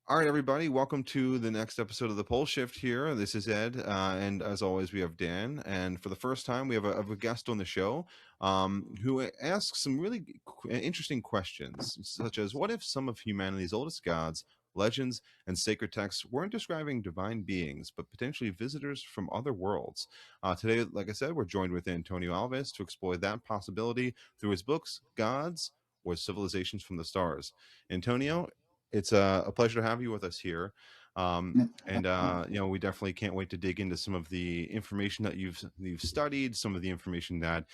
All right, everybody, welcome to the next episode of the Pole Shift here. This is Ed, and as always, we have Dan. And for the first time, we have a guest on the show who asks some really interesting questions, such as what if some of humanity's oldest gods, legends, and sacred texts weren't describing divine beings, but potentially visitors from other worlds? Today, like I said, we're joined with Antonio Alves to explore that possibility through his books, Gods or Civilizations from the Stars. Antonio, it's a pleasure to have you with us here. We definitely can't wait to dig into some of the information that you've studied, some of the information that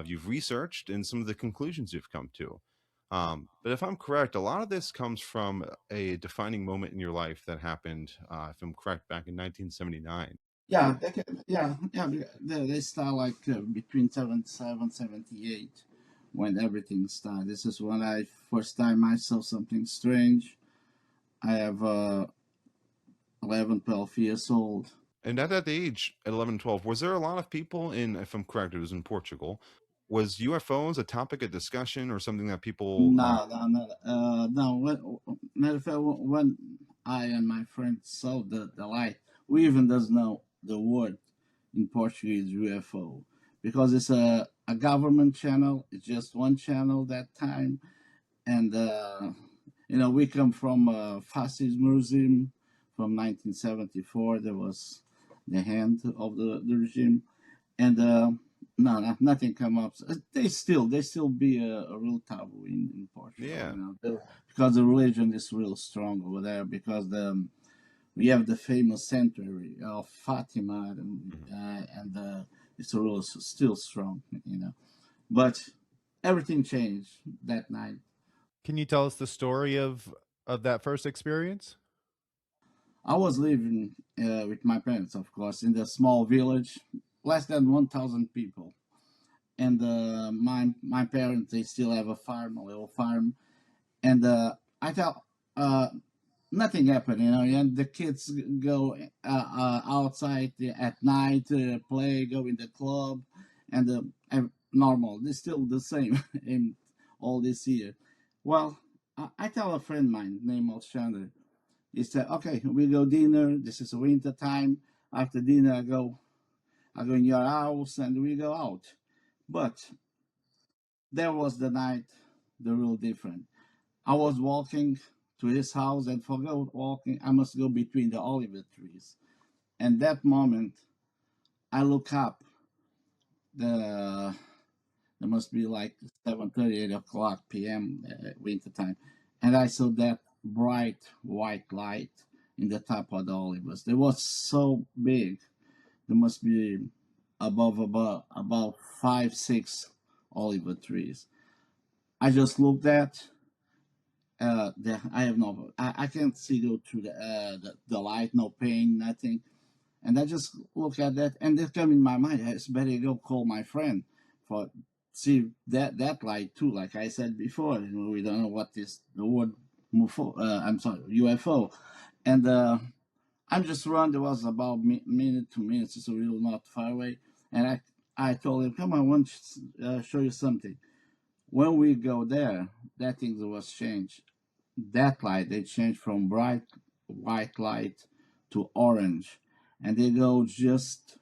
you've researched, and some of the conclusions you've come to. But if I'm correct, a lot of this comes from a defining moment in your life that happened, if I'm correct, back in 1979. Yeah, they start like between 77, 78 when everything started. This is when I first time I saw something strange. I have 11, 12 years old. And at that age, at 11, 12, was there a lot of people in, if I'm correct, it was in Portugal. Was UFOs a topic of discussion or something that people No. Matter of fact, when I and my friend saw the light, we even doesn't know the word in Portuguese UFO because it's a government channel. It's just one channel that time, and we come from a fascist museum from 1974. There was the hand of the regime, and nothing come up. They still be a real taboo in Portugal, Yeah. because the religion is real strong over there. Because we have the famous sanctuary of Fatima, Mhm. and it's a real still strong, But everything changed that night. Can you tell us the story of that first experience? I was living with my parents, of course, in the small village, less than 1,000 people. And my parents, they still have a farm, a little farm. And I felt nothing happened, and the kids go outside at night, play, go in the club, and normal. They're still the same in all this year. Well, I tell a friend of mine named Alexander. He said, "Okay, we go dinner. This is winter time. After dinner, I go in your house and we go out." But there was the night, the real different. I was walking to his house and forgot walking. I must go between the olive trees. And that moment, I look up. The There must be like 7:30, 8 o'clock p.m. Winter time, and I saw that bright white light in the top of the olivers. It was so big. There must be about 5, 6 olive trees. I just looked at. I have no. I can't see go through the light, no pain, nothing. And I just look at that, and it came in my mind. It's better go call my friend for see that light too. Like I said before, we don't know what is the word UFO. I'm sorry, UFO, and I'm just run. There was about minute 2 minutes, so we were not far away. And I told him, "Come on, I want to show you something." When we go there, that thing was changed. That light they changed from bright white light to orange, and they go just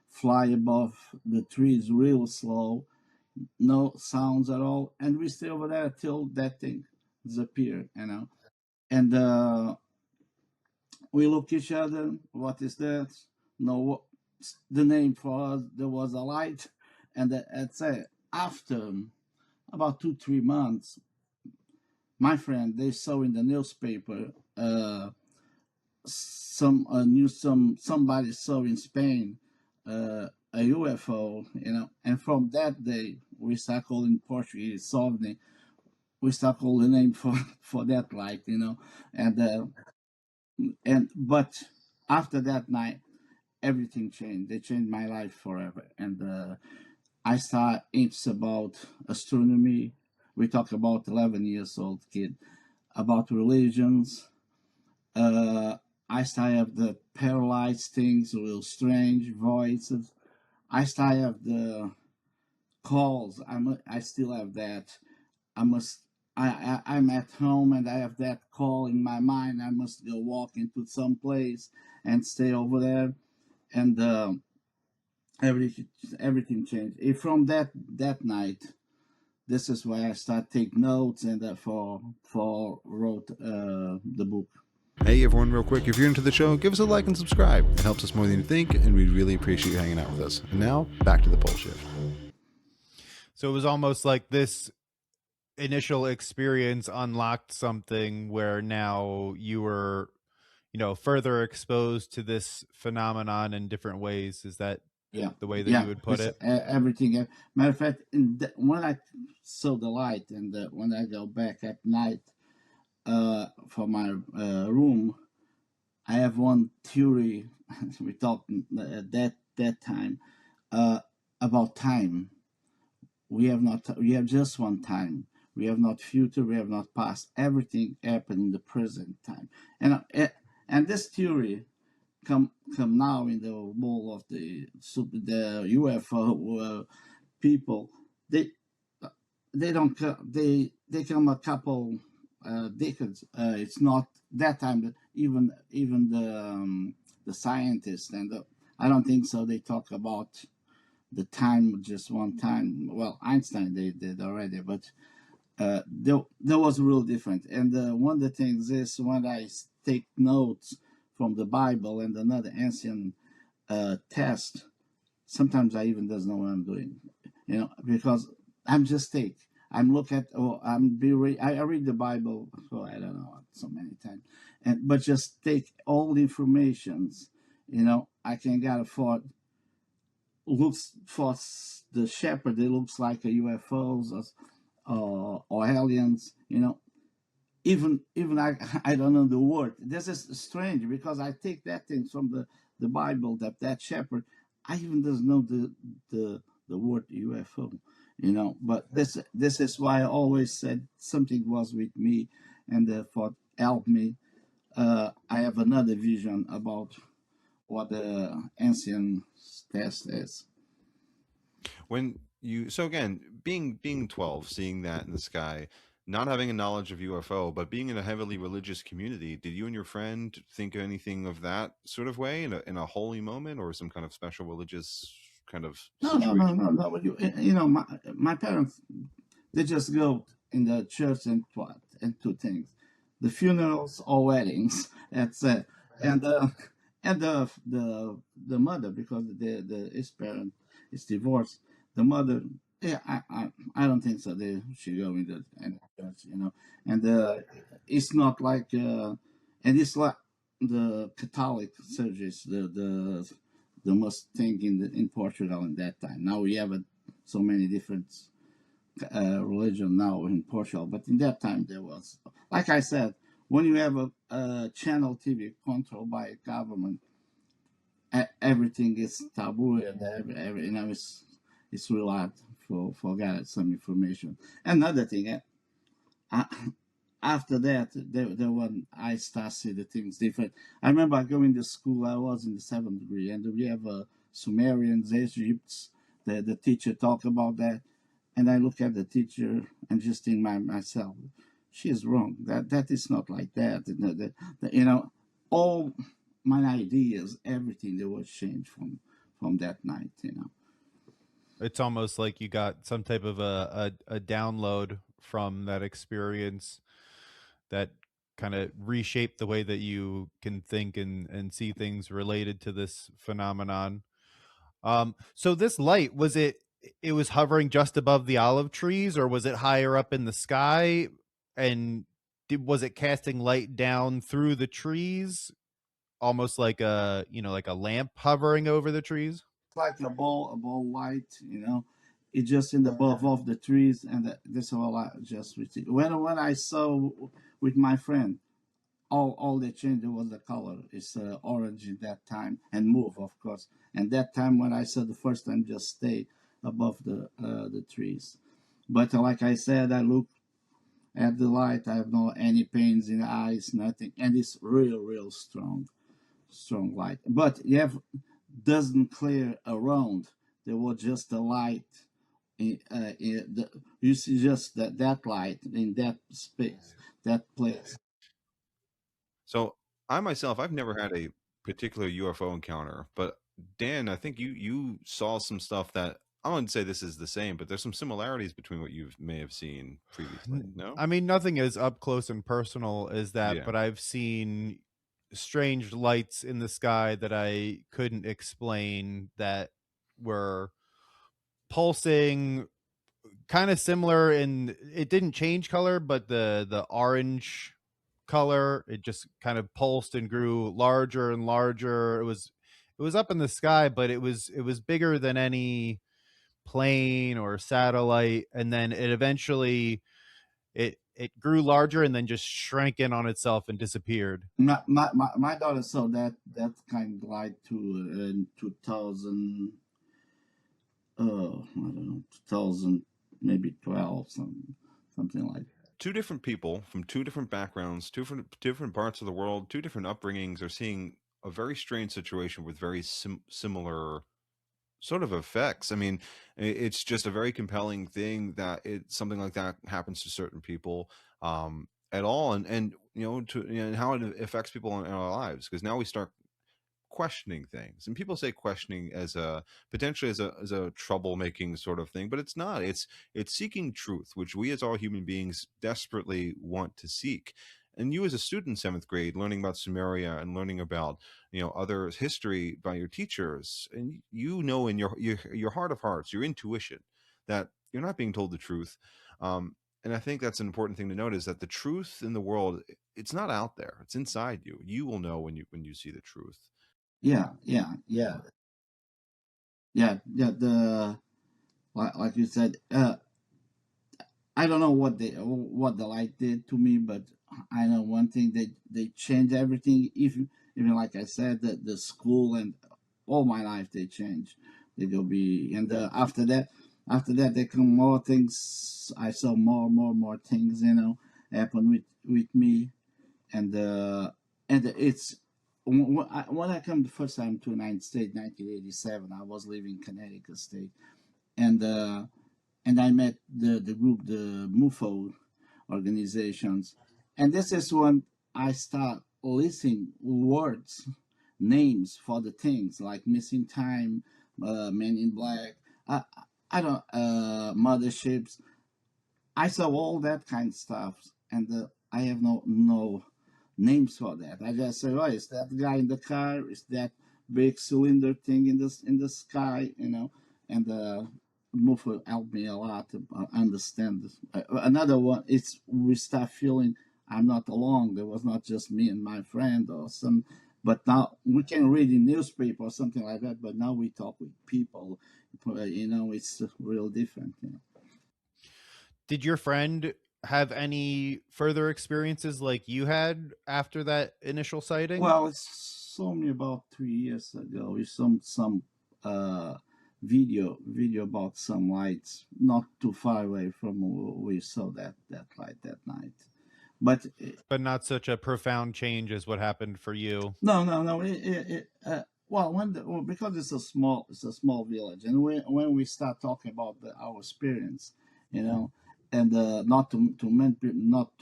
fly above the trees real slow, no sounds at all, and we stay over there till that thing disappear. And we look each other. What is that? No, the name for us. There was a light, and that's it. After about 2, 3 months, my friend they saw in the newspaper somebody saw in Spain a UFO, and from that day we start calling Portuguese ovni. We start calling the name for that light, and but after that night everything changed. They changed my life forever, and I start it's about astronomy. We talk about 11 years old kid about religions. Uh, I still have the paralyzed things, real strange voices. I still have the calls. I still have that. I must. I'm at home and I have that call in my mind. I must go walk into some place and stay over there, and everything everything changed. From that night, this is why I start take notes and for wrote the book. Hey everyone, real quick, if you're into the show, give us a like and subscribe. It helps us more than you think, and we'd really appreciate you hanging out with us. And now, back to the pole shift. So it was almost like this initial experience unlocked something where now you were, further exposed to this phenomenon in different ways. Is that Yeah, the way that yeah. you would put it? Everything. Matter of fact, when I saw the light and when I go back at night for my room, I have one theory. We talked that time about time. We have not. We have just one time. We have not future. We have not past. Everything happened in the present time, and this theory come now in the world of the UFO people. They they don't they come a couple decades. It's not that time that even the scientists and I don't think so. They talk about the time just one time. Well, Einstein they did already, but there was real different. And one of the things is when I take notes from the Bible and another ancient test, sometimes I even doesn't know what I'm doing, because I'm just take. I'm look at or I read the Bible for I don't know so many times, but just take all the informations, I can get a thought looks for the shepherd. It looks like a UFOs or aliens, even I don't know the word. This is strange because I take that thing from the Bible that shepherd. I even doesn't know the word UFO, But this is why I always said something was with me, and for help me. I have another vision about what the ancient test is. When you so again, being 12, seeing that in the sky, not having a knowledge of UFO, but being in a heavily religious community, did you and your friend think anything of that sort of way in a holy moment or some kind of special religious kind of situation? No. But my parents, they just go in the church and what and two things: the funerals or weddings. That's it. And the mother, because his parent is divorced. The mother, yeah, I don't think so. They should go in the church, And it's not like and it's like the Catholic surgeries, the most thing in Portugal in that time. Now we have so many different religion now in Portugal, but in that time there was, like I said, when you have a channel TV controlled by a government, everything is taboo and it's real hard for get some information. Another thing, uh, after that, there when I start see the things different. I remember going to school. I was in the 7th grade, and we have Sumerians, Egypts. The teacher talk about that, and I look at the teacher and just think myself, she is wrong. That is not like that. All my ideas, everything that was changed from that night. It's almost like you got some type of a download from that experience that kind of reshaped the way that you can think and see things related to this phenomenon. So this light, it was hovering just above the olive trees, or was it higher up in the sky? And was it casting light down through the trees, almost like like a lamp hovering over the trees? Like a ball light, It's just in the above of the trees, and that's all I just received. When I saw with my friend, all they changed was the color. It's orange in that time and move, of course. And that time when I saw the first time, just stay above the trees. But like I said, I look at the light. I have no any pains in the eyes, nothing, and it's real strong light. But you have doesn't clear around. There was just a light You see just that light in that space, that place. So I myself, I've never had a particular UFO encounter, but Dan, I think you saw some stuff that I wouldn't say this is the same, but there's some similarities between what you may have seen previously. No? I mean, nothing as up close and personal as that, Yeah. but I've seen strange lights in the sky that I couldn't explain that were pulsing, kind of similar in it didn't change color, but the orange color, it just kind of pulsed and grew larger and larger. It was up in the sky, but it was bigger than any plane or satellite, and then it eventually it grew larger and then just shrank in on itself and disappeared. My daughter saw that kind of light too in 2000. I don't know, 2000, maybe 12, something like that. Two different people from two different backgrounds, different parts of the world, two different upbringings are seeing a very strange situation with very similar sort of effects. I mean, it's just a very compelling thing that something like that happens to certain people at all, and and how it affects people in our lives. Because now we start questioning things, and people say questioning as a potentially as a troublemaking sort of thing, but it's not. It's seeking truth, which we as all human beings desperately want to seek. And you as a student in seventh grade, learning about Sumeria and learning about other history by your teachers, and in your heart of hearts, your intuition, that you're not being told the truth. And I think that's an important thing to note, is that the truth in the world, it's not out there, it's inside you. You will know when you see the truth. Yeah, yeah, yeah, yeah. Like you said, I don't know what the light did to me, but I know one thing, they changed everything. Even like I said, the school and all my life they changed. They go be and after that there come more things. I saw more things happen with me, and it's when I come the first time to United States, 1987. I was living in Connecticut State, and I met the group, the MUFO organizations, and this is when I start listing words, names for the things like missing time, Men in Black. I, I don't motherships. I saw all that kind of stuff, and I have no names for that. I just say, oh, it's that guy in the car, it's that big cylinder thing in the sky, and Muffle helped me a lot to understand this. Another one, it's we start feeling I'm not alone. There was not just me and my friend or some. But now we can read in newspaper or something like that. But now we talk with people. It's real different. Did your friend have any further experiences like you had after that initial sighting? Well, it's only about 3 years ago. We some video about some lights not too far away from where we saw that light that night. But But not such a profound change as what happened for you. no. Well, because it's a small village, and when we start talking about our experience, you know, and not too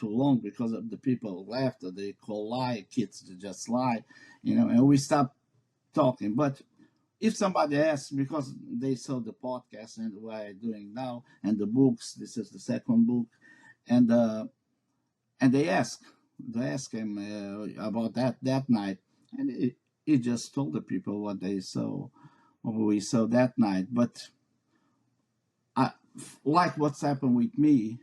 long because of the people left, they call lie kids to just lie, and we stop talking. But if somebody asks, because they saw the podcast and what I'm doing now and the books, this is the second book, and they ask him about that night, and he just told the people what we saw that night. But I, like what's happened with me,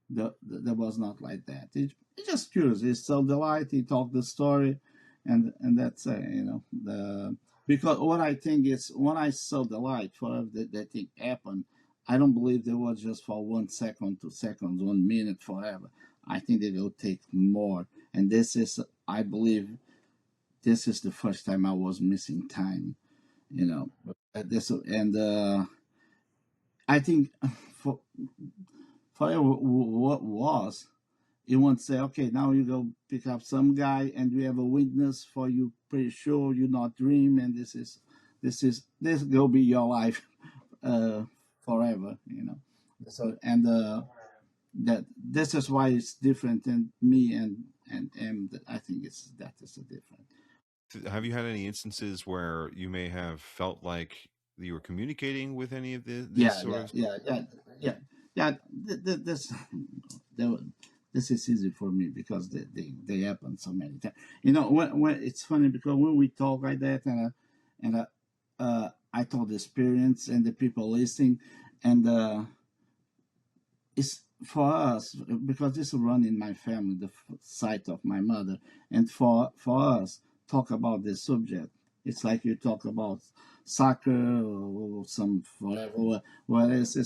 there was not like that. It's just curious. He saw the light, he told the story, and that's because what I think is when I saw the light, whatever that thing happened, I don't believe there was just for 1 second, 2 seconds, 1 minute, forever. I think that it will take more. And I believe, this is the first time I was missing time. I think for what was, you won't say, okay, now you go pick up some guy and we have a witness for you, pretty sure you not dream, and this will be your life forever, you know. So and that this is why it's different in me and him. I think it's that is a different. Have you had any instances where you may have felt like you were communicating with any of these Yeah, sort yeah, of? yeah, yeah, yeah, yeah. This they, this is easy for me because they happen so many times. You know, when it's funny because when we talk like that and I told the experience and the people listening and it's for us because this run in my family, the side of my mother, and for us talk about this subject. It's like you talk about soccer or some whatever. Whereas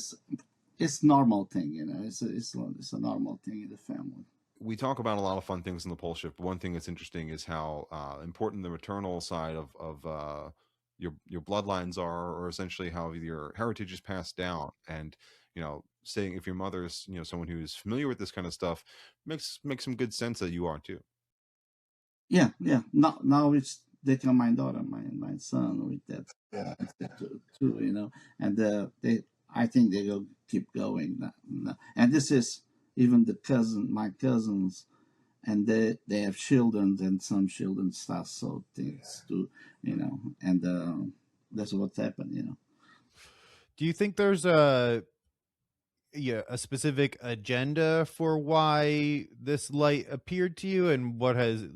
it's normal thing, you know. It's a normal thing in the family. We talk about a lot of fun things in the pole shift, but one thing that's interesting is how important the maternal side of your bloodlines are, or essentially how your heritage is passed down. And saying if your mother's someone who's familiar with this kind of stuff makes some good sense that you are too. Yeah, yeah. Now it's they can my daughter, my son with that too, you know, and they I think they will keep going. And this is even my cousins, and they have children, and some children start so things too, you know, and that's what's happened, you know. Do you think there's a specific agenda for why this light appeared to you, and what has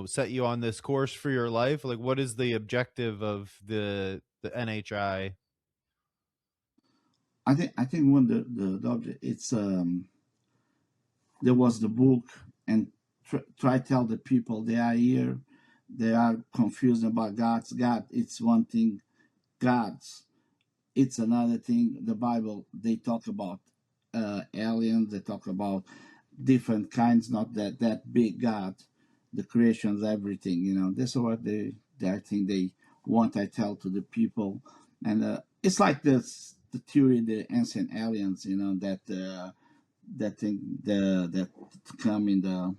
set you on this course for your life? Like, what is the objective of the NHI? I think when the object it's there was the book and try tell the people they are here, they are confused about God. It's one thing, God's it's another thing. The Bible they talk about aliens, they talk about different kinds, not that big God, the creations, everything, you know. This is what they I think they want I tell to the people. And it's like this the theory the ancient aliens, you know, that thing that come in the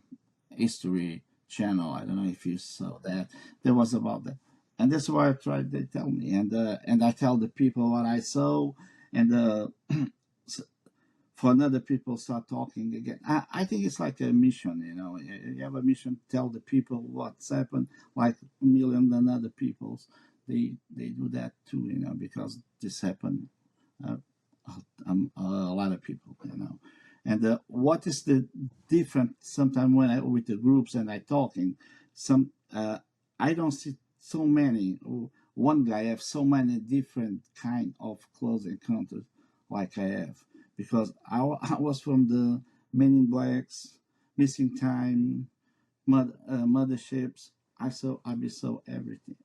history channel. I don't know if you saw that. There was about that, and that's why I tried. They tell me, and I tell the people what I saw, and for another people start talking again. I think it's like a mission. You know, you have a mission. Tell the people what's happened, like a million and other peoples. They do that too. You know, because this happened. Uh, a lot of people. You know. And what is the different? Sometimes when I with the groups and I talking, some I don't see so many. One guy have so many different kind of close encounters like I have because I was from the Men in Blacks, Missing Time, Motherships. I saw everything,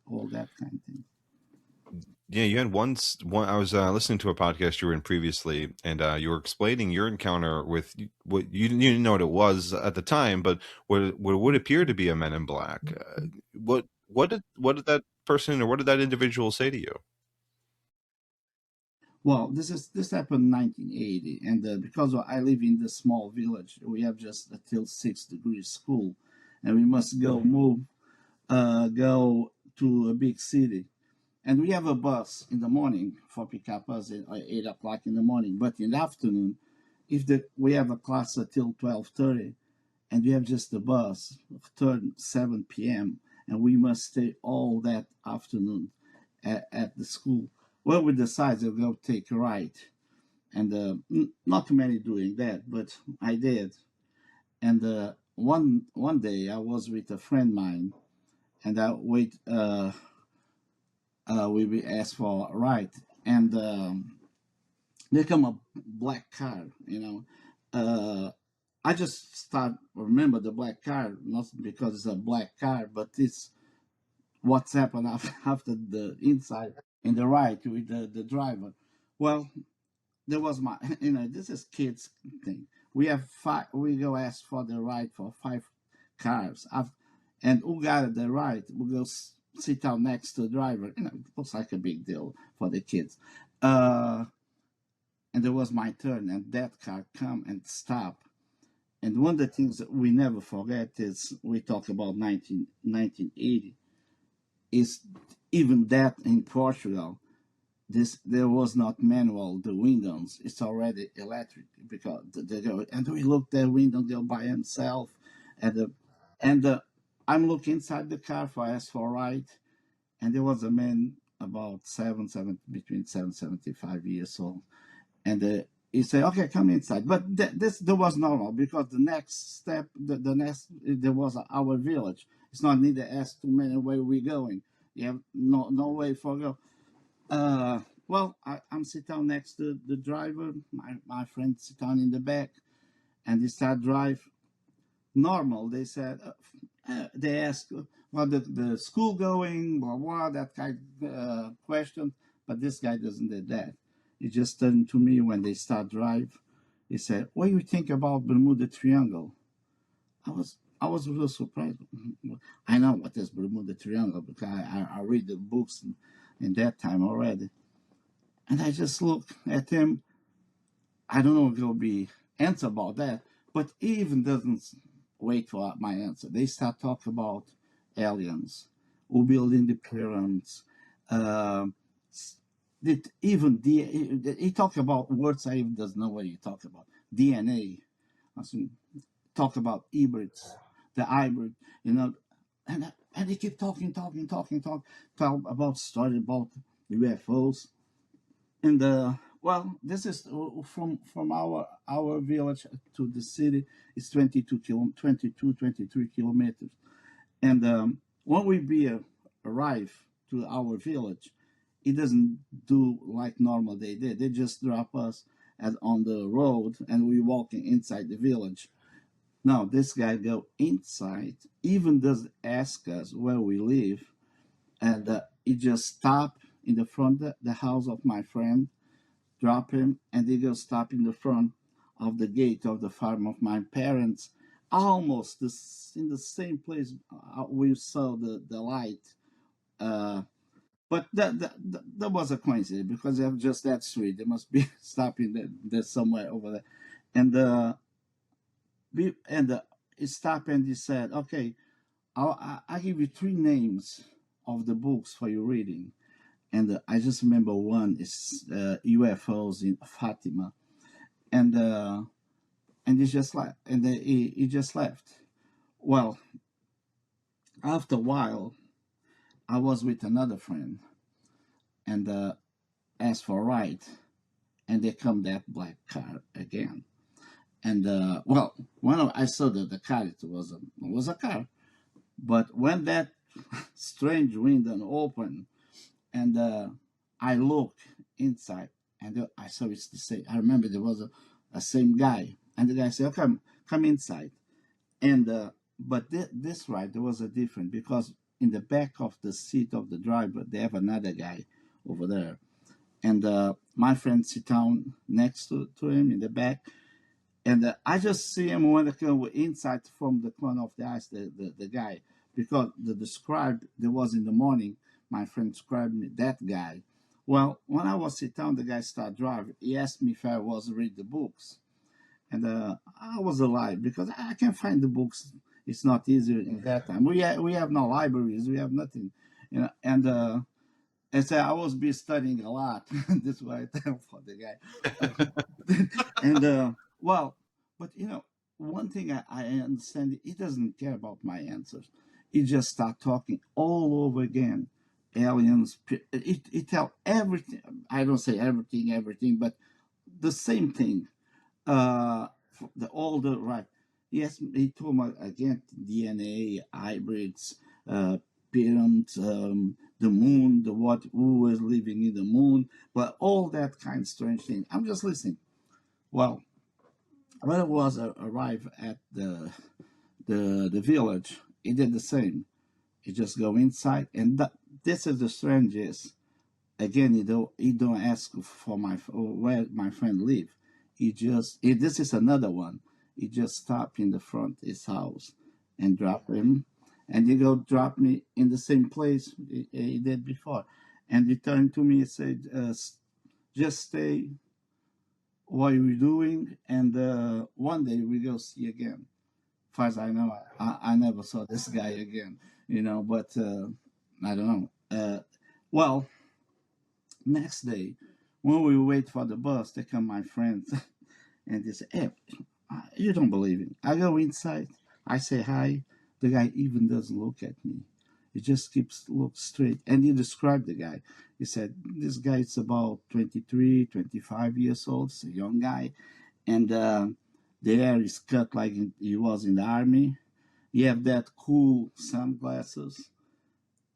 all that kind of thing. Yeah, you had one. I was listening to a podcast you were in previously, and you were explaining your encounter with what you didn't know what it was at the time, but what would appear to be a Men in Black. What did that person or what did that individual say to you? Well, this happened in 1980, and because I live in the small village, we have just a till 6 degrees school, and we must go to a big city, and we have a bus in the morning for pick up us at 8 o'clock in the morning. But in the afternoon, if we have a class until 12:30, and we have just the bus turn 7 p.m., and we must stay all that afternoon at the school. Well, we decided to go take a ride, and not many doing that, but I did. And one day I was with a friend of mine, and we asked for a ride, and there come a black car, you know. I just start remember the black car, not because it's a black car, but it's what's happened after the inside and the right with the driver. Well, there was my, you know, this is kids thing. We have five. We go ask for the ride for 5 cars, and who got the ride? We go sit down next to the driver. You know, it looks like a big deal for the kids. Uh, and there was my turn, and that car come and stop. And one of the things that we never forget is we talk about 1980 is even that in Portugal. this there was not manual the windows, it's already electric because they go, and we looked the window go by himself, and the and the I'm looking inside the car for ask for a ride, and there was a man about between 7 75 years old, and he said, "Okay, come inside." But this there was normal because the next step, the next there was our village. It's not need to ask too many where we going. You have no way for go. Well, I'm sit down next to the driver. My friend sit down in the back, and they start drive normal. They said, they ask, well, the school going, blah, blah, that kind of question. But this guy doesn't do that. He just turned to me when they start drive. He said, what do you think about Bermuda Triangle? I was real surprised. I know what is Bermuda Triangle because I read the books in that time already. And I just look at him. I don't know if he'll be answer about that, but he even doesn't wait for my answer. They start talking about aliens, who building the pyramids. Uh, even he talk about words I even doesn't know what he talk about. DNA. I mean, talk about hybrids, the hybrid, you know, and they keep talk about story about UFOs. And well, this is from our village to the city. It's 23 kilometers. And when we arrive to our village, it doesn't do like normal they did. They just drop us on the road, and we walking inside the village. Now this guy go inside, even does ask us where we live, and he just stop in the front of the house of my friend, drop him, and they go stop in the front of the gate of the farm of my parents, almost in the same place we saw the light. Uh, but that was a coincidence because they have just that street. They must be stopping there somewhere over there, and he stopped and he said, "Okay, I give you three names of the books for your reading." And I just remember one is UFOs in Fatima, and he just left, and he just left. Well, after a while, I was with another friend, and asked for a ride, and they come that black car again. And well, when I saw that the car, it was a car, but when that strange window opened, and I look inside, and I saw it's the same. I remember there was a same guy, and the guy said, "Okay, come inside." And but this ride there was a different because in the back of the seat of the driver they have another guy over there, and my friend sit down next to him in the back, and I just see him when I come inside from the corner of the eyes, the guy, because the described there was in the morning. My friend described me that guy. Well, when I was sit down, the guy start driving. He asked me if I was read the books, and I was alive because I can't find the books. It's not easy in that time. We have no libraries. We have nothing, you know. And so I was be studying a lot. That's why I tell for the guy. And well, but one thing I understand, he doesn't care about my answers. He just start talking all over again. Aliens, it tell everything. I don't say everything, but the same thing. The older right. Yes, he told me again DNA, hybrids, pyramids, the moon, the what, who was living in the moon, but all that kind of strange thing. I'm just listening. Well, when I was arrived at the village, he did the same. He just go inside, and this is the strangest. Again, he don't ask for where my friend live. This is another one. He just stop in the front of his house and drop him, and he go drop me in the same place he did before, and he turned to me and said, "Just stay. What are you doing? And one day we go see again." Far as I know, I never saw this guy again. But I don't know. Well, Next day, when we wait for the bus, they come my friends and they say, "Hey, you don't believe it." I go inside, I say hi. The guy even doesn't look at me. He just keeps look straight. And he described the guy. He said, "This guy is about 23, 25 years old. It's a young guy. And the hair is cut like he was in the army. He have that cool sunglasses.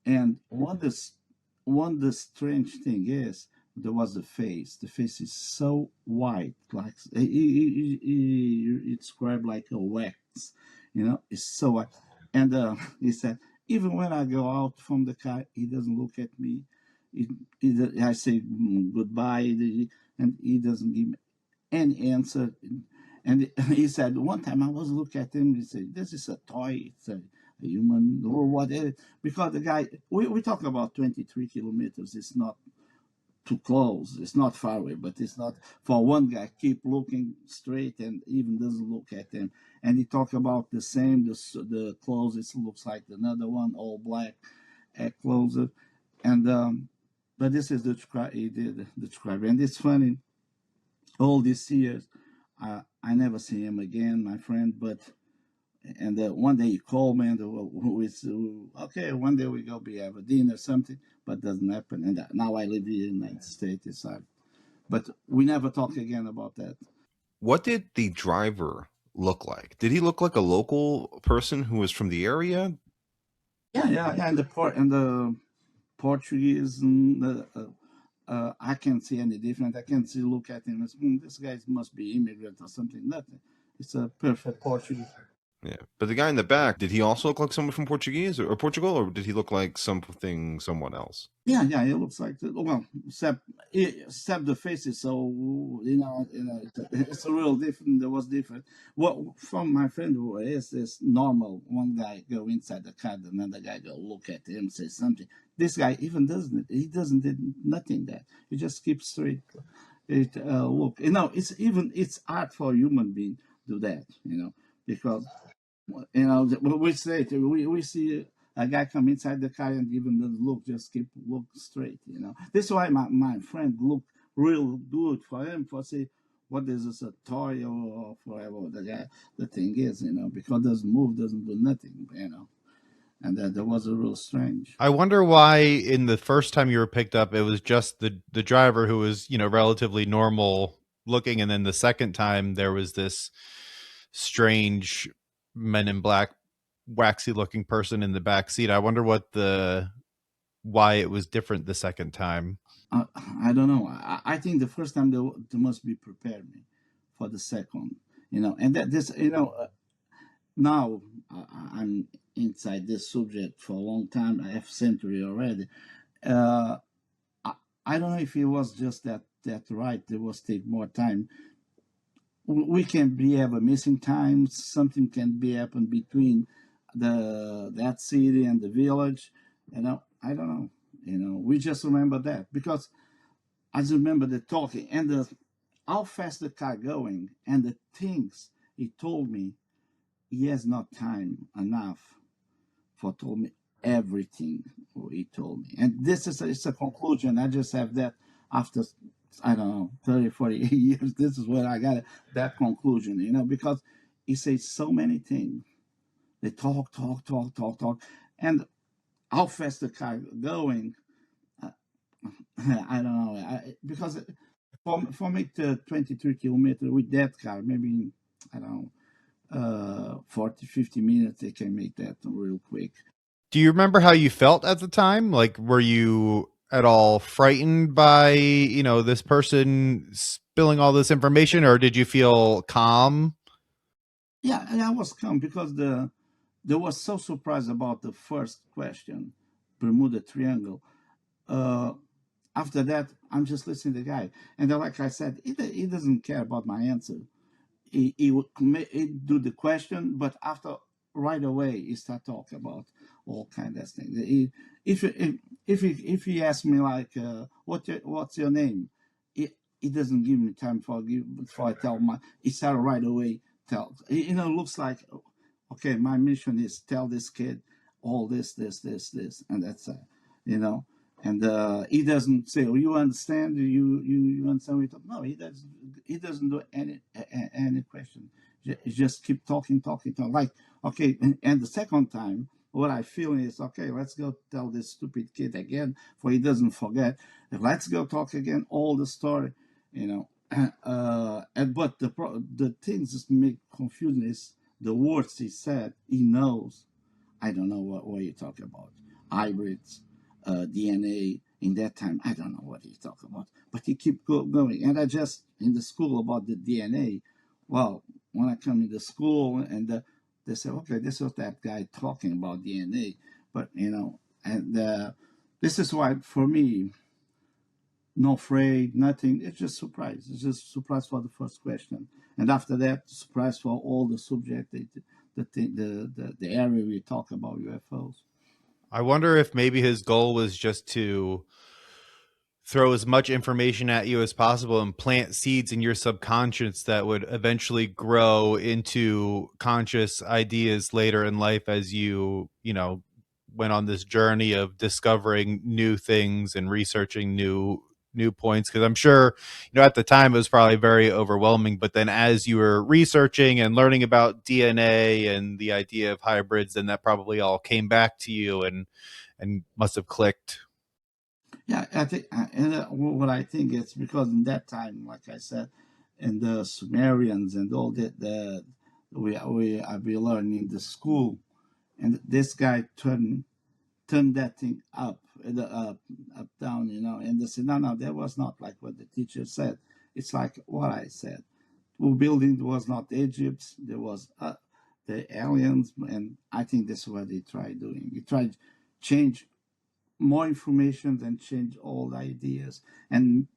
And one the strange thing is there was the face. The face is so white, like he described like a wax, it's so white. And he said, even when I go out from the car, he doesn't look at me. I say goodbye, and he doesn't give me any answer. And he said, one time I was looking at him, he said, this is a toy, it's a human or whatever. Because the guy, we talk about 23 kilometers, it's not too close, it's not far away, but it's not for one guy, keep looking straight and even doesn't look at him. And he talked about the same, the clothes, it looks like another one, all black, clothes. And, but this is he did describe. And it's funny, all these years, I never see him again, my friend. But and one day he called me and we said, okay, one day we go be have a dinner or something, but doesn't happen. And now I live here in the United States. It's hard. But we never talk again about that. What did the driver look like? Did he look like a local person who was from the area? Yeah. And the Portuguese, and I can't see any different. I can't see look at him as this guy must be immigrant or something. Nothing. It's a perfect Portuguese. Yeah, but the guy in the back, did he also look like someone from Portuguese or Portugal, or did he look like someone else? Yeah, it looks like well, except the faces. So it's a real different. There was different. What from my friend who is this normal? One guy go inside the car, another guy go look at him, say something. This guy even doesn't. He doesn't did nothing there. He just keeps straight. It look. It's art for a human being do that. Because we say we see a guy come inside the car and even doesn't look, just keep look straight. This is why my friend looked real good for him for say what is this a toy or forever the thing is, because doesn't move, doesn't do nothing, and that was a real strange. I wonder why in the first time you were picked up, it was just the driver who was, relatively normal looking. And then the second time there was this strange Men in Black, waxy looking person in the back seat. I wonder why it was different the second time. I don't know. I think the first time they must be prepared me for the second, and that this, now I'm inside this subject for a long time. I have century already. Uh, I don't know if it was just that right. There was take more time. We can have a missing time. Something can be happen between that city and the village. I don't know. We just remember that because I just remember the talking and how fast the car going and the things he told me. He has not time enough for told me everything he told me. And this is it's a conclusion. I just have that after, I don't know, 30, 40 years. This is where I got that conclusion, because he says so many things. They talk. And how fast the car going, I don't know. Because for me to 23 kilometers with that car, maybe, I don't know, 40, 50 minutes, they can make that real quick. Do you remember how you felt at the time? Like, were you at all frightened by, this person spilling all this information, or did you feel calm? Yeah, I was calm because they was so surprised about the first question, Bermuda Triangle. After that, I'm just listening to the guy. And then, like I said, he doesn't care about my answer. He would do the question, but after right away he start talking about all kind of things. If he asks me like what's your name, he doesn't give me time before I tell my. He start right away tell. Looks like okay, my mission is tell this kid all this, and that's And he doesn't say, "Oh, you understand? You understand?" What we talk? No, he doesn't. He doesn't do any question. He just keep talking, talking, talking. Like, okay, and the second time, what I feel is, okay, let's go tell this stupid kid again, for he doesn't forget. Let's go talk again, all the story, you know. And but the things that make confusion is the words he said. He knows. I don't know what you talk about. Hybrids, DNA. In that time, I don't know what he talk about. But he keep going. And I just, in the school about the DNA, well, when I come in the school and they say, okay, this is that guy talking about DNA. But, and this is why, for me, no afraid, nothing. It's just surprise. It's just surprise for the first question, and after that, surprise for all the subject, the area we talk about UFOs. I wonder if maybe his goal was just to throw as much information at you as possible and plant seeds in your subconscious that would eventually grow into conscious ideas later in life as you went on this journey of discovering new things and researching new points. Because I'm sure at the time it was probably very overwhelming, but then as you were researching and learning about DNA and the idea of hybrids, then that probably all came back to you and must have clicked. Yeah, I think, and what I think it's because in that time, like I said, and the Sumerians and all that, we learned in the school, and this guy turned that thing up, down, and they said, no, that was not like what the teacher said. It's like what I said. Well, building was not Egypt. There was the aliens, and I think that's what they tried doing. They tried change more information than change all the ideas. And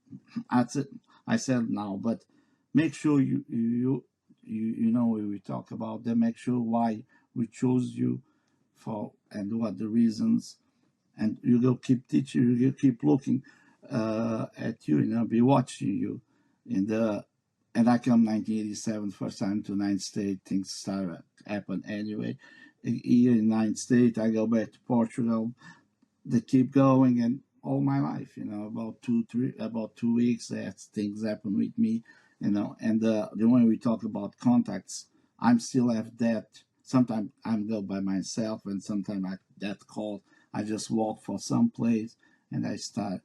that's it. I said now, but make sure you know when we talk about them. Make sure why we chose you for and what the reasons. And you go keep teaching. You keep looking at you. Be watching you. And I come 1987, first time to United States. Things started happen anyway. Here in United States, I go back to Portugal. They keep going, and all my life, about 2 weeks, that things happen with me, and the when we talk about contacts, I'm still have that. Sometimes I'm go by myself, and sometimes I that call, I just walk for some place, and I start.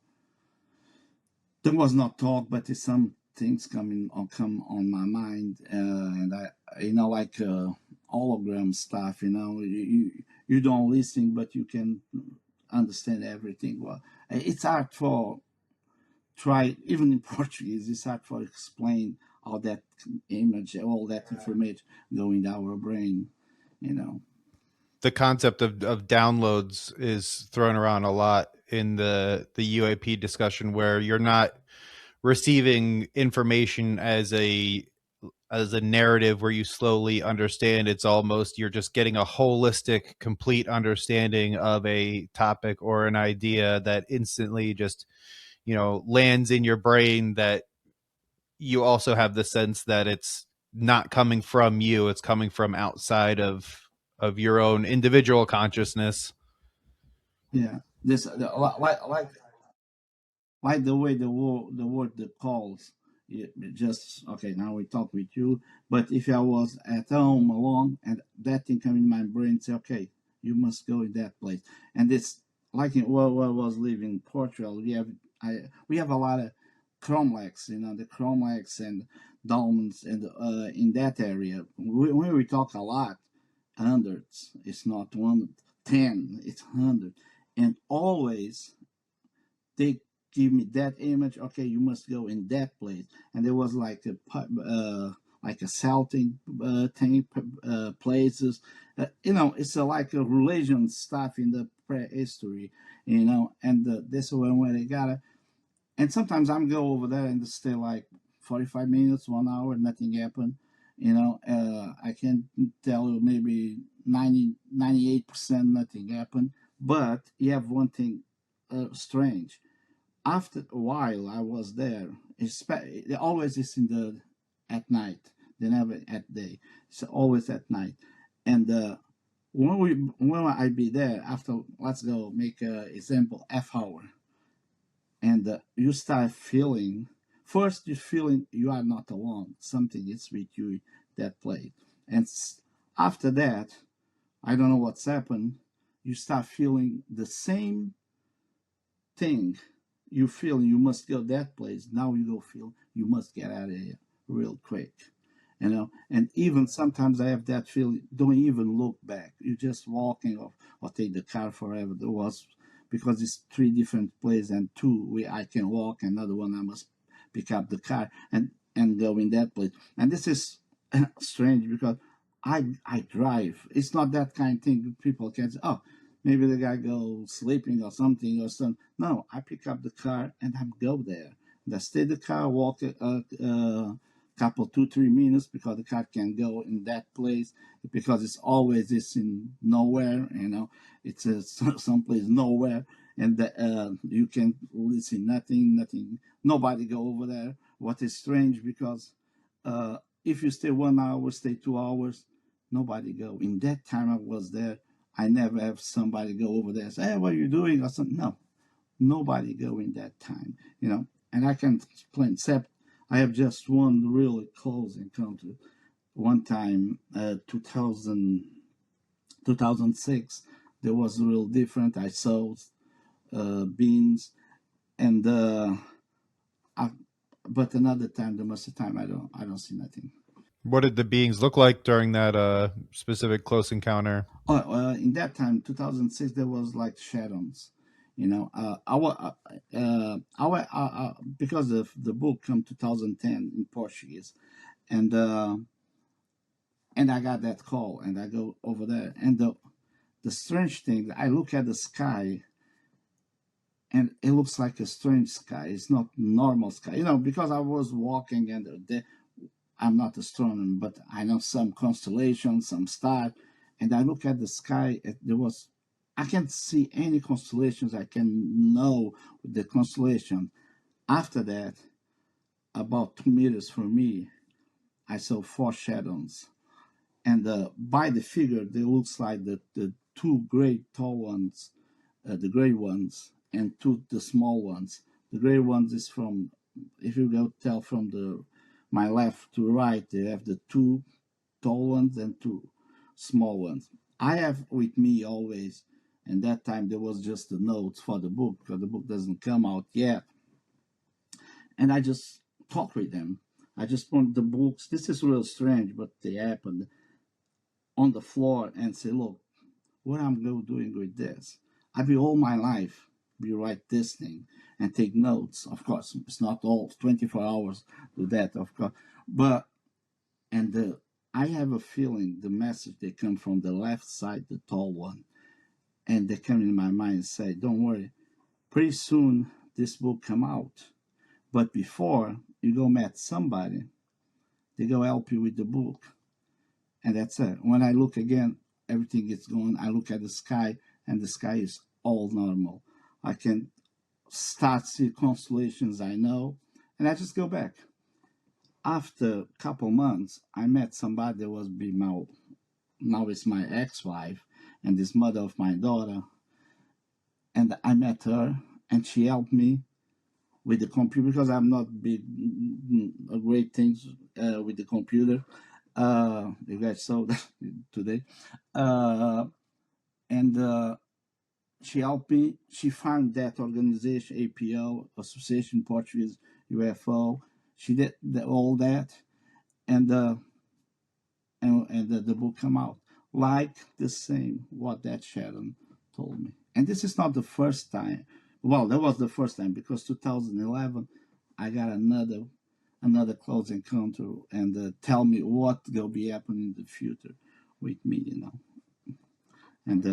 There was not talk, but it's some things come on my mind, and I, like hologram stuff. You don't listen, but you can understand everything. Well, it's hard for try even in Portuguese. It's hard for explain all that image, all that information go in our brain. You know. The concept of downloads is thrown around a lot in the UAP discussion, where you're not receiving information as a narrative where you slowly understand. It's almost you're just getting a holistic, complete understanding of a topic or an idea that instantly just lands in your brain, that you also have the sense that it's not coming from you, it's coming from outside of your own individual consciousness. Yeah. This like the way the word the calls. Just okay. Now we talk with you, but if I was at home alone and that thing come in my brain, say, okay, you must go in that place, and it's like where I was living in Portugal. We have a lot of cromlechs, the cromlechs and dolmens, and in that area, when we talk a lot, hundreds. It's not 110. It's 100, and always they give me that image. Okay, you must go in that place, and there was like a salting thing, places. It's like a religion stuff in the prehistory. And this one where they got it. And sometimes I'm go over there and stay like 45 minutes, 1 hour, nothing happened. I can tell you maybe 98% nothing happened. But you have one thing strange. After a while I was there, it always is at night. They never at day. It's always at night. And when I be there after, let's go make a example, half hour. and you start feeling. First, you feeling you are not alone. Something is with you that place, and after that, I don't know what's happened. You start feeling the same thing. You feel you must go that place. Now you go feel you must get out of here real quick. And even sometimes I have that feeling. Don't even look back. You're just walking or take the car forever. There was because it's three different places and two where I can walk, another one I must pick up the car and go in that place. And this is strange because I drive. It's not that kind of thing people can say, oh, maybe the guy goes sleeping or something or something. No, I pick up the car and I go there. And I stay the car, walk couple 2-3 minutes because the car can go in that place because it's always it's in nowhere, it's someplace nowhere, and you can listen nothing, nobody go over there. What is strange because if you stay 1 hour, stay 2 hours, nobody go. In that time I was there, I never have somebody go over there and say, hey, what are you doing or something. No, nobody go in that time, and I can explain, except I have just one really close encounter. One time, 2006, there was real different. I saw beans, and but another time, the most of the time, I don't see nothing. What did the beings look like during that specific close encounter? Oh, in that time, 2006, there was like shadows. Because the book come 2010 in Portuguese, and I got that call, and I go over there, and the strange thing, I look at the sky, and it looks like a strange sky. It's not normal sky, because I was walking, and I'm not astronomer, but I know some constellations, some stars, and I look at the sky. I can't see any constellations. I can know the constellation. After that, about 2 meters from me, I saw four shadows, and by the figure, they looks like the two great tall ones, the gray ones, and two the small ones. The gray ones is from, if you go tell from my left to right, they have the two tall ones and two small ones. I have with me always, and that time there was just the notes for the book because the book doesn't come out yet, and I just talk with them. I just point the books. This is real strange, but they happened on the floor and say, look, what I'm going doing with this. I be all my life be write this thing and take notes. Of course, it's not all 24 hours do that, of course, but I have a feeling the message they come from the left side, the tall one, and they come in my mind and say, "Don't worry, pretty soon this will come out, but before you go meet somebody, they go help you with the book." And that's it. When I look again, everything is gone. I look at the sky, and the sky is all normal. I can start see constellations I know, and I just go back. After a couple months, I met somebody that was be my now it's my ex-wife and this mother of my daughter, and I met her, and she helped me with the computer because I'm not big great things with the computer. You guys saw that today, and she helped me. She found that organization, APO, Association Portuguese UFO. She did all that, and the book come out like the same what that Sharon told me. And this is not the first time. Well, that was the first time because 2011 I got another close encounter, and tell me what will be happening in the future with me. And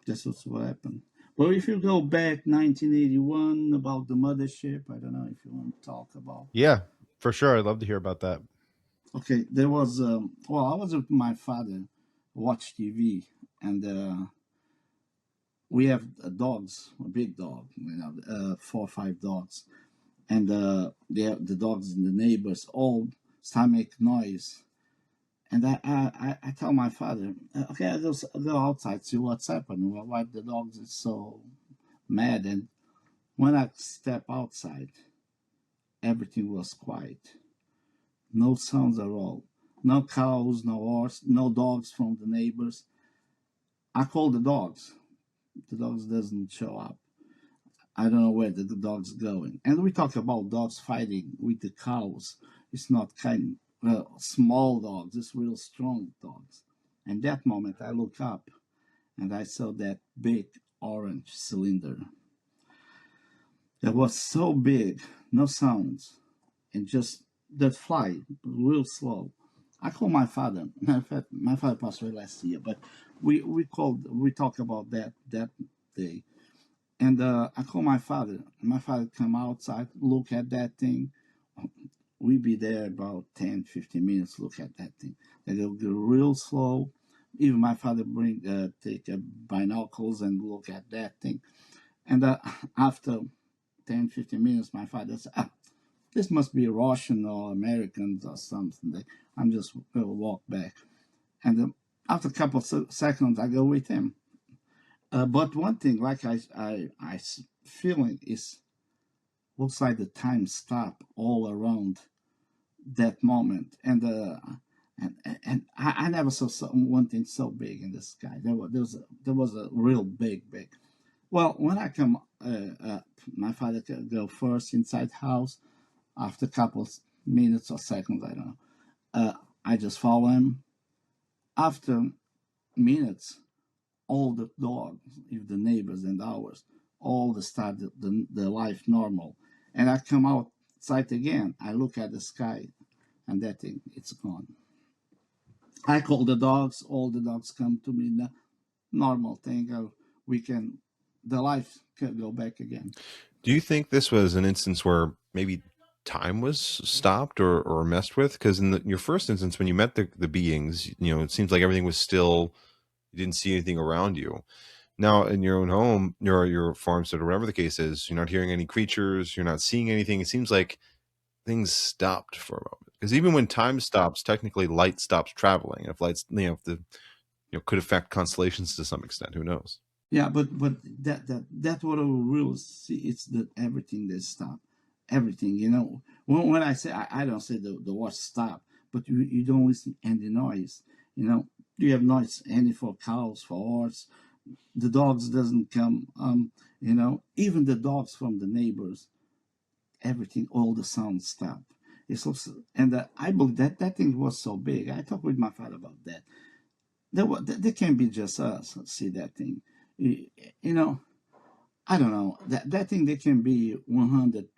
this was what happened. Well, if you go back 1981 about the mothership, I don't know if you want to talk about. Yeah, for sure. I'd love to hear about that. Okay, there was I was with my father, watch TV, and we have dogs, a big dog, 4 or 5 dogs, and the dogs and the neighbors all start make noise, and I tell my father, okay, I'll go outside see what's happening. Why the dogs is so mad, and When I step outside, everything was quiet. No sounds at all. No cows, no horse, no dogs from the neighbors. I call the dogs. The dogs doesn't show up. I don't know where the dog's going. And we talk about dogs fighting with the cows. It's not kind small dogs. It's real strong dogs. And that moment, I look up and I saw that big orange cylinder. That was so big, no sounds, and just that fly real slow. I called my father. Matter of fact, my father passed away last year, but we talked about that day, and I called my father. My father come outside, look at that thing. We be there about 10, 15 minutes. Look at that thing. And it'll go real slow. Even my father take binoculars and look at that thing. And after 10, 15 minutes, my father said, this must be Russian or Americans or something. I'm just going to walk back. And after a couple of seconds, I go with him. But one thing, like I feeling is, looks like the time stopped all around that moment. And I never saw one thing so big in the sky. There was a real big. Well, when I come, my father could go first inside house. After a couple of minutes or seconds, I don't know, I just follow him. After minutes, all the dogs, if the neighbors and ours, all the start the life normal. And I come outside again. I look at the sky, and that thing, it's gone. I call the dogs. All the dogs come to me. The normal thing. The life can go back again. Do you think this was an instance where maybe time was stopped or messed with? Because in your first instance, when you met the beings, it seems like everything was still, you didn't see anything around you. Now in your own home, your farmstead or whatever the case is, you're not hearing any creatures, you're not seeing anything. It seems like things stopped for a moment. Because even when time stops, technically light stops traveling. If lights, if the could affect constellations to some extent, who knows? Yeah, but that what I really see. It's that everything that stop, everything. When I say I don't say the watch stop, but you don't listen any noise. You have noise any for cows, for horse. The dogs doesn't come. Even the dogs from the neighbors, everything, all the sounds stop. It's also, and I believe that thing was so big. I talked with my father about that. There can't be just us see that thing. I don't know that thing. There can be 100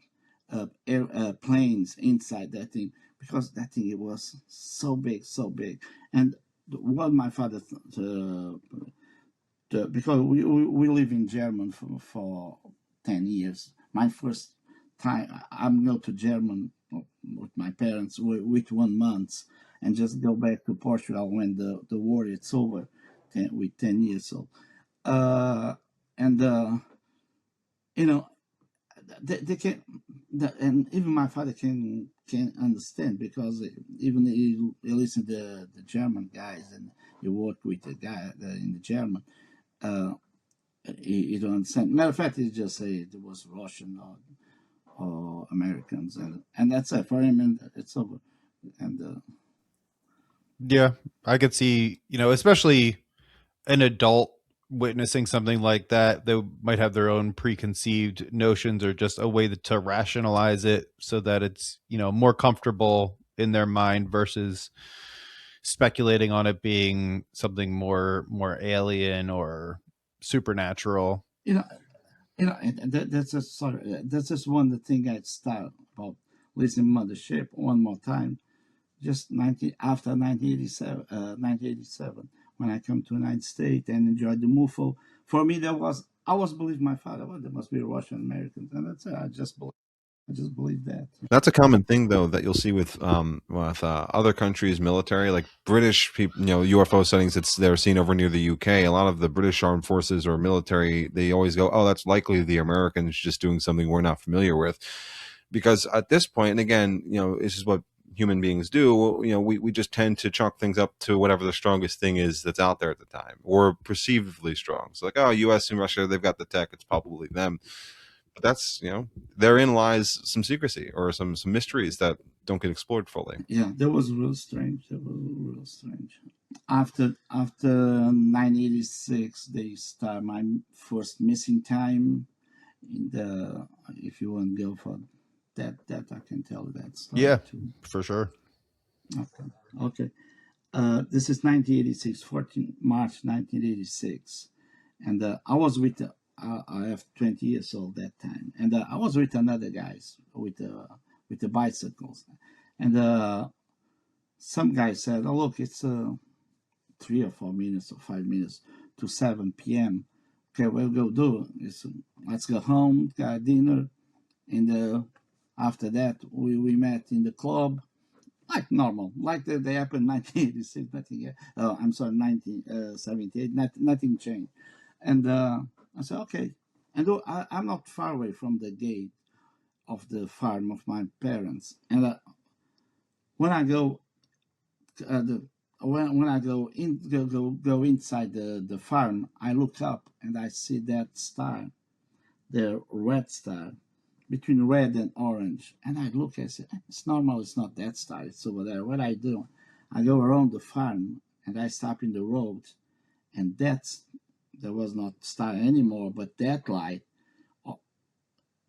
planes inside that thing, because that thing, it was so big, so big. And what my father because we live in Germany for 10 years. My first time I'm go to Germany with my parents with 1 month, and just go back to Portugal when the war is over, with 10 years old. And they can, and even my father can understand, because even he listen to the German guys, and he work with the guy in the German. He don't understand. Matter of fact, he just say it was Russian or Americans, and that's it for him, and it's over. And Yeah, I could see, especially an adult witnessing something like that. They might have their own preconceived notions, or just a way to rationalize it so that it's, more comfortable in their mind, versus speculating on it being something more alien or supernatural. and that's just one of the thing I start about listening Mothership one more time. Just after 1987, 1987, when I come to the United States and enjoyed the MUFO. For me, I was believe my father. Well, there must be Russian Americans, and that's it. I just believe that. That's a common thing, though, that you'll see with other countries' military, like British people. UFO sightings they're seen over near the UK. A lot of the British armed forces or military, they always go, "Oh, that's likely the Americans just doing something we're not familiar with," because at this point, and again, this is what human beings do. We just tend to chalk things up to whatever the strongest thing is that's out there at the time, or perceivably strong. So like, oh, U.S. and Russia, they've got the tech; it's probably them. But that's, therein lies some secrecy or some mysteries that don't get explored fully. Yeah, that was real strange. That was real strange. After 986, they start my first missing time. In the If you want to go for that I can tell that story Yeah, too. for sure. Okay. This is 1986, 14 March 1986, and I was with. I have 20 years old that time, and I was with another guys with the bicycles, and some guy said, "Oh look, it's 3 or 4 minutes or 5 minutes to 7 p.m. Okay, we'll go do is let's go home, got dinner, and after that we met in the club like normal, like they happened in 1986. Nothing. I'm sorry, 1978. Nothing changed, and I said okay, and I'm not far away from the gate of the farm of my parents, and when I go when I go inside the farm, I look up and I see that star, the red star, between red and orange. And I look, I say, it's normal, it's not that star, it's over there. What I do, I go around the farm and I stop in the road, and there was not star anymore, but that light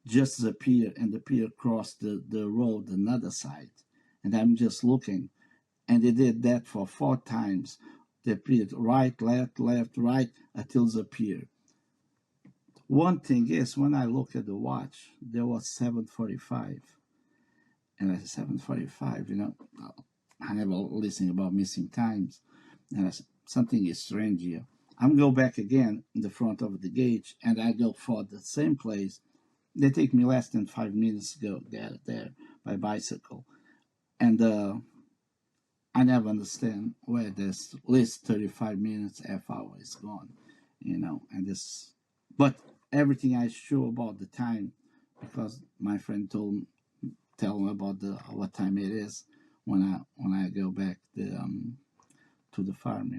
just appeared and appeared across the road, another side. And I'm just looking. And they did that for 4 times. They appeared right, left, right, until it appeared. One thing is, when I look at the watch, there was 7:45. And I said, 7:45, I never listen about missing times. And I said, something is strange here. I'm go back again in the front of the gate, and I go for the same place. They take me less than 5 minutes to go get there by bicycle. And I never understand where this at least 35 minutes, half hour is gone, and this, but everything I sure about the time, because my friend tell me about what time it is when I go back to the farm,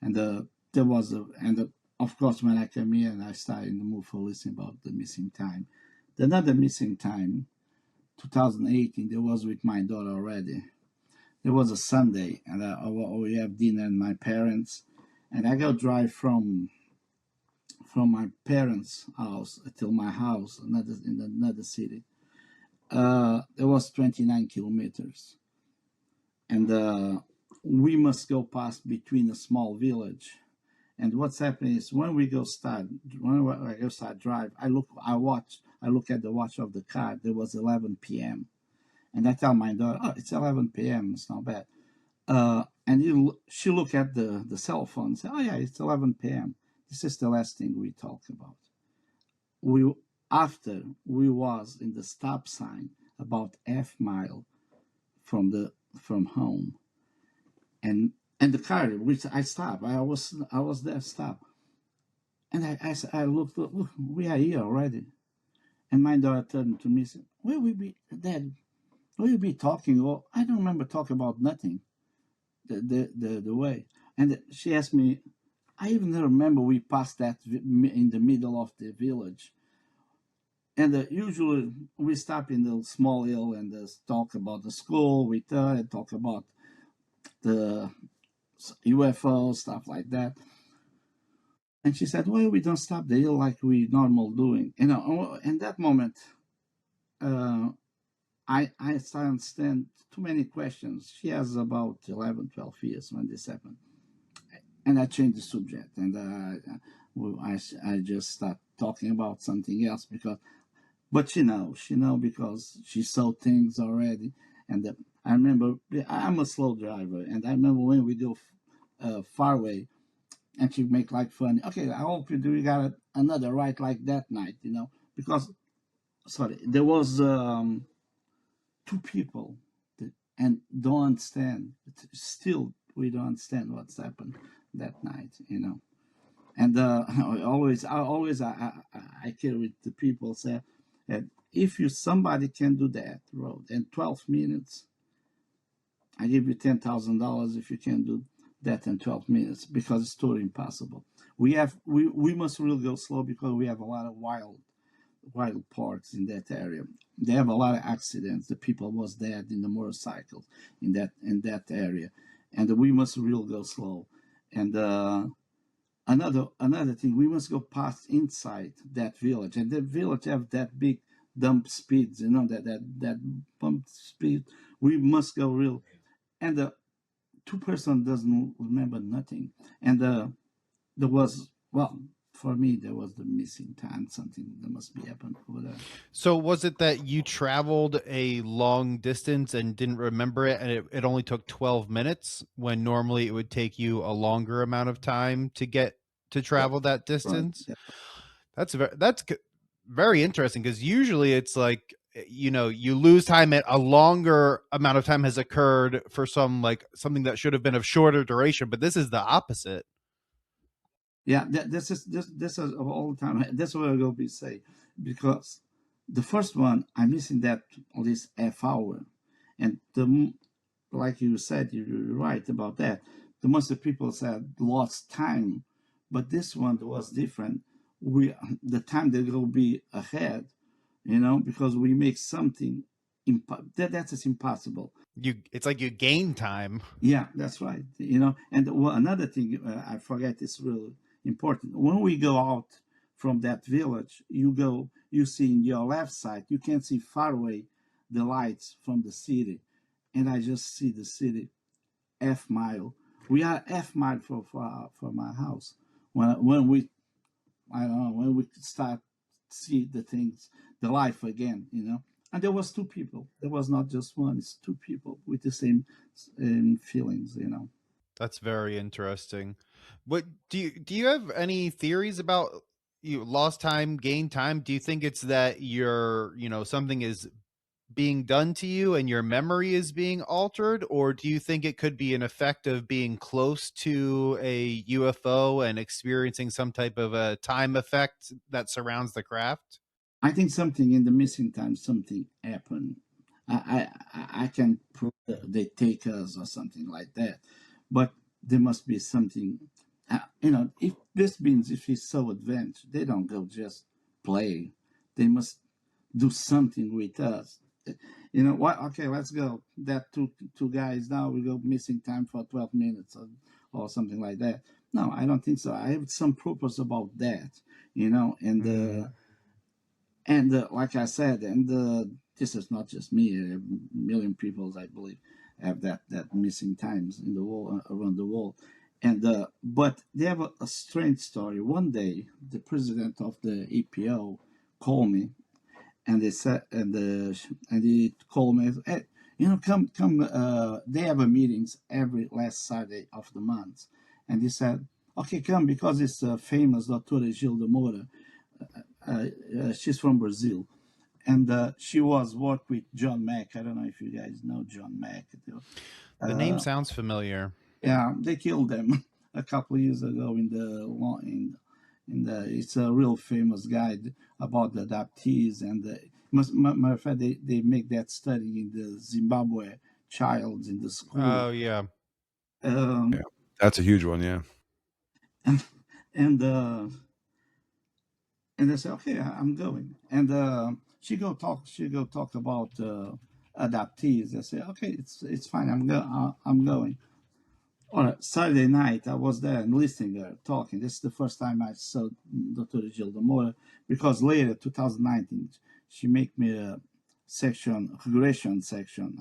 and there was of course when I came here and I started in the mood for listening about the missing time. Another missing time, 2018, there was with my daughter already. It was a Sunday, and we have dinner and my parents, and I go drive from my parents' house till my house, in another city. It was 29 kilometers, and we must go past between a small village. And what's happening is when I go start drive, I look at the watch of the car. There was 11 p.m. And I tell my daughter, oh, it's 11 p.m. It's not bad. And she look at the cell phone and say, oh yeah, it's 11 p.m. This is the last thing we talk about. After we was in the stop sign about half mile from home, and the car which I stopped. I was there stop, and I looked. Look, we are here already. And my daughter turned to me and said, "Where will be, Dad? Will you be talking?" Well, I don't remember talking about nothing. The way, and she asked me. I even remember we passed that in the middle of the village, and usually we stop in the small hill and talk about the school. We talk about the UFO stuff like that. And she said, "Well, we don't stop the hill like we normal doing." In that moment, I started understand too many questions. She has about 11, 12 years when this happened. And I changed the subject, and I just start talking about something else but she knows because she saw things already. And I remember I'm a slow driver, and I remember when we go far away, and she make like funny. Okay, I hope you got another ride like that night, because sorry, there was 2 people and don't understand. Still, we don't understand what's happened that night, And I care with the people say that if somebody can do that road in 12 minutes, I give you $10,000 if you can do that in 12 minutes, because it's totally impossible. We must really go slow because we have a lot of wild wild parks in that area. They have a lot of accidents. The people was dead in the motorcycles in that area, and we must real go slow. And another thing, we must go past inside that village, and that village have that big dump speeds, that bump speed. We must go real, and the two-person doesn't remember nothing, and there was, well, for me there was the missing time, something that must be happened over there. So was it that you traveled a long distance and didn't remember it, and it only took 12 minutes when normally it would take you a longer amount of time to get to Yeah, travel that right. distance? Yeah. That's very interesting, because usually it's like, you lose time at a longer amount of time has occurred for something that should have been of shorter duration, but this is the opposite. Yeah, this is of all time. That's what I'm going to be say, because the first one I'm missing that at least half hour, and like you said, you're right about that. The most of people said lost time, but this one was different. We the time they will be ahead, because we make something that is impossible. It's like you gain time. Yeah, that's right. And another thing I forget is really important. When we go out from that village, you see in your left side, you can see far away the lights from the city, and I just see the city half mile. We are half mile from our house. When we I don't know, when we start see the things, the life again. And there was two people. There was not just one. It's two people with the same feelings. That's very interesting. What do you have any theories about you lost time, gain time? Do you think it's that something is being done to you and your memory is being altered, or do you think it could be an effect of being close to a UFO and experiencing some type of a time effect that surrounds the craft? I think something in the missing time, something happened. I can prove that they take us or something like that, but there must be something. If this means if he's so advanced, they don't go just play. They must do something with us. What? Okay, let's go. That two guys now we go missing time for 12 minutes or something like that. No, I don't think so. I have some purpose about that. And like I said, this is not just me. A million people, I believe, have that missing times in the world, around the world. But they have a strange story. One day, the president of the EPO called me, and they said, and he called me, hey, come. They have a meetings every last Saturday of the month, and he said, okay, come, because it's famous Dr. Gilda de Mora. She's from Brazil, and she was worked with John Mack. I don't know if you guys know John Mack. The name sounds familiar. Yeah, they killed them a couple of years ago it's a real famous guy about the adoptees, and matter of fact, they make that study in the Zimbabwe child in the school. Oh yeah. Um, Yeah, that's a huge one. Yeah. and and and I said, okay, I'm going. And she go talk about adoptees. I said, okay, it's fine. I'm going. All right, Saturday night, I was there and listening to her talking. This is the first time I saw Dr. Gilda de Mora, because later, 2019, she make me a regression section.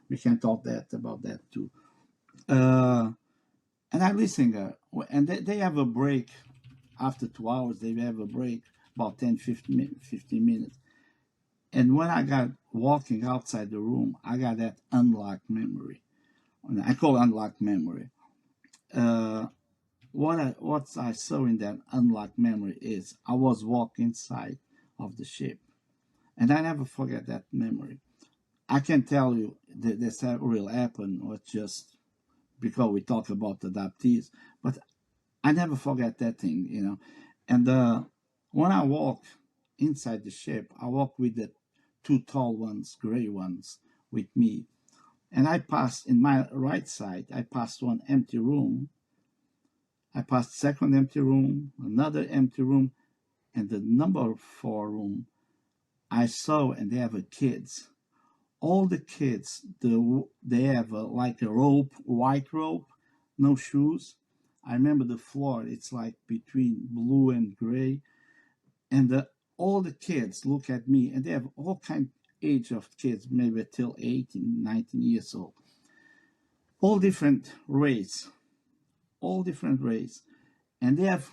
We can talk about that too. Uh, and I listen to her, and they have a break after 2 hours. They have a break about 10, 15 minutes. And when I got walking outside the room, I got that unlocked memory. I call it unlocked memory. What I saw in that unlocked memory is I was walking inside of the ship, and I never forget that memory. I can tell you that this will happen, or just because we talk about adoptees, but I never forget that thing. And when I walk inside the ship, I walk with the two tall ones, gray ones, with me. And I passed in my right side, I passed one empty room. I passed second empty room, another empty room, and the number 4 room I saw, and they have kids. All the kids, they have like a rope, white rope, no shoes. I remember the floor, it's like between blue and gray. And all the kids look at me, and they have all kind age of kids, maybe till 18, 19 years old. All different race, all different race. And they have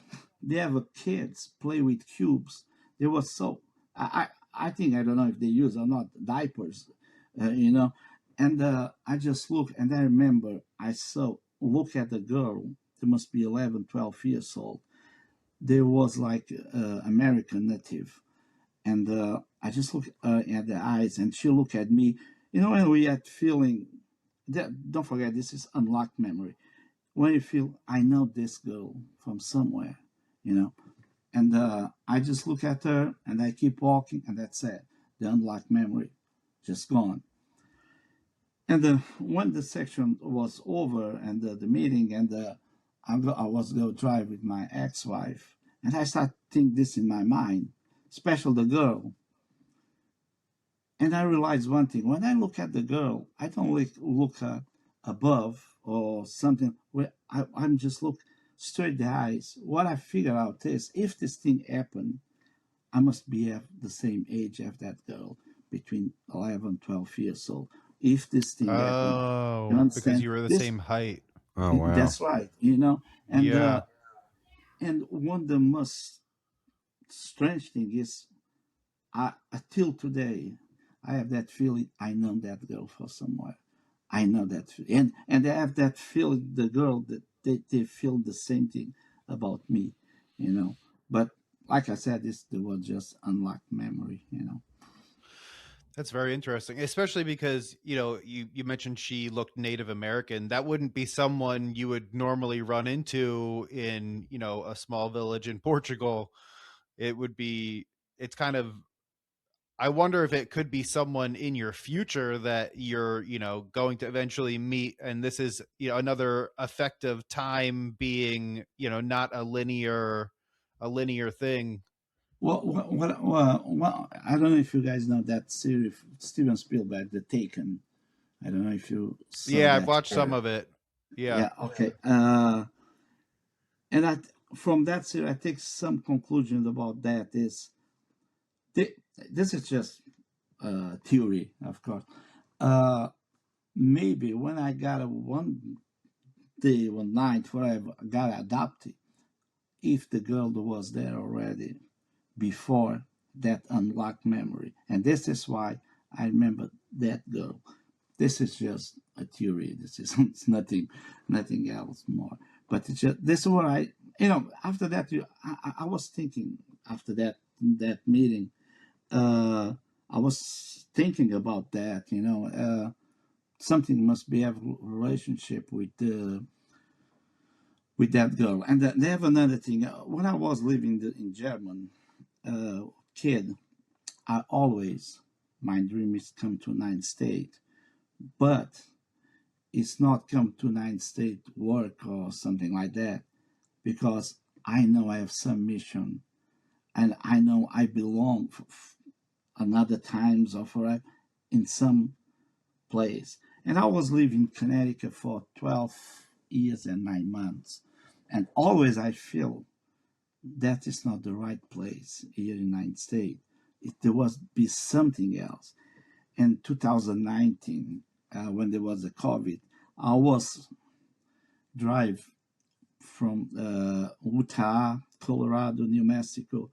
kids play with cubes. They were so, I think, I don't know if they use or not diapers, you know. And I just look, and I remember I saw, look at the girl. They must be 11, 12 years old. There was like American native, and I just look at the eyes, and she looked at me. You know, when we had feeling that, don't forget, this is unlocked memory. When you feel, I know this girl from somewhere, you know, and I just look at her, and I keep walking, and that's it. The unlocked memory, just gone. And when the section was over, and the meeting, and I was going to drive with my ex-wife, and I start think this in my mind, especially the girl. And I realized one thing: when I look at the girl, I don't look above or something. Where I'm just look straight the eyes. What I figure out is, if this thing happened, I must be at the same age as that girl, between 11, 12 years old. If this thing happened, you Oh, because understand? you were the This, same height. Oh wow. that's right, you know. And Yeah. one of the most strange thing is, till today, I have that feeling. I know that girl for somewhere. I know that, and I have that feeling. The girl, that they feel the same thing about me, you know. But like I said, this was just unlocked memory, you know. That's very interesting, especially because, you mentioned she looked Native American. That wouldn't be someone you would normally run into in, a small village in Portugal. It would be, it's kind of, I wonder if it could be someone in your future that you're, going to eventually meet. And this is, another effect of time being, not a linear thing. Well, I don't know if you guys know that series, Steven Spielberg, The Taken. I don't know if you saw Yeah, I've that. watched some of it. Yeah. Yeah, okay. And from that series, I take some conclusions about that. This is just theory, of course. Uh, Maybe when I got one day, one night, whatever, I got adopted, if the girl was there already before that unlocked memory. And this is why I remember that girl. This is just a theory. This is it's nothing else more. But it's just, this is what after that, I was thinking, after that meeting, I was thinking about that, something must be a relationship with that girl. And they have another thing. When I was living in German, kid, I always, my dream is come to United States, but it's not come to United States work or something like that, because I know I have some mission, and I know I belong another times or forever in some place. And I was living in Connecticut for 12 years and 9 months, and always I feel that is not the right place here in the United States. There was be something else. In 2019, when there was a COVID, I was drive from Utah, Colorado, New Mexico,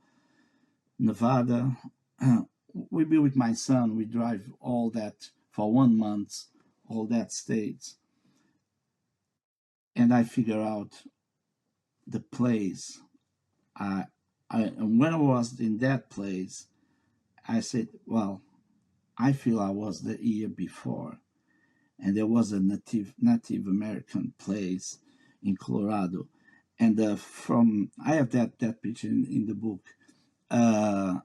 Nevada. We be with my son. We drive all that for 1 month, all that states, and I figure out the place. And when I was in that place, I said, well, I feel I was the year before, and there was a Native American place in Colorado, and I have that picture in the book, and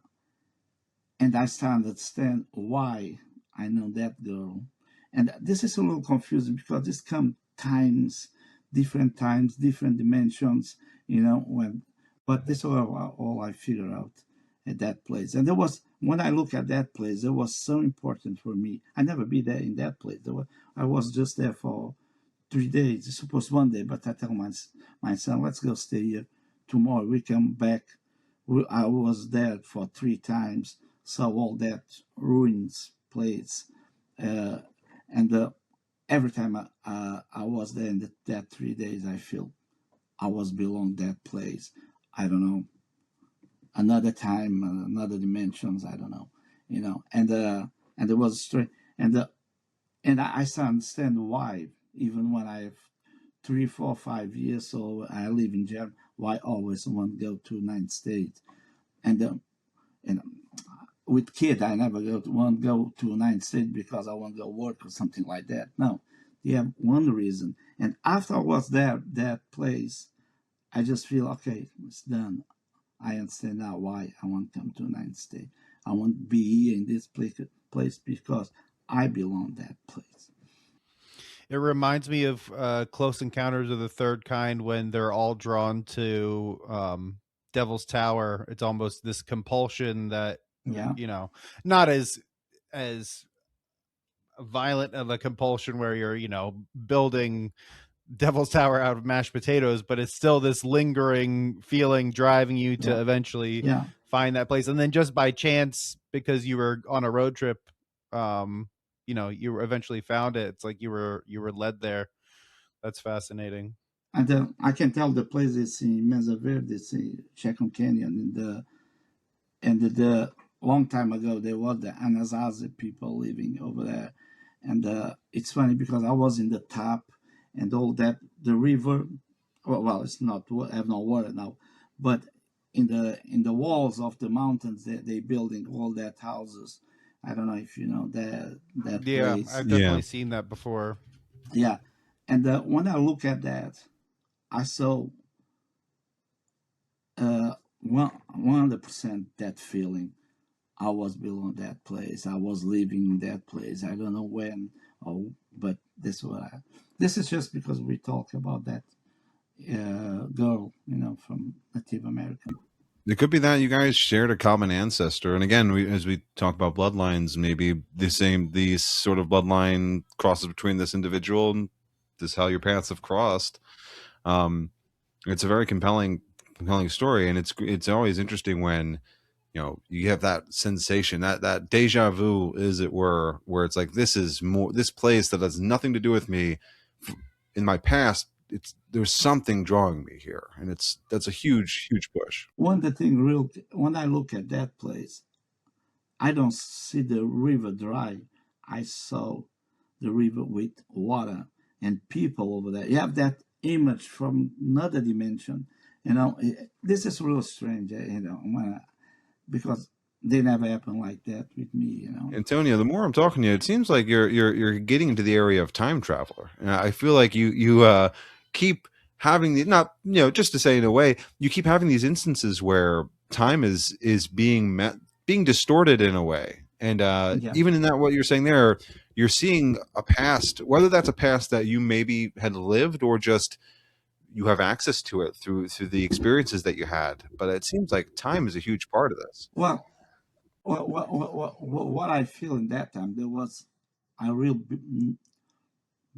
I start to understand why I know that girl, and this is a little confusing because this come times, different dimensions, when But this is all I figured out at that place. And there was, when I look at that place, it was so important for me. I never be there in that place. I was just there for 3 days. It's supposed one day, but I tell my son, let's go stay here tomorrow. We come back. I was there for 3 times, saw all that ruins place, and every time I was there in that 3 days, I feel I was belong that place. I don't know, another time, another dimensions. I don't know, and it was strange, and I still understand why. Even when I have 3, 4, 5 years, so I live in Germany, why I always want to go to United States, and and with kid, I never want to go to United States because I want to go work or something like that. No, they have one reason. And after I was there, that place, I just feel okay, it's done. I understand now why I want to come to United States. I want to be here in this place because I belong that place. It reminds me of Close Encounters of the Third Kind when they're all drawn to Devil's Tower. It's almost this compulsion that, Yeah, not as violent of a compulsion where you're, building Devil's Tower out of mashed potatoes, but it's still this lingering feeling driving you to yeah, eventually yeah. find that place. And then just by chance, because you were on a road trip, you eventually found it. It's like you were led there. That's fascinating. And I can tell the place is in Mesa Verde, it's in Chacon Canyon, and the long time ago there was the Anasazi people living over there, and it's funny because I was in the top, and all that the river, well it's not have no water now, but in the walls of the mountains they building all that houses. I don't know if you know that Yeah, place. I've Yeah. definitely seen that before. Yeah, and when I look at that, I saw 100% that feeling. I was below that place. I was living in that place. I don't know when, but this is just because we talk about that girl, from Native American. It could be that you guys shared a common ancestor, and again, as we talk about bloodlines, maybe these sort of bloodline crosses between this individual and this how your paths have crossed. Um, it's a very compelling story, and it's always interesting when you have that sensation, that deja vu, as it were, where it's like this place that has nothing to do with me in my past. There's something drawing me here, and that's a huge push. When I look at that place, I don't see the river dry. I saw the river with water and people over there. You have that image from another dimension. This is real strange. Because they never happen like that with me. Antonio, the more I'm talking to you, it seems like you're getting into the area of time traveler, and I feel like you keep having not just to say in a way, you keep having these instances where time is being distorted in a way, and Yeah. even in that what you're saying there, you're seeing a past, whether that's a past that you maybe had lived or just you have access to it through the experiences that you had. But it seems like time is a huge part of this. Well, what I feel in that time, there was a real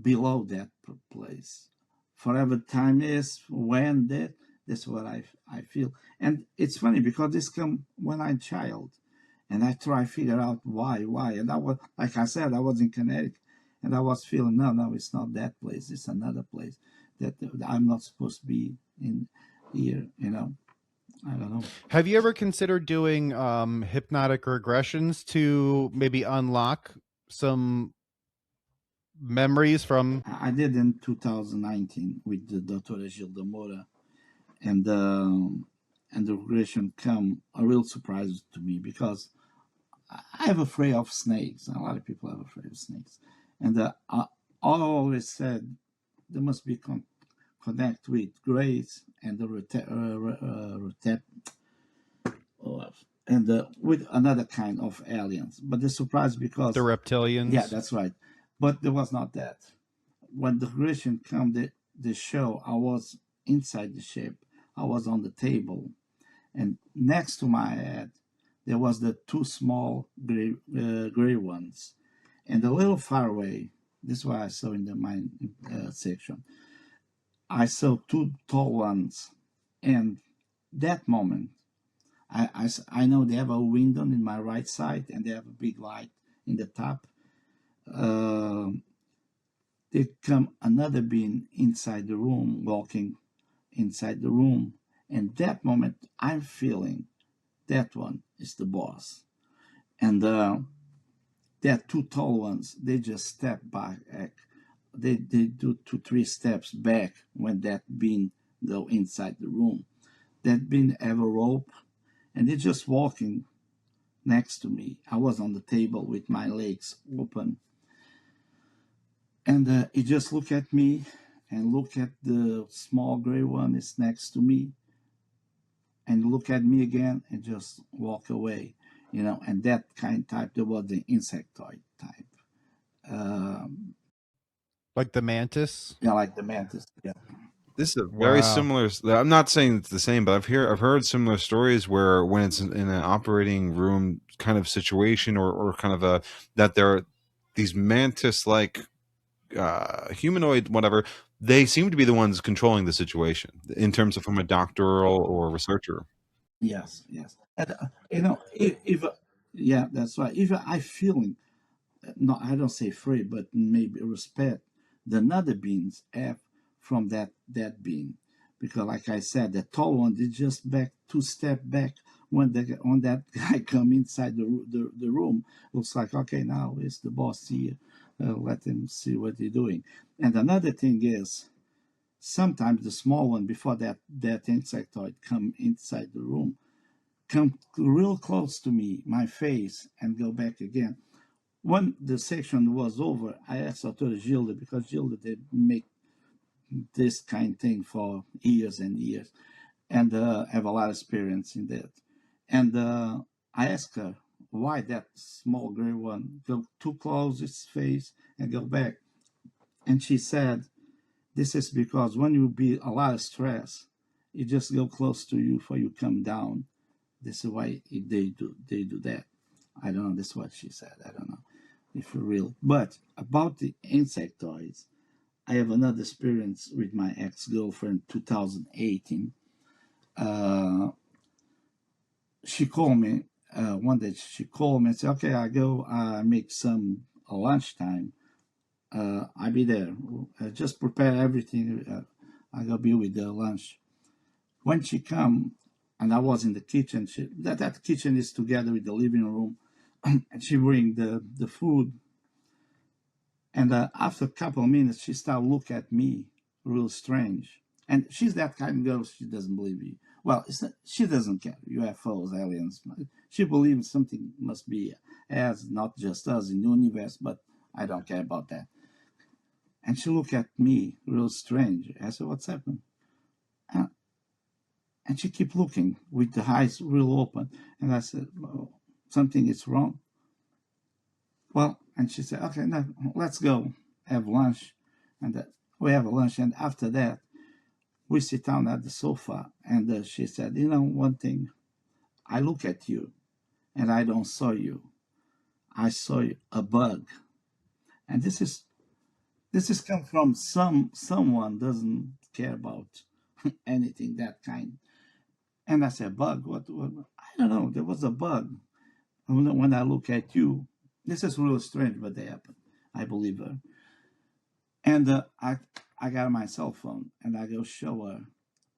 below that place. Forever time is when that. That's what I feel. And it's funny because this come when I'm child, and I try to figure out why. And I was, like I said, I was in Connecticut, and I was feeling no, it's not that place. It's another place that I'm not supposed to be in here. I don't know. Have you ever considered doing hypnotic regressions to maybe unlock some memories from? I did in 2019 with the Dr. Gilda de Mora, and the regression come a real surprise to me because I have afraid of snakes. A lot of people have afraid of snakes, and I always said there must be connect with grace and the and with another kind of aliens. But the surprise because The reptilians? yeah, that's right. But there was not that. When the regression come, the show, I was inside the ship. I was on the table, and next to my head there was the two small gray ones, and a little far away. This is what I saw in the mine section. I saw two tall ones, and that moment, I know they have a window in my right side, and they have a big light in the top. Uh, there come another being inside the room, walking inside the room, and that moment I'm feeling that one is the boss, and that two tall ones, they just step back. They do 2-3 steps back when that being go inside the room. That being have a rope, and they're just walking next to me. I was on the table with my legs open, and he just look at me and look at the small gray one is next to me, and look at me again and just walk away, and that kind type, there was the insectoid type. Um, Like the mantis. yeah, like the mantis. Yeah. This is a very Wow. similar. I'm not saying it's the same, but I've heard similar stories where when it's in an operating room kind of situation, or kind of a that there are these mantis-like humanoid whatever. They seem to be the ones controlling the situation in terms of from a doctoral or researcher. Yes, yes. And, if yeah, that's right. If I feeling, no, I don't say free, but maybe respect the other beings have from that being, because like I said, the tall one did just back 2 step back when that guy come inside the room. Looks like, okay, now it's the boss here. Let him see what he's doing. And another thing is, sometimes the small one, before that insectoid come inside the room, come real close to me, my face, and go back again. When the section was over, I asked Dr. Gilda, because Gilda did make this kind of thing for years and years, and have a lot of experience in that. And I asked her why that small gray one go too close its face and go back. And she said, this is because when you be a lot of stress, it just go close to you for you come down. This is why they do that. I don't know. This is what she said. I don't know if for real. But about the insectoids, I have another experience with my ex-girlfriend 2018. Uh, she called me one day. She called me and said, "Okay, I go make some lunchtime. I'll be there. Just prepare everything. I go be with the lunch." When she come, and I was in the kitchen, that kitchen is together with the living room, and she bring the food. And after a couple of minutes, she started look at me real strange. And she's that kind of girl, she doesn't believe you. Well, she doesn't care, UFOs, aliens. She believes something must be as not just us in the universe, but I don't care about that. And she looked at me real strange. I said, what's happened? And she kept looking with the eyes real open. And I said, well, something is wrong. Well, and she said, okay, now let's go have lunch. And we have a lunch. And after that, we sit down at the sofa. And she said, one thing, I look at you and I don't saw you. I saw a bug. And this is come from someone doesn't care about anything that kind. And I said, bug? What? I don't know. There was a bug. When I look at you, this is really strange, but they happen. I believe her. And I got my cell phone and I go show her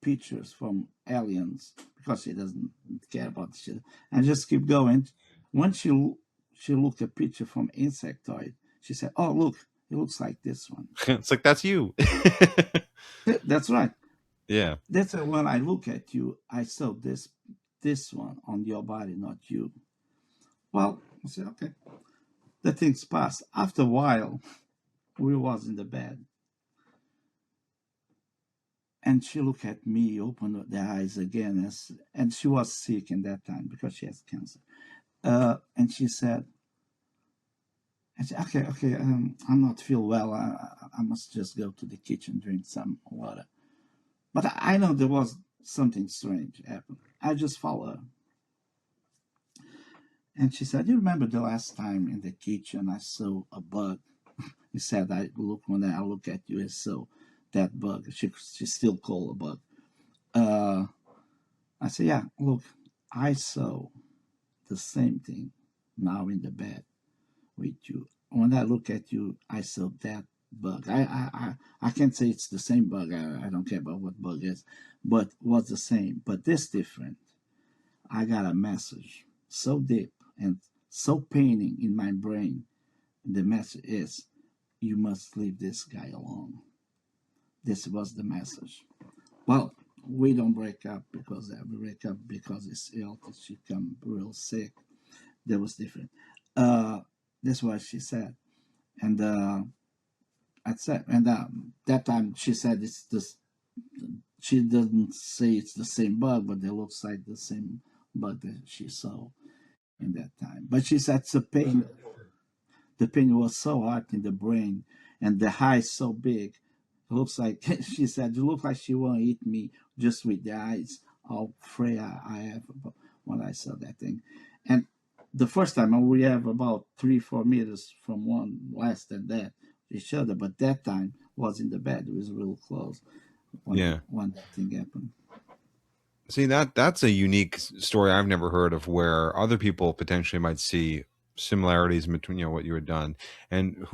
pictures from aliens, because she doesn't care about shit. And just keep going. When she looked a picture from insectoid, she said, "Oh, look, it looks like this one." It's like, that's you. That's right. Yeah. That's when I look at you, I saw this one on your body, not you. Well, I said, okay. The things passed. After a while, we was in the bed, and she looked at me, opened the eyes again, and she was sick in that time because she has cancer. And she said, okay, I'm not feel well. I must just go to the kitchen, drink some water. But I know there was something strange happened. I just follow her. And she said, "You remember the last time in the kitchen I saw a bug?" He said, when I look at you, I saw that bug." She still called a bug. Uh, I said, "Yeah, look, I saw the same thing now in the bed with you. When I look at you, I saw that bug. I can't say it's the same bug. I don't care about what bug is, but was the same. But this different. I got a message so deep and so paining in my brain. The message is, you must leave this guy alone." This was the message. Well, we don't break up because we break up because it's ill. She come real sick. That was different. Uh, that's what she said, and I said, and that time she said it's this. She doesn't say it's the same bug, but it looks like the same bug that she saw in that time. But she said the pain. The pain was so hard in the brain, and the eyes so big. It looks like she said, "You look like she want to eat me just with the eyes." How afraid I have when I saw that thing. And the first time we have about 3-4 meters from one, less than that, each other. But that time was in the bed. It was real close Yeah. when that thing happened. See, that's a unique story I've never heard of, where other people potentially might see similarities between, what you had done, and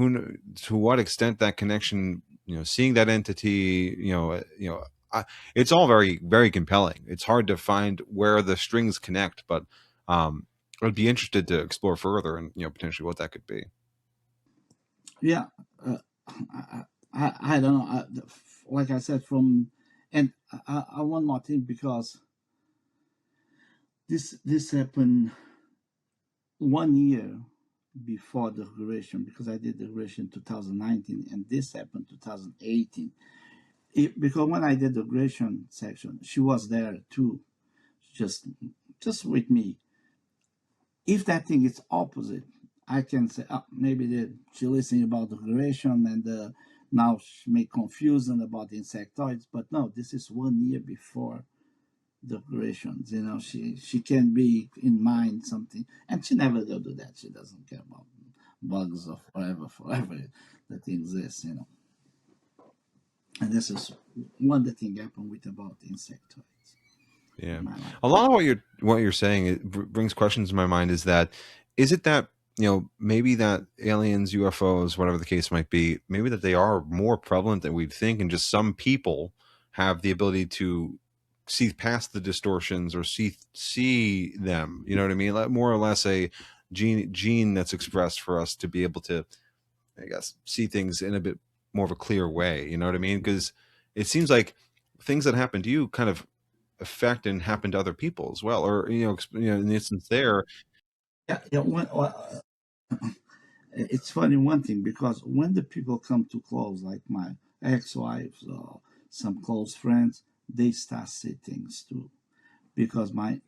to what extent that connection, seeing that entity, it's all very, very compelling. It's hard to find where the strings connect, but I'd be interested to explore further and, potentially what that could be. Yeah, I don't know. Like I said, and I one more thing, because this happened 1 year before the regression, because I did the regression 2019 and this happened 2018. Because when I did the regression section, she was there too, just with me. If that thing is opposite, I can say, oh, maybe she listening about the regression and now she make confusion about the insectoids. But no, this is 1 year before the operations. She can be in mind something, and she never go do that. She doesn't care about bugs or forever that exists. And this is one the thing happened with about insectoids. Yeah, a lot of what you're saying, it brings questions in my mind. Is it that maybe that aliens, UFOs, whatever the case might be, maybe that they are more prevalent than we'd think, and just some people have the ability to see past the distortions or see them. You know what I mean? Like, more or less a gene that's expressed for us to be able to, I guess, see things in a bit more of a clear way. You know what I mean? Because it seems like things that happen to you kind of affect and happen to other people as well, or in the instance there. Yeah, it's funny one thing, because when the people come too close, like my ex-wives or some close friends, they start see things too. Because my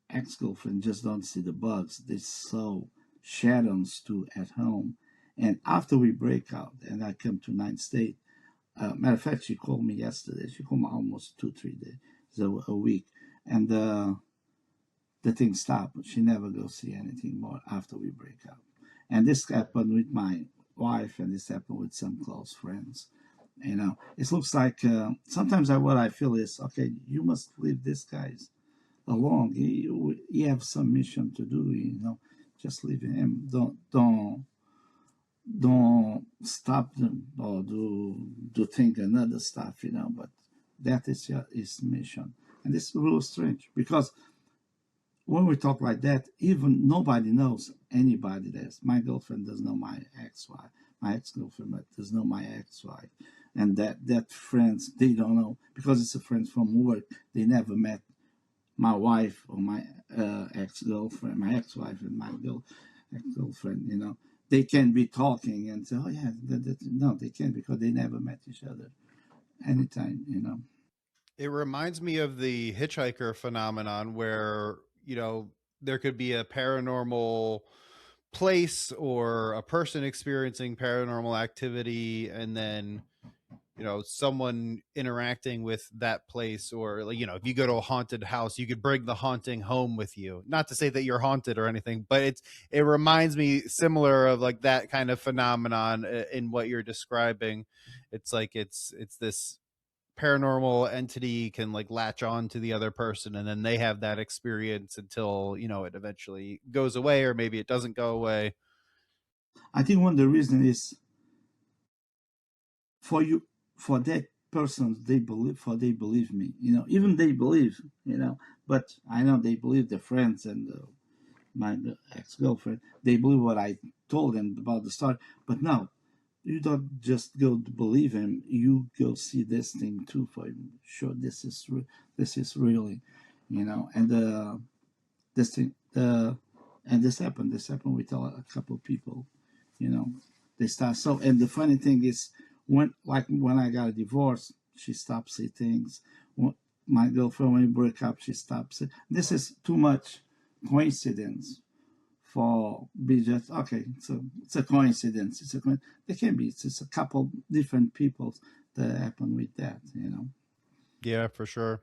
ex-girlfriend just don't see the bugs; they saw shadows too at home. And after we break out, and I come to United States, matter of fact, she called me yesterday. She called me almost 2-3 days, so a week, and the thing stopped. She never go see anything more after we break up. And this happened with my wife, and this happened with some close friends. It looks like sometimes what I feel is, okay, you must leave these guys alone. He have some mission to do. Just leave him. Don't stop them or do think another stuff. But that is his mission, and it's real strange, because when we talk like that, even nobody knows anybody. My girlfriend doesn't know my ex-wife. My ex-girlfriend doesn't know my ex-wife. And that friends, they don't know, because it's a friend from work. They never met my wife or my ex-girlfriend, my ex-wife and my ex-girlfriend. They can be talking and say, oh yeah, no, they can't, because they never met each other anytime. It reminds me of the hitchhiker phenomenon, where there could be a paranormal place or a person experiencing paranormal activity, and then someone interacting with that place, or like, if you go to a haunted house, you could bring the haunting home with you. Not to say that you're haunted or anything, but it reminds me similar of like that kind of phenomenon in what you're describing. It's like it's this paranormal entity can like latch on to the other person, and then they have that experience until it eventually goes away, or maybe it doesn't go away. I think one of the reasons is for you, for that person, they believe me, even they believe, but I know they believe the friends and my ex-girlfriend, they believe what I told them about the story. But no, you don't just go to believe him, you go see this thing too for sure. This is really, and this thing and this happened with a couple of people, you know they start. So, and the funny thing is, when I got a divorce, she stopped saying things. My girlfriend, when we broke up, she stopped saying. This is too much coincidence for be just okay. So it's a coincidence. There can be. It's just a couple different people that happen with that. Yeah, for sure.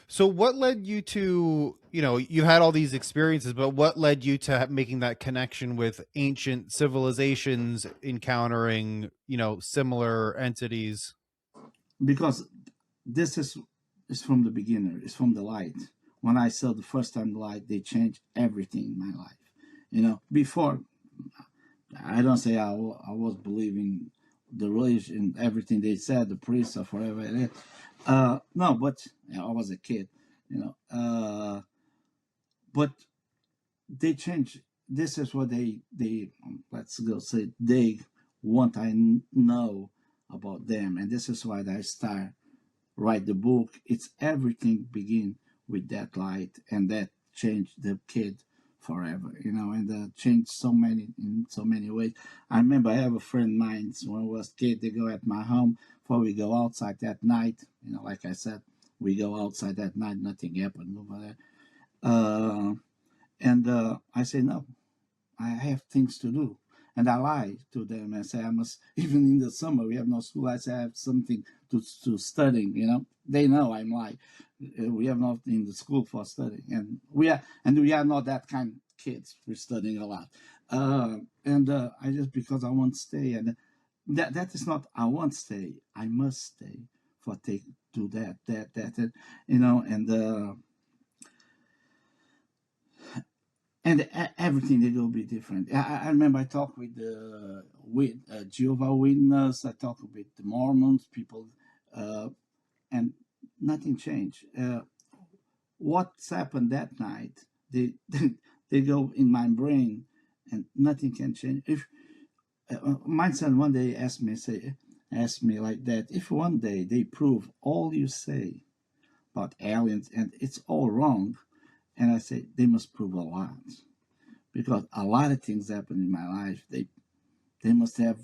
So what led you to, you had all these experiences, but what led you to making that connection with ancient civilizations, encountering, similar entities? Because this is from the beginner. It's from the light. When I saw the first time the light, they changed everything in my life. Before, I don't say I was believing the religion, everything they said, the priests or forever. No, but I was a kid, but they changed. This is what they let's go say they want I know about them, and this is why I start write the book. It's everything begin with that light, and that changed the kid forever, and changed in so many ways. I remember I have a friend of mine when I was a kid. They go at my home before we go outside that night. Like I said, we go outside that night, nothing happened over there. And I say no, I have things to do. And I lie to them and say I must, even in the summer, we have no school. I say I have something to studying, They know I'm lying. We have not in the school for studying. And we are not that kind of kids. We're studying a lot. And I just, because I want to stay. And that is not, I want to stay. I must stay for do that, and everything they will be different. I remember I talked with Jehovah Witness. I talked with the Mormons people, and nothing changed. What's happened that night? They go in my brain, and nothing can change. If my son one day asked me like that, if one day they prove all you say about aliens and it's all wrong, and I say they must prove a lot, because a lot of things happen in my life. They must have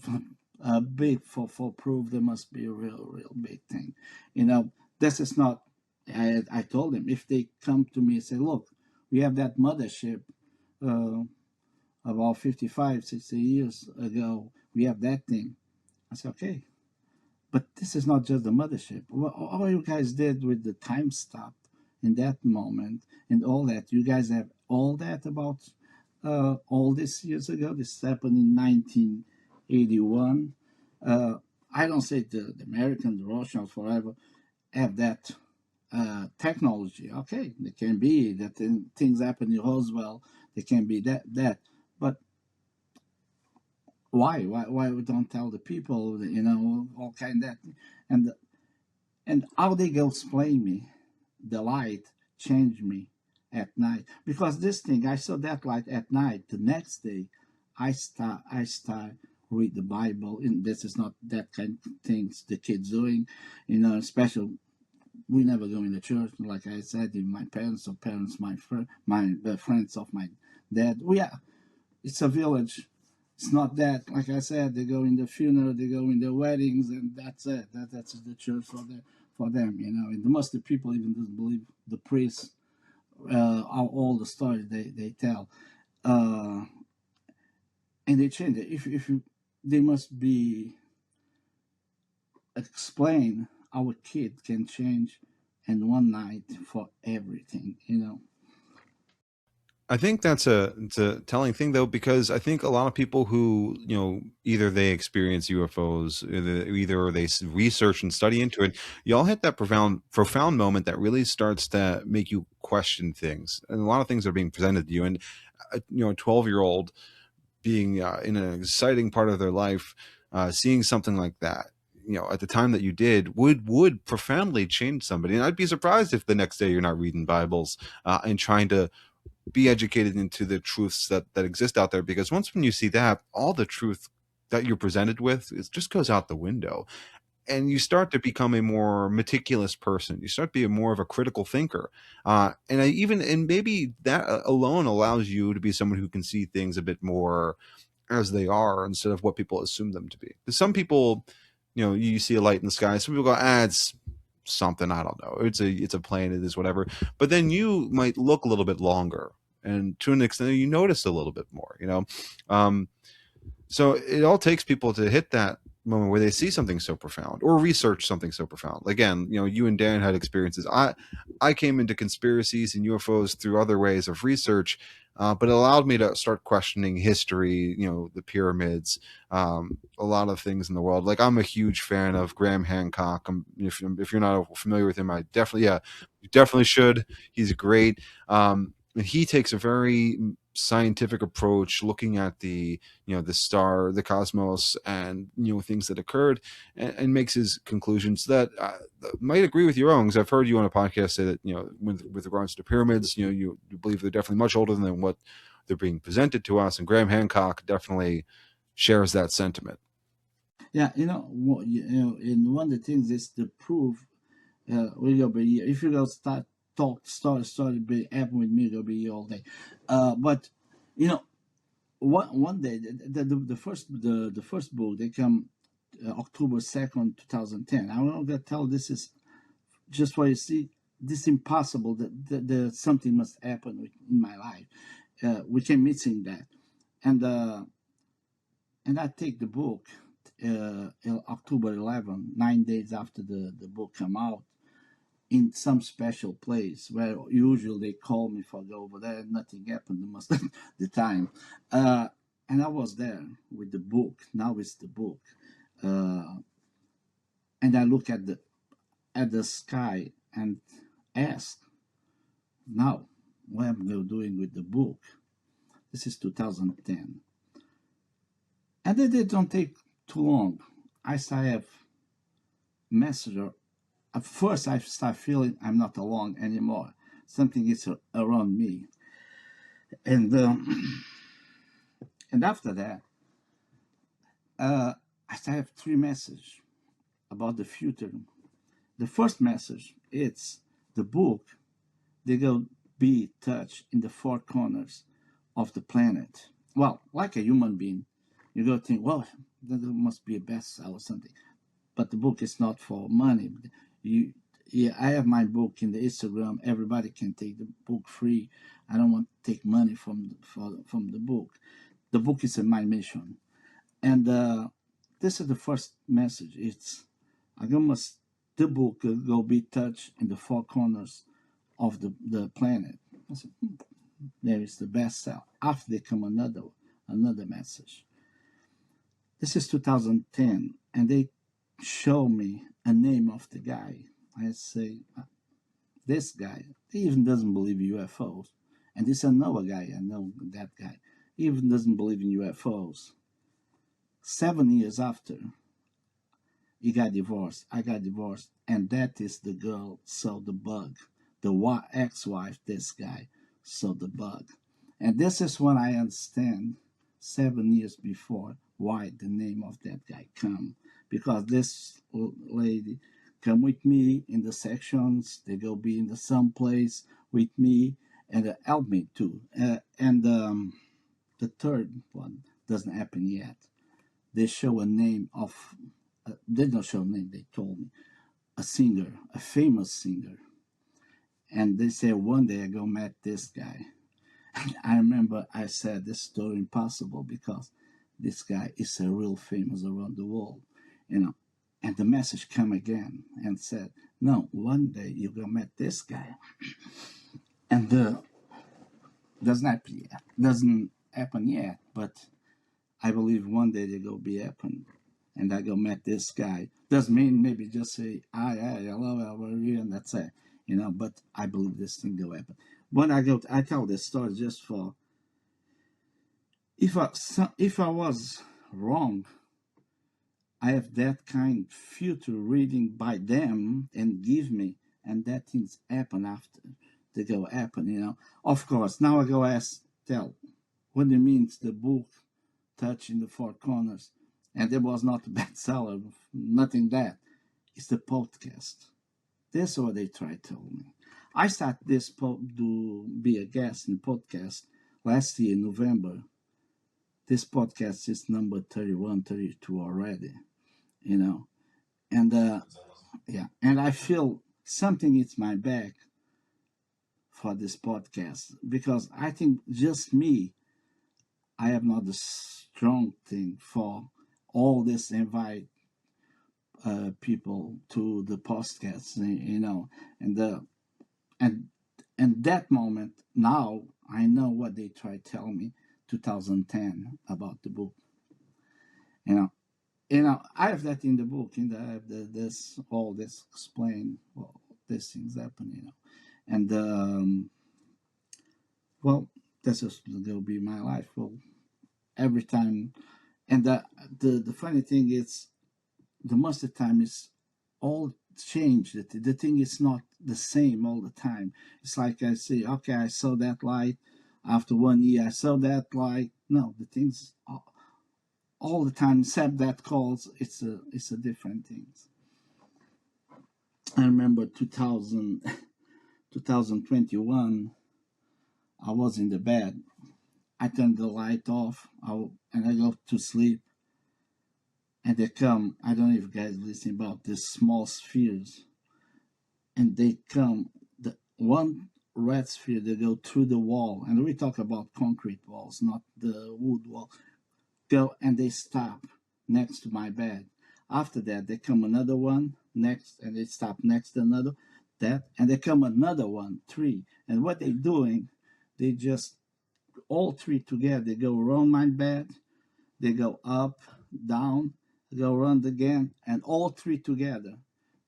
a big for proof. There must be a real big thing. This is not. I told them, if they come to me and say, look, we have that mothership about 55, 60 years ago. We have that thing. I said, okay. But this is not just the mothership. All you guys did with the time stop in that moment and all that, you guys have all that about all these years ago. This happened in 1981. I don't say the Americans, the Russians, forever have that technology. Okay, there can be that things happen in Roswell. There can be that. But why we don't tell the people, all kind of that, and how they go explain me the light changed me at night, because this thing I saw that light at night. The next day I start read the Bible, and this is not that kind of things the kids doing, special. We never go in the church, like I said, in my parents or parents, the friends of my dad. It's a village. It's not that, like I said, they go in the funeral, they go in the weddings, and that's it. That's the church for them, And most of the people even don't believe the priests, all the stories they tell, and they change it. If you, they must be explain how a kid can change in one night for everything, you know. I think it's a telling thing though, because I think a lot of people who, either they experience UFOs, either they research and study into it, you all hit that profound moment that really starts to make you question things, and a lot of things are being presented to you, and a 12-year-old being in an exciting part of their life, seeing something like that, at the time that you did, would profoundly change somebody. And I'd be surprised if the next day you're not reading Bibles and trying to be educated into the truths that exist out there, because once when you see that, all the truth that you're presented with, it just goes out the window, and you start to become a more meticulous person. You start to be more of a critical thinker, and maybe that alone allows you to be someone who can see things a bit more as they are instead of what people assume them to be. Because some people, you see a light in the sky, some people go, it's something, I don't know, it's a plane, it is whatever. But then you might look a little bit longer, and to an extent you notice a little bit more, um, so it all takes people to hit that moment where they see something so profound or research something so profound. Again, you and Dan had experiences. I came into conspiracies and UFOs through other ways of research, but it allowed me to start questioning history, the pyramids, a lot of things in the world. Like, I'm a huge fan of Graham Hancock. If you're not familiar with him, you definitely should. He's great. And he takes a very scientific approach, looking at the star, the cosmos, and things that occurred, and makes his conclusions that might agree with your own. Because I've heard you on a podcast say that with regards to pyramids, you believe they're definitely much older than what they're being presented to us, and Graham Hancock definitely shares that sentiment. Yeah, and one of the things is to prove we're gonna be here. If you go story be happen with me, it'll be here all day. But you know, one day the first book they come October 2nd, 2010. I'm not gonna tell this is just why you see this impossible that something must happen in my life. We came missing that, and I take the book October 11, 9 days after the book come out, in some special place where usually they call me for go over there. Nothing happened most of the time, and I was there with the book. Now it's the book, and I look at the sky and ask, now what am I doing with the book? This is 2010, and then they don't take too long. I have messenger. At first, I start feeling I'm not alone anymore. Something is around me, and and after that, I have three messages about the future. The first message, it's the book. They will be touched in the four corners of the planet. Well, like a human being, you go think, well, that must be a bestseller or something. But the book is not for money. I have my book in the Instagram. Everybody can take the book free. I don't want to take money from the book. The book is my mission, and this is the first message. It's the book will be touched in the four corners of the planet. I said, there is the bestseller. After they come another message. This is 2010, and they show me a name of the guy. I say, this guy, he even doesn't believe in UFOs. And this another guy, I know that guy, he even doesn't believe in UFOs. 7 years after, he got divorced. I got divorced. And that is the girl saw the bug. The ex-wife, this guy, saw the bug. And this is when I understand 7 years before why the name of that guy come. Because this lady come with me in the sections. They go be in some place with me and help me too. And the third one doesn't happen yet. They show a name of, they don't show a name, they told me, a singer, a famous singer. And they say one day I go met this guy. I remember I said this story impossible because this guy is a real famous around the world, you know. And the message come again and said, no, one day you're gonna meet this guy. And doesn't happen yet, but I believe one day they go be happen, and I go met this guy. Doesn't mean maybe just say, hi, hello, how are you, and that's it, but I believe this thing go happen. When I tell this story just for, if I was wrong, I have that kind future reading by them and give me, and that things happen after they go happen. Of course, now I go tell what it means the book touching the four corners, and it was not a bestseller, nothing that. It's the podcast. That's what they try to tell me. I started to be a guest in podcast last year in November. This podcast is number 31, 32 already, and yeah, and I feel something is my back for this podcast, because I think just me, I have not the strong thing for all this invite people to the podcast, and that moment now I know what they try to tell me 2010 about the book. I have that in the book, and I have all this explained, well, these things happen, and well, that's just will be my life. Well, every time, and the funny thing is, the most of the time is all changed. The thing is not the same all the time. It's like I say, okay, I saw that light. After 1 year, I saw that light. No, the things all the time, except that calls, it's a different thing. I remember 2021, I was in the bed. I turned the light off, and I go to sleep. And they come, I don't know if you guys listen about these small spheres. And they come, the one red sphere, they go through the wall. And we talk about concrete walls, not the wood wall. Go and they stop next to my bed. After that, they come another one next, and they stop next to another, and they come another one, 3. And what they're doing, they just, all 3 together, they go around my bed, they go up, down, go around again, and all 3 together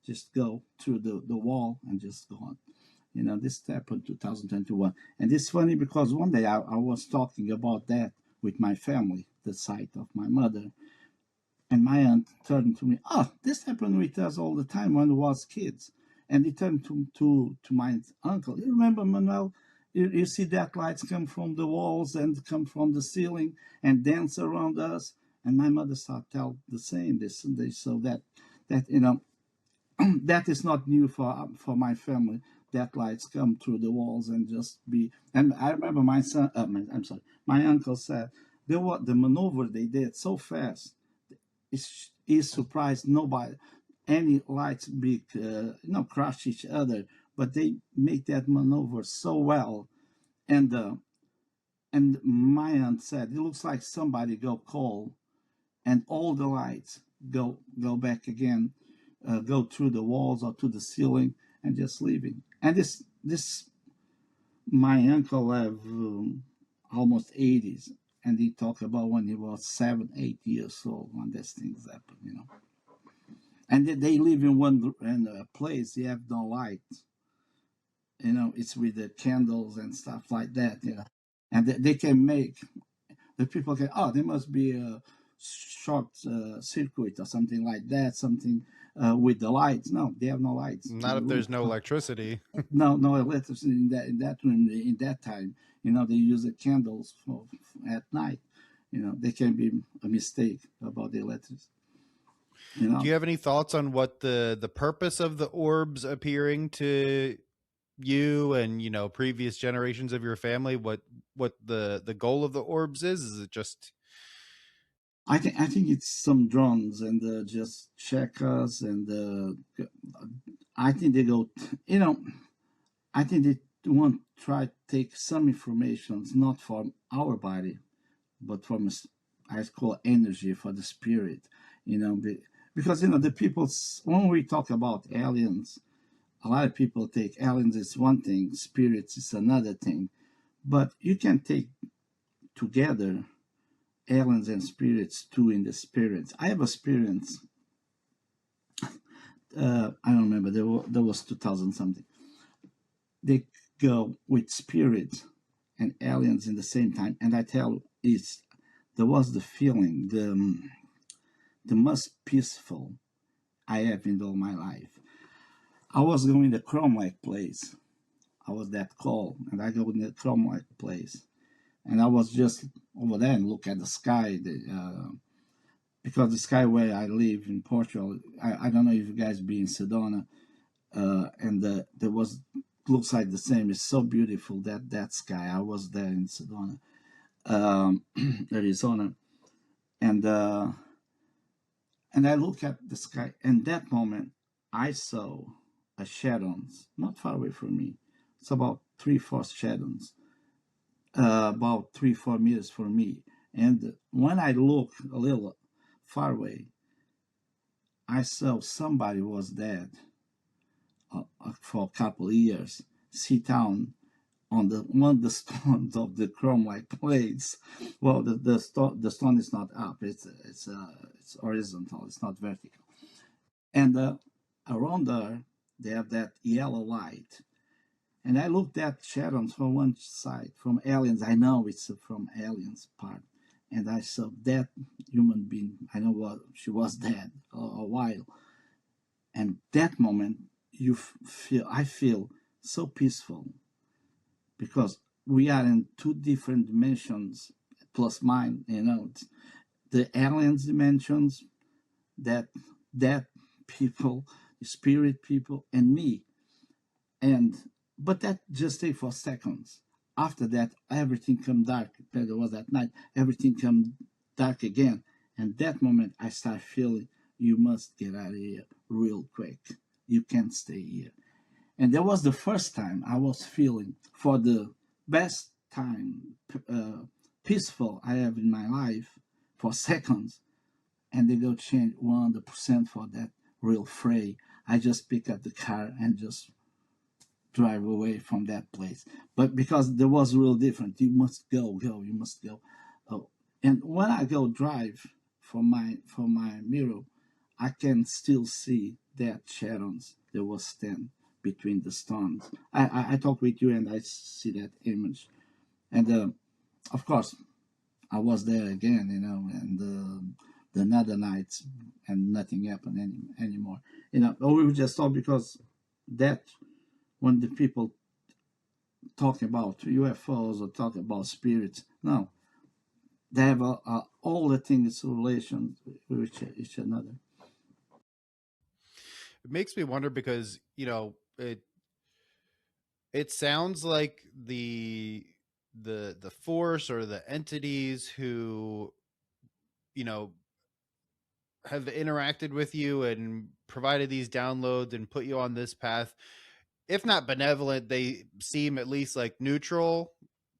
just go through the wall and just go on. This happened in 2021. And it's funny because one day I was talking about that with my family, the site of my mother. And my aunt turned to me, this happened with us all the time when we was kids. And he turned to my uncle. You remember, Manuel? You see that lights come from the walls and come from the ceiling and dance around us. And my mother started to tell the same. They saw that that is not new for my family. That lights come through the walls and just be. And I remember my uncle said the maneuver they did so fast. He surprised nobody. Any lights crush each other, but they make that maneuver so well. And my aunt said it looks like somebody go cold, and all the lights go back again, go through the walls or to the ceiling and just leaving. And this my uncle have almost 80s, and he talked about when he was 7, 8 years old when these things happen, And they live in one place. They have no light. It's with the candles and stuff like that. And they can make the people can. They must be a short circuit or something like that. Something with the lights. No, they have no lights. Not if there's no electricity. No electricity in that room in that time. They use the candles at night. There can be a mistake about the electricity. Do you have any thoughts on what the purpose of the orbs appearing to you and previous generations of your family? What the goal of the orbs is? Is it just? I think it's some drones and just check us, and I think they go. I think they want to try to take some information, not from our body, but from I call energy for the spirit. because the people, when we talk about aliens, a lot of people take aliens is one thing, spirits is another thing, but you can take together aliens and spirits too in the spirits. I have experience. I don't remember. There was 2000 something. They go with spirits and aliens in the same time, and I tell it's there was the feeling, the most peaceful I have in all my life. I was going to the chrome-like place. I was that cold, and I go in the chrome-like place, and I was just over there and look at the sky. Because the sky where I live in Portugal, I don't know if you guys be in Sedona, and there was looks like the same. It's so beautiful that sky. I was there in Sedona, Arizona, and I look at the sky. And that moment, I saw a shadow not far away from me. It's about 3-4 shadows, about 3-4 meters from me. And when I look a little far away, I saw somebody was dead for a couple of years, sit down on one of the stones of the chrome-like plates. Well, the stone is not up; it's horizontal. It's not vertical. And around there, they have that yellow light. And I looked at shadows from one side, from aliens. I know it's from aliens part. And I saw that human being. I know what she was dead a while. And that moment, I feel so peaceful because we are in 2 different dimensions plus mine. The aliens dimensions, that people, spirit people, and me. But that just takes for seconds. After that, everything come dark. It was at night. Everything come dark again. And that moment, I start feeling you must get out of here real quick. You can't stay here. And that was the first time I was feeling, for the best time, peaceful I have in my life for seconds. And they go change 100% for that real fray. I just pick up the car and just drive away from that place. But because there was real different, you must go, you must go. Oh. And when I go drive from my mirror, I can still see that shadows that was stand between the stones. I talk with you and I see that image. And of course, I was there again, and the another nights, and nothing happened anymore. We just thought because that when the people talk about UFOs or talk about spirits, no, they have all the things relation with each another. It makes me wonder because it sounds like the force or the entities who have interacted with you and provided these downloads and put you on this path, if not benevolent, they seem at least like neutral.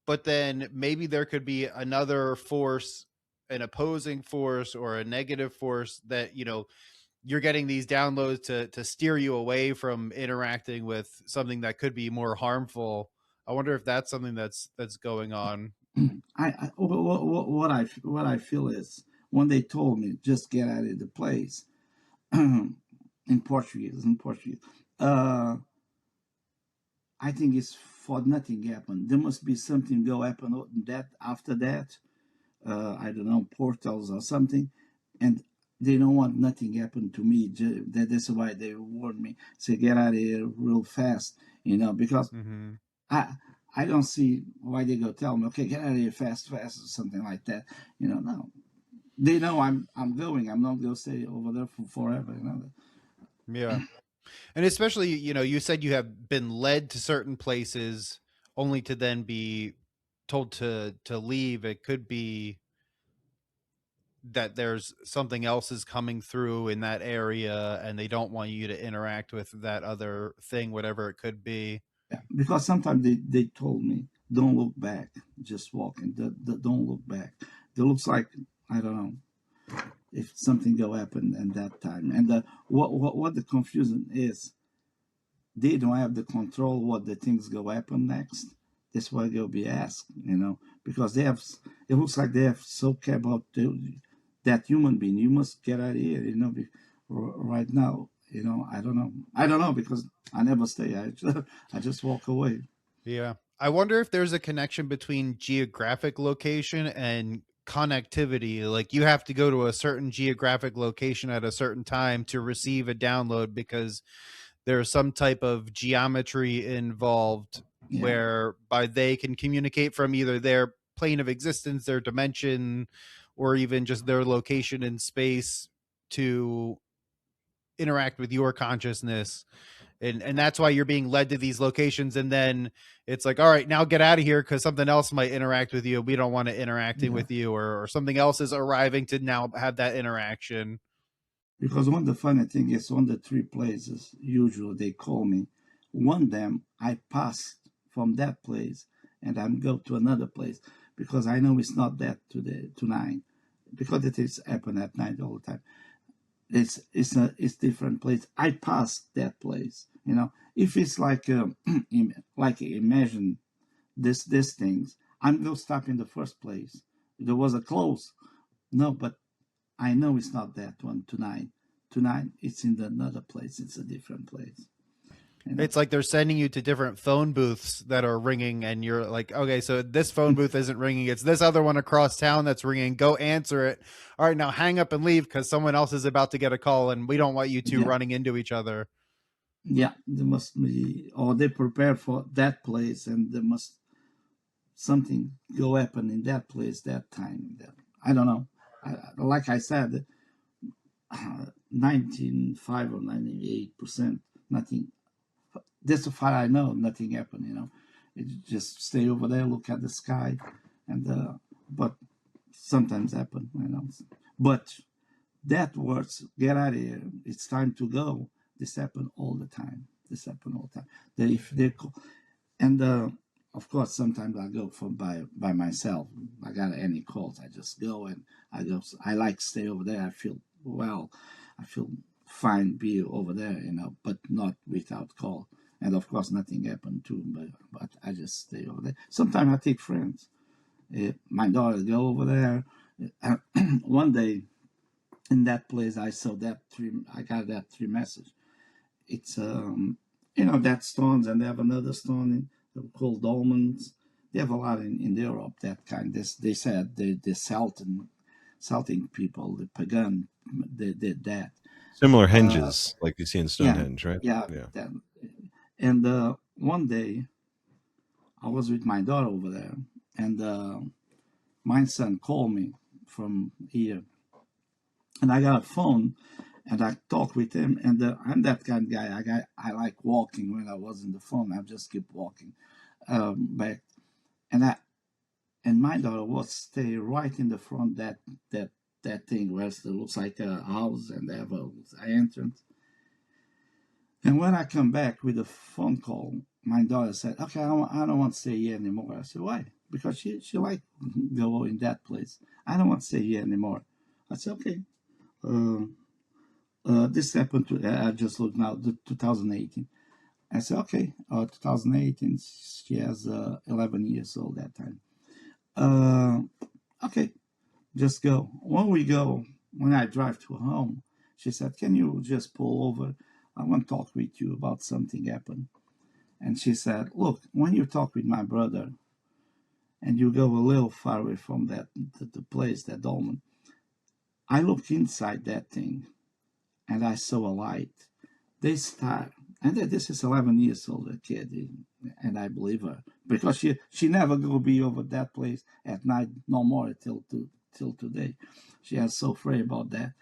But then maybe there could be another force, an opposing force or a negative force that you're getting these downloads to steer you away from interacting with something that could be more harmful. I wonder if that's something that's going on. What I feel is when they told me just get out of the place in Portuguese, I think it's for nothing happen. There must be something go happen that after that. I don't know, portals or something, and they don't want nothing happen to me. That's why they warned me, say get out of here real fast, because I don't see why they go tell me, okay, get out of here fast, or something like that. No, they know I'm going. I'm not going to stay over there for forever. Yeah. And especially, you said you have been led to certain places only to then be told to leave. It could be that there's something else is coming through in that area and they don't want you to interact with that other thing, whatever it could be. Yeah, because sometimes they told me, don't look back, just walking. Don't look back. It looks like, I don't know. if something go happen at that time. And what the confusion is, they don't have the control what the things go happen next. That's why they'll be asked, because they have. It looks like they have so care about that human being. You must get out of here, right now. I don't know. I don't know because I never stay. I just walk away. Yeah. I wonder if there's a connection between geographic location and connectivity. Like you have to go to a certain geographic location at a certain time to receive a download because there's some type of geometry involved Yeah. whereby they can communicate from either their plane of existence, their dimension, or even just their location in space to interact with your consciousness. And that's why you're being led to these locations, and then it's like, all right, now get out of here because something else might interact with you. We don't want to interacting with you, or something else is arriving to now have that interaction. Because one of the funny thing is, on the 3 places usually they call me, one of them I passed from that place and I'm go to another place because I know it's not that tonight, because it is happen at night all the time. It's different place. I passed that place. If it's like like imagine this things, I'm gonna stop in the first place. There was a close, no, but I know it's not that one tonight. Tonight it's in another place. It's a different place. It's like they're sending you to different phone booths that are ringing, and you're like, okay, so this phone booth isn't ringing. It's this other one across town that's ringing. Go answer it. All right, now hang up and leave because someone else is about to get a call, and we don't want you two running into each other. Yeah, there must be, or they prepare for that place, and there must something go happen in that place that time. I don't know. Like I said, 95 or 98%, nothing. That's far I know, nothing happened. You just stay over there, look at the sky, and but sometimes happen. But that words, get out of here. It's time to go. This happen all the time. That if they call, and of course sometimes I go by myself. I got any calls, I just go and I go. I like stay over there. I feel well. I feel fine be over there, but not without call. And of course, nothing happened too, but I just stay over there. Sometimes I take friends. My daughter go over there. One day, in that place, I saw that I got that 3 message. It's that stones, and they have another stone called dolmens. They have a lot in Europe that kind. They said the Celtic people, the pagan, they did that. Similar henges like you see in Stonehenge, right? Yeah. And one day, I was with my daughter over there, and my son called me from here, and I got a phone, and I talked with him, and I'm that kind of guy. I like walking when I was in the phone. I just keep walking back, and my daughter was stay right in the front that thing where it looks like a house and they have an entrance. And when I come back with a phone call, my daughter said, "Okay, I don't want to stay here anymore." I said, "Why?" Because she like go in that place. "I don't want to stay here anymore." I said, "Okay." This happened to, I just looked now, 2018. I said, "Okay, 2018, she has 11 years old that time. Okay, just go." When I drive to home, she said, "Can you just pull over? I want to talk with you about something happened." And she said, "Look, when you talk with my brother and you go a little far away from the place, that dolmen, I look inside that thing and I saw a light. They start, and this is 11 years old, a kid, and I believe her because she never go be over that place at night no more till today. She is so afraid about that.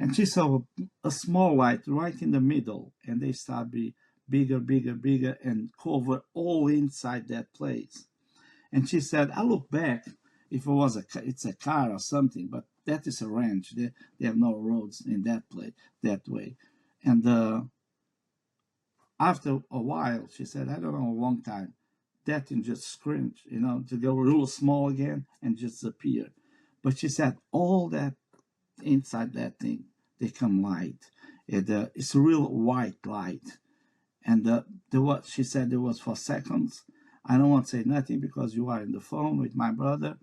And she saw a small light right in the middle, and they start be bigger, and cover all inside that place. And she said, "I look back, if it was it's a car or something, but that is a ranch. They have no roads in that place that way." And after a while, she said, "I don't know, a long time, that thing just screamed, to go real small again and just appear." But she said all that inside that thing, they come light. It's a real white light. And she said there was for seconds. I don't want to say nothing because you are in the phone with my brother,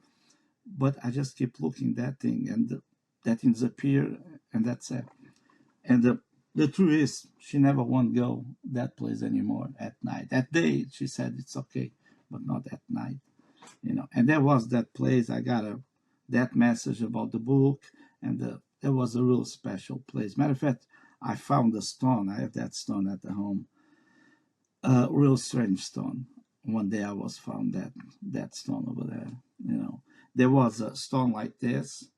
but I just keep looking that thing, and that thing disappear, and that's it. And the truth is, she never want to go that place anymore at night. At day, she said it's okay, but not at night. And there was that place. I got that message about the book, and it was a real special place. Matter of fact, I found the stone. I have that stone at the home. A real strange stone. One day I was found that stone over there. There was a stone like this,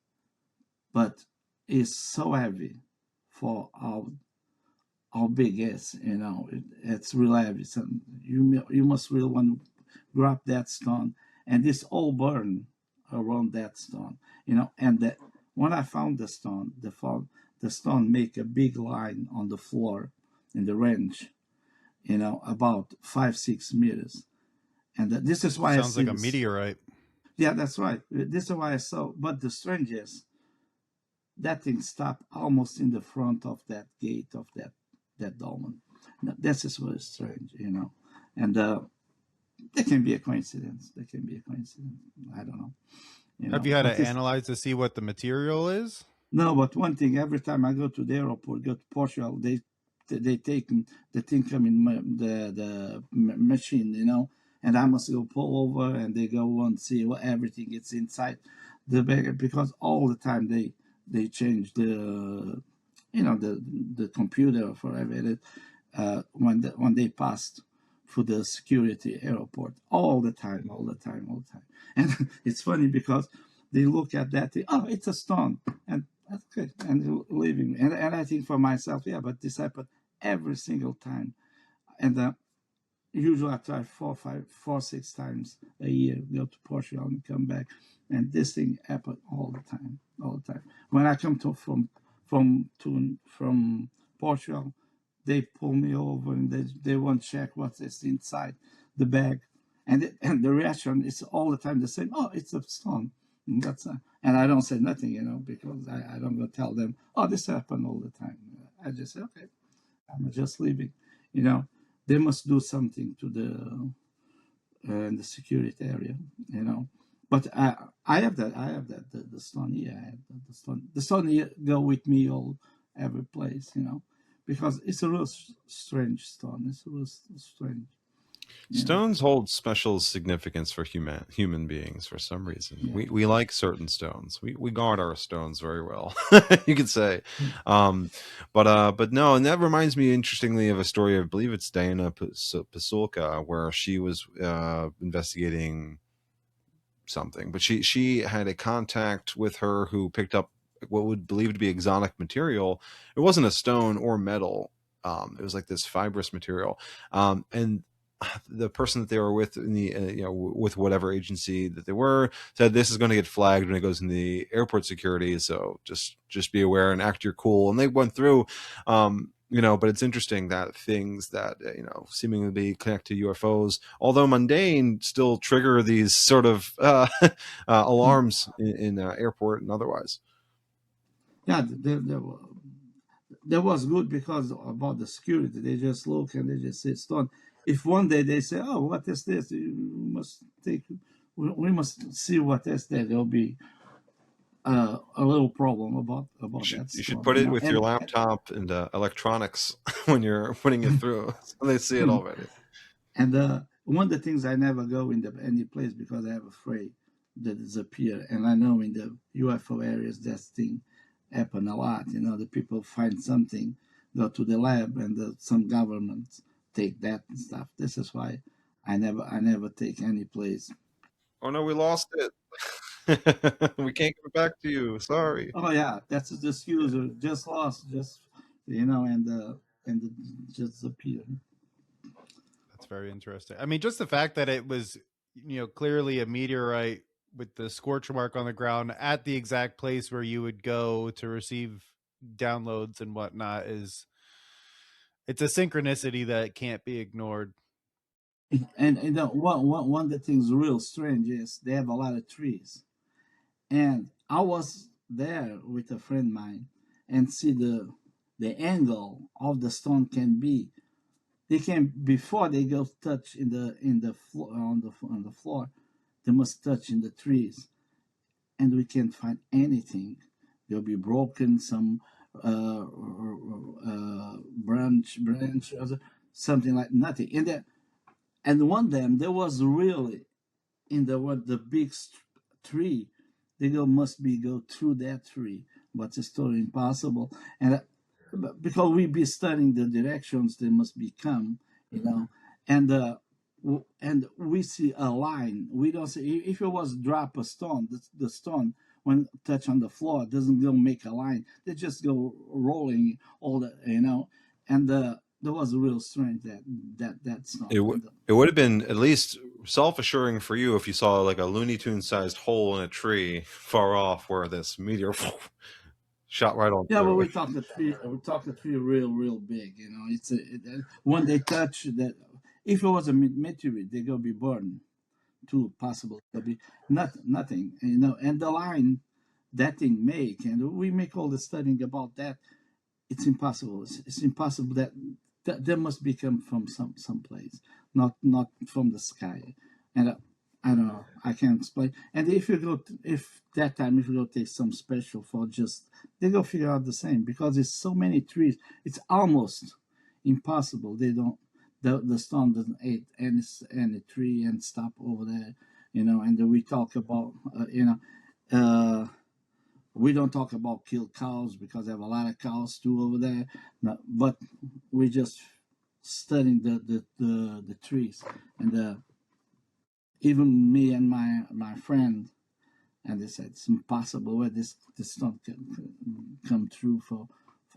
but it's so heavy for how big it is. It's real heavy. So you must really want to grab that stone, and this all burn around that stone. And when I found the stone, the stone make a big line on the floor in the range, about 5-6 meters. And this is why Sounds like a meteorite. Yeah, that's right. This is why I saw. But the strangest, that thing stopped almost in the front of that gate of that dolmen. This is very strange, And there can be a coincidence. There can be a coincidence. I don't know. Have you had to analyze to see what the material is? No, but one thing, every time I go to the airport, go to Portugal, they take the thing come in the machine, and I must go pull over, and they go and see what everything is inside the bag, because all the time they change the the computer for everything when they passed through the security airport all the time. And it's funny because they look at that thing, oh, it's a stone, and that's good, and leaving. And I think for myself, yeah, but this happened every single time. And usually I try 4-6 times a year, go to Portugal and come back. And this thing happened all the time. When I come from Portugal, they pull me over and they want to check what is inside the bag. And the reaction is all the time the same. Oh, it's a stone. And I don't say nothing, because I don't go tell them, oh, this happened all the time. I just say, okay, I'm just leaving. They must do something to the security area. But I have that the stone here. I have the stone. The stone here go with me every place. Because it's a real strange stone. It's a real strange. Stones hold special significance for human beings for some reason. Yeah. We like certain stones. We guard our stones very well, you could say. But no, and that reminds me interestingly of a story. I believe it's Diana Pasulka, where she was investigating something, but she had a contact with her who picked up what would believe to be exotic material. It wasn't a stone or metal. It was like this fibrous material, and the person that they were with in the with whatever agency that they were said this is going to get flagged when it goes in the airport security, so just be aware and act your cool. And they went through, but it's interesting that things that seemingly be connected to UFOs, although mundane, still trigger these sort of alarms in airport and otherwise. Yeah, that was good because about the security. They just look and they just say stone. If one day they say, "Oh, what is this?" We must see what is there. There'll be a little problem about that. You should put it with your laptop and electronics when you're putting it through, so they see it already. And one of the things, I never go in any place because I'm afraid that disappear. And I know in the UFO areas that thing happen a lot. The people find something, go to the lab, and some governments take that and stuff. This is why I never take any place. Oh no, we lost it. We can't give it back to you. Sorry. Oh yeah, that's the excuse. Just lost, and just disappear. That's very interesting. I mean, just the fact that it was, clearly a meteorite with the scorch mark on the ground at the exact place where you would go to receive downloads and whatnot it's a synchronicity that can't be ignored. And one of the things real strange is they have a lot of trees. And I was there with a friend of mine and see the angle of the stone can be. They can, before they go touch in the floor on the floor, they must touch in the trees, and we can't find anything. They'll be broken, some branch, something like nothing. And one of them, there was really in the big tree. They must be go through that tree, but it's totally impossible. And because we be studying the directions they must become, and and we see a line. We don't see if it was drop a stone. The stone when touch on the floor doesn't go make a line. They just go rolling all and there was real strange that stone. It would have been at least self-assuring for you if you saw like a Looney Tune sized hole in a tree far off where this meteor shot right on Yeah, but through. we talk the tree. We talk the tree real big. It's when they touch that. If it was a meteorite, they go be burned too. Possible to be nothing. And the line that thing make, and we make all the studying about that. It's impossible. It's impossible that there must be come from some place, not from the sky. And I don't know. I can't explain. And if you go, if that time, if you go take some special for just, they go figure out the same because there's so many trees. It's almost impossible. They don't. The storm doesn't eat any tree and stop over there, And then we talk about, we don't talk about kill cows because they have a lot of cows too over there. No, but we just studying the trees and even me and my friend, and they said it's impossible where this storm can come through for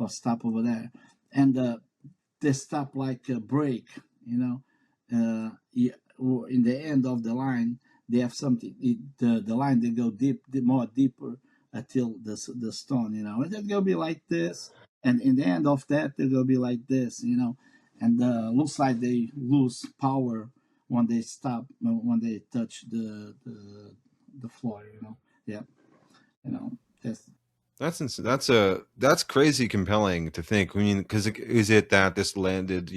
stop over there, and they stop like a break, in the end of the line they have something. The line they go more deeper until the stone, and they're gonna be like this, and in the end of that they're gonna be like this, and looks like they lose power when they stop when they touch the floor, Yeah, that's That's crazy compelling to think. I mean, because is it that this landed,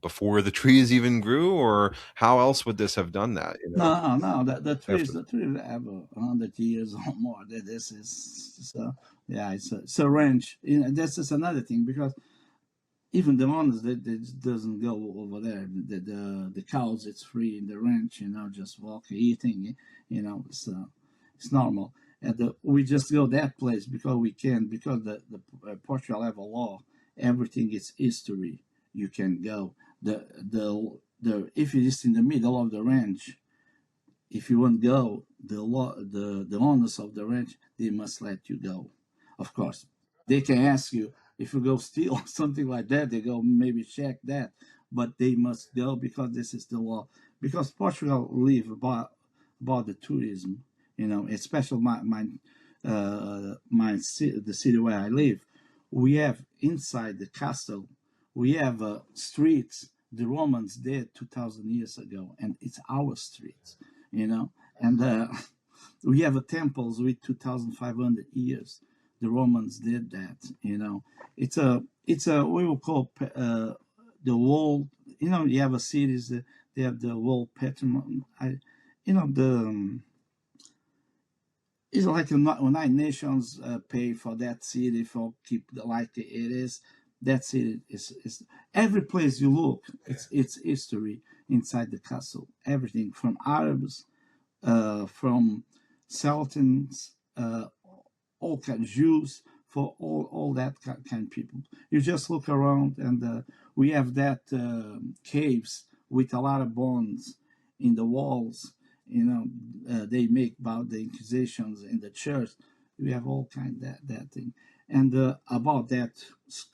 before the trees even grew, or how else would this have done that? no. After The trees have 100 years or more. This is so yeah. It's a ranch. This is another thing because even the ones that doesn't go over there. The cows, it's free in the ranch. Just walk eating. It's normal. And we just go that place because we can, because the Portugal have a law. Everything is history. You can go. The if it is in the middle of the ranch, if you won't go, the owners of the ranch, they must let you go. Of course, they can ask you if you go steal something like that. They go maybe check that, but they must go because this is the law. Because Portugal live about the tourism, especially the city where I live. We have inside the castle, we have streets the Romans did 2,000 years ago, and it's our streets, and we have a temples with 2,500 years. The Romans did that, it's a we will call the wall. You have a cities. They have the wall patrimony. The it's like United Nations pay for that city for keep like it is. That city is every place you look. It's history inside the castle. Everything from Arabs, from Sultans, all kind of Jews, for all that kind of people. You just look around, and we have that caves with a lot of bones in the walls. They make about the Inquisitions in the church. We have all kind that thing, and about that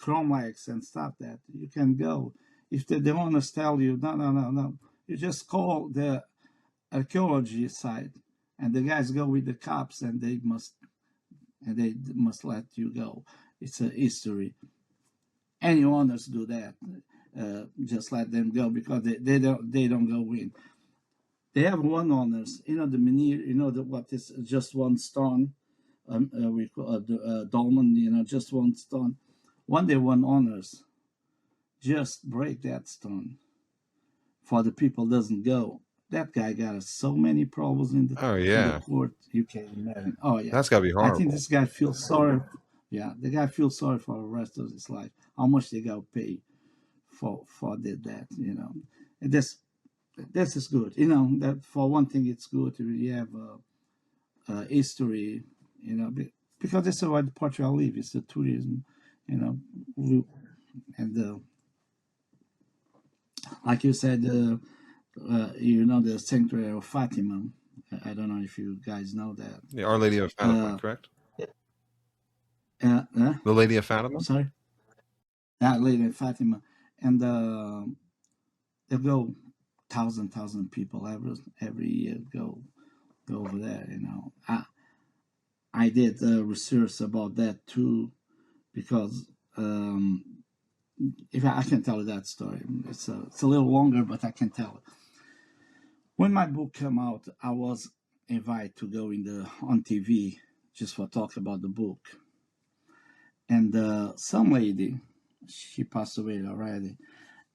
Chromlex and stuff that you can go. If the owners tell you no, you just call the archaeology side, and the guys go with the cops, and they must let you go. It's a history. Any owners do that, just let them go because they don't go in. They have one owners, the veneer, what is just one stone we call dolmen, just one stone. One day, one owners just break that stone for the people doesn't go. That guy got so many problems Oh in the yeah, court. You can't imagine. Oh yeah, that's got to be I think horrible. this guy feels sorry. Yeah, the guy feels sorry for the rest of his life. How much they got to pay for that? And this is good. That for one thing, it's good to really have history. Because this is why Portugal live. It's the tourism. You know, and like you said. The sanctuary of Fatima. I don't know if you guys know that. Yeah, Our Lady of Fatima, correct? The Lady of Fatima. Sorry, that Lady Fatima, and they go thousand people every year go over there. I did research about that too, because if I can tell you that story, it's a little longer, but I can tell it. When my book came out, I was invited to go on TV just for talk about the book. And some lady, she passed away already.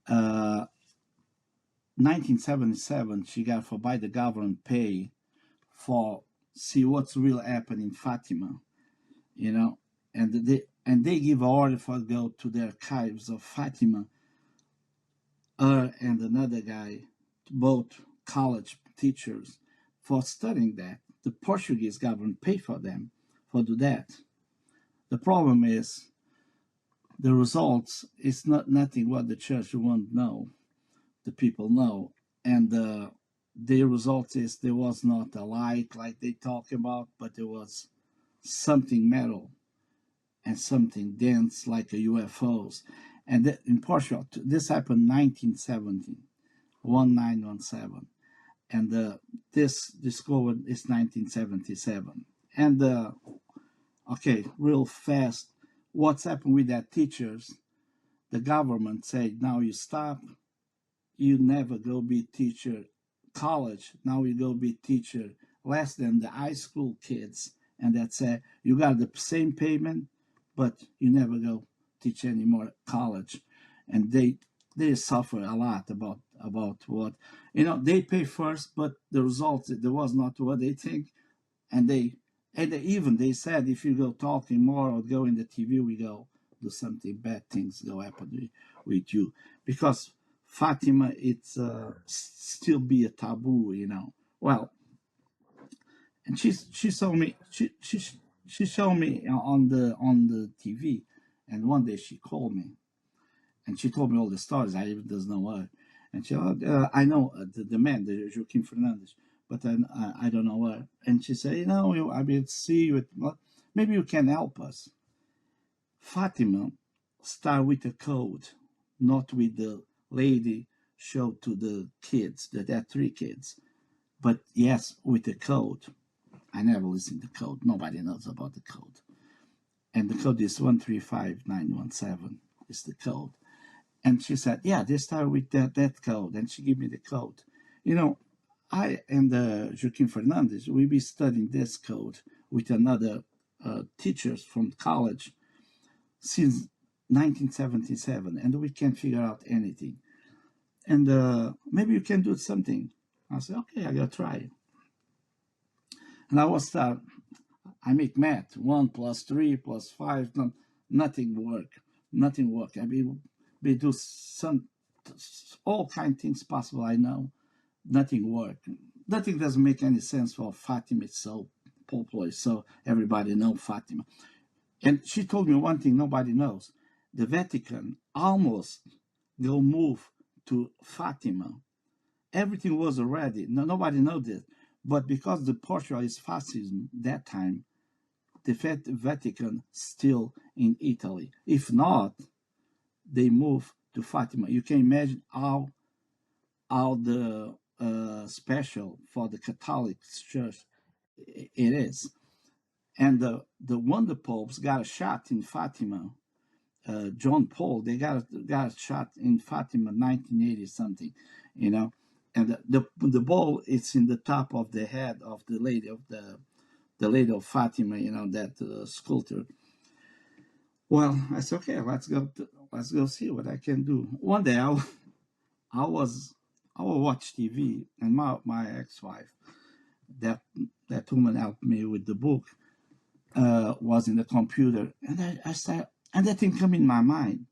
1977, she got for by the government pay for see what's really happening in Fatima, and they give order for go to the archives of Fatima. Her and another guy, both college teachers, for studying that. The Portuguese government pay for them for do that. The problem is the results is nothing what the church won't know, the people know, and the result is there was not a light like they talk about, but there was something metal and something dense like a UFOs. And in Portugal, this happened 1917, 1917. And this discovered is 1977. And okay, real fast, what's happened with that teachers? The government said, now you stop, you never go be teacher college, now you go be teacher less than the high school kids. And that said, you got the same payment, but you never go teach anymore college. And they suffer a lot about what they pay first, but the results there was not what they think. And they said, if you go talking more or go in the TV, we go do something bad things go happen with you, because Fatima it's still be a taboo. Well, and she showed me she showed me on the TV, and one day she called me and she told me all the stories. I even doesn't know her. And she I know the man, the Joaquim Fernandez, but I don't know her. And she said, I will see you. Maybe you can help us. Fatima start with a code, not with the lady showed to the kids, that there are 3 kids, but yes, with the code. I never listened to code. Nobody knows about the code. And the code is 135917 is the code. And she said, yeah, they start with that code. And she gave me the code. I and Joaquim Fernandez, we be studying this code with another teachers from college since 1977, and we can't figure out anything. And maybe you can do something. I said, okay, I gotta try. And I make math, 1 + 3 + 5, nothing work. I mean, we do all kind of things possible, I know. Nothing work. Nothing doesn't make any sense for Fatima. It's so popular, so everybody know Fatima. And she told me one thing nobody knows. The Vatican almost go move to Fatima. Everything was already, nobody knows this. But because the Portugal is fascism that time, the Vatican still in Italy. If not, they move to Fatima. You can imagine how the special for the Catholic Church it is. And the wonder popes got a shot in Fatima. John Paul, they got a shot in Fatima, 1980 something, And the ball is in the top of the head of the lady of the the Lady of Fatima, that sculpture. Well, I said, okay, let's go see what I can do. One day I was I will watch TV, and my ex-wife, that woman helped me with the book, was in the computer, and I started, and that thing come in my mind.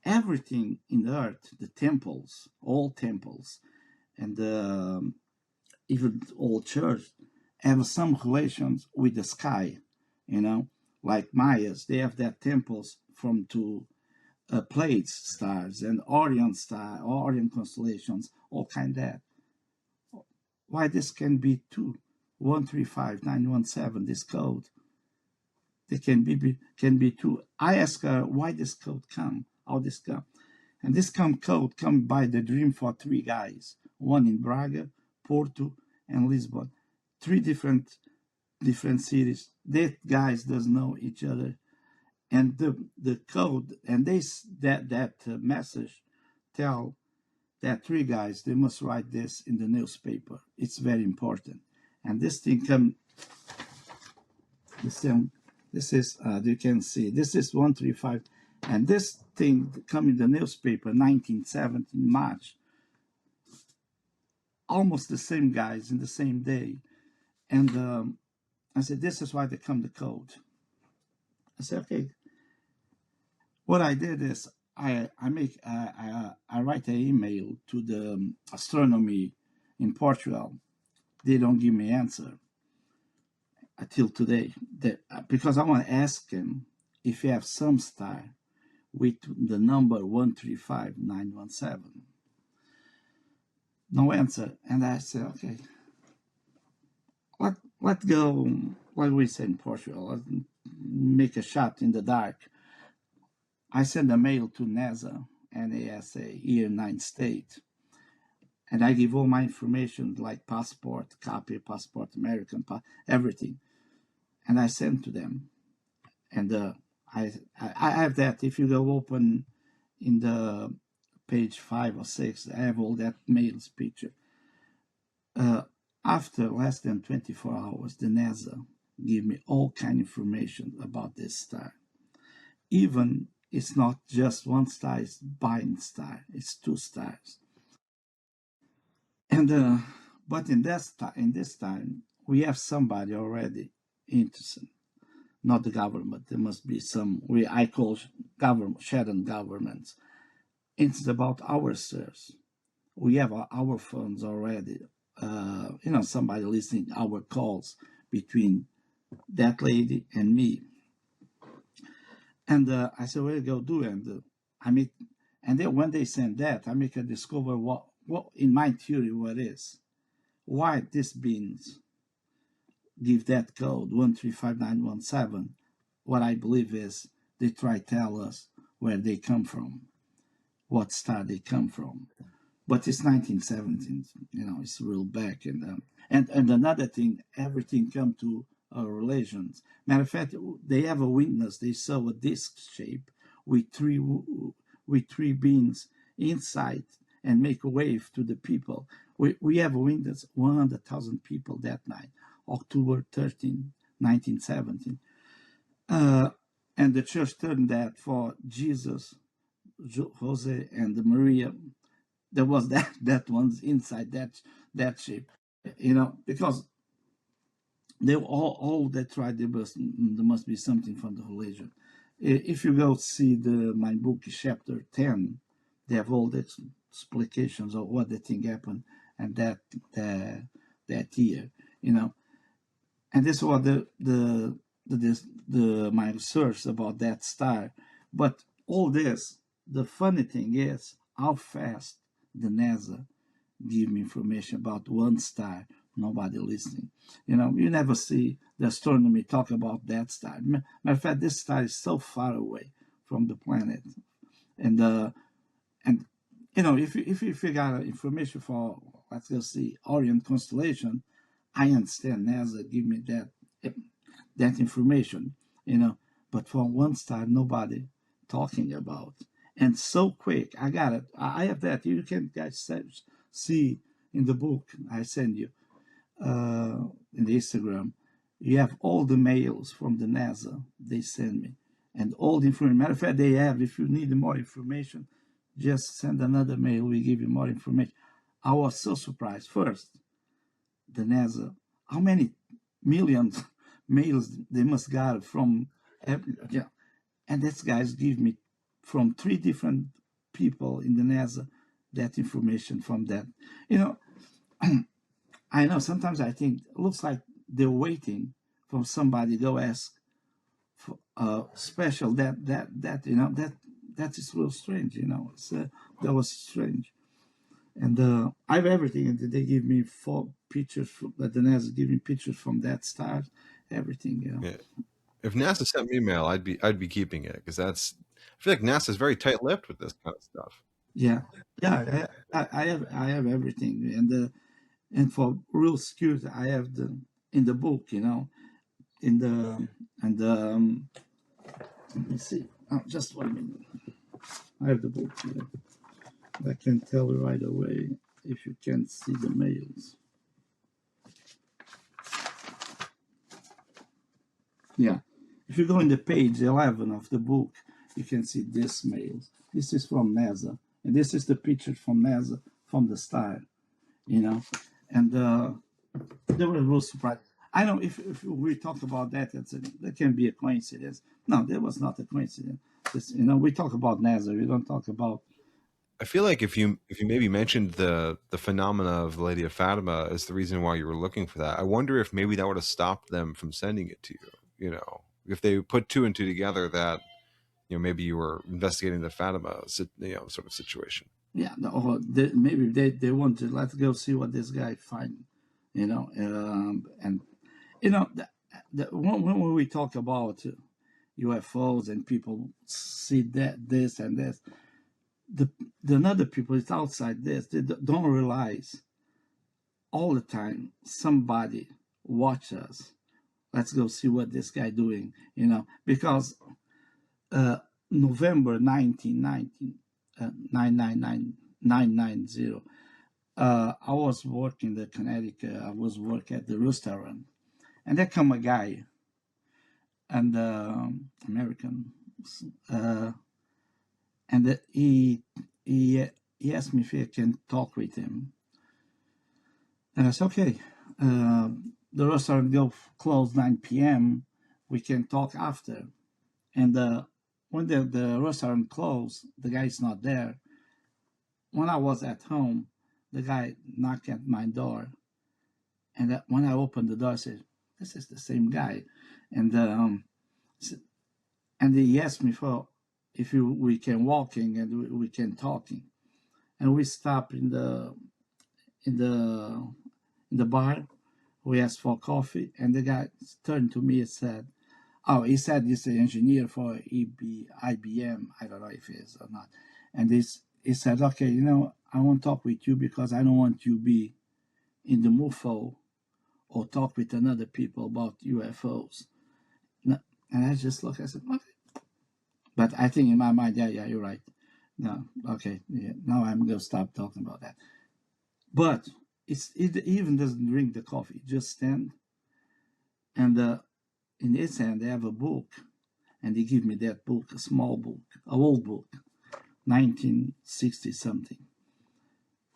Everything in the earth, the temples, all temples, and even old church, have some relations with the sky, like Mayas. They have their temples from to Pleiades stars and Orion constellations, all kind of that. Why this can be 2135917, this code? They can be two. I ask her why this code come, how this come, and this code come by the dream for three guys, one in Braga, Porto, and Lisbon, three different cities. That guys does know each other, and the code and that message tell that three guys they must write this in the newspaper. It's very important, and this thing come. This is, you can see, this is 135, and this thing come in the newspaper 1917 March. Almost the same guys in the same day, and I said, this is why they come the code. I said, okay. What I did is I write an email to the astronomy in Portugal. They don't give me answer until today, because I want to ask him if he have some star with the number 135917. No answer. And I said, okay, let's go, like we say in Portugal, let's make a shot in the dark. I send a mail to NASA, NASA, here in United States, and I give all my information, like passport, American, everything. And I send to them, and I have that. If you go open in the page 5 or 6, I have all that mail's picture. After less than 24 hours, the NASA give me all kind of information about this star. Even it's not just one star; it's binary star. It's two stars. And but in this time, we have somebody already interested. Not the government. There must be some I call government, shadow governments. It's about ourselves. We have our phones already. Somebody listening our calls between that lady and me. And I said, "Where go do?" And and then when they send that, I make a discover what in my theory what is, why these beings give that code 135917. What I believe is they try to tell us where they come from, what star they come from. But it's 1917, it's real back. And another thing, everything come to relations. Matter of fact, they have a witness. They saw a disc shape with three beings inside and make a wave to the people. We have a witness, 100,000 people that night, October 13, 1917. And the church turned that for Jesus, Jose, and Maria. There was that one's inside that shape, because they all that tried. There must be something from the religion. If you go see my book, chapter 10, they have all the explications of what the thing happened and that year, and this was my research about that star. But all this, the funny thing is how fast the NASA give me information about one star. Nobody listening. You never see the astronomy talk about that star. Matter of fact, this star is so far away from the planet, and if you got information for, let's go see, Orion constellation, I understand NASA give me that information, but for one star, nobody talking about. And so quick, I got it. I have that. You can guys see in the book I send you in the Instagram. You have all the mails from the NASA they send me, and all the information. Matter of fact, they have. If you need more information, just send another mail. We give you more information. I was so surprised. First, the NASA, how many millions mails they must got from yeah. And these guys give me from 3 different people in the NASA that information from that. You know, I know sometimes I think it looks like they're waiting for somebody to ask for special that that is real strange. It's, that was strange. And I have everything. And they give me 4 pictures. The NASA give me pictures from that star, everything. Yeah. If NASA sent me mail, I'd be keeping it, because I feel like NASA's very tight-lipped with this kind of stuff. Yeah, yeah. I have everything, and for real security, I have in the book, in the and let me see. Oh, just 1 minute. I have the book here. I can tell you right away if you can see the mails. Yeah, if you go in the page 11 of the book, you can see this mails. This is from NASA, and this is the picture from NASA from the star, and they were real surprised. I know if we talk about that, that can be a coincidence. No, that was not a coincidence. We talk about NASA. We don't talk about. I feel like if you maybe mentioned the phenomena of the Lady of Fatima as the reason why you were looking for that, I wonder if maybe that would have stopped them from sending it to you. If they put 2 and 2 together, that maybe you were investigating the Fatima sort of situation. Yeah, maybe they want to, let's go see what this guy find, and when we talk about UFOs and people see this and this, the other people is outside this, they don't realize all the time somebody watch us. Let's go see what this guy doing, because November 1990, 990, I was working in the Connecticut. I was working at the restaurant, and there come a guy, and American, and he asked me if I can talk with him, and I said okay. The restaurant go close 9 p.m. We can talk after, and when the restaurant closed, the guy's not there. When I was at home, the guy knocked at my door, and when I opened the door, I said, "This is the same guy," and he asked me for if we can walking and we can talking, and we stopped in the bar. We asked for coffee, and the guy turned to me and said, "Oh, he said he's an engineer for IBM. I don't know if he is or not." And he said, "Okay, I want to talk with you because I don't want you to be in the UFO or talk with another people about UFOs." And I just looked. I said, "Okay," but I think in my mind, yeah, you're right. No, okay, yeah, now I'm gonna stop talking about that. But it even doesn't drink the coffee; just stand and. In his hand, they have a book, and they give me that book, a small book, an old book, 1960 something.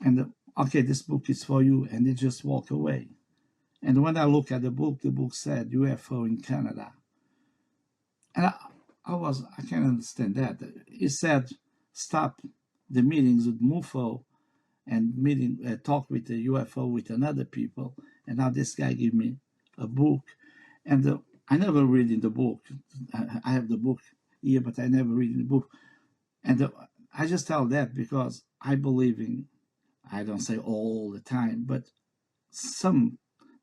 And okay, this book is for you, and they just walk away. And when I look at the book said UFO in Canada, and I can't understand that. It said stop the meetings with MUFO and talk with the UFO with another people, and now this guy give me a book, and I never read in the book. I have the book here, but I never read in the book. And I just tell that because I believe in, I don't say all the time, but they're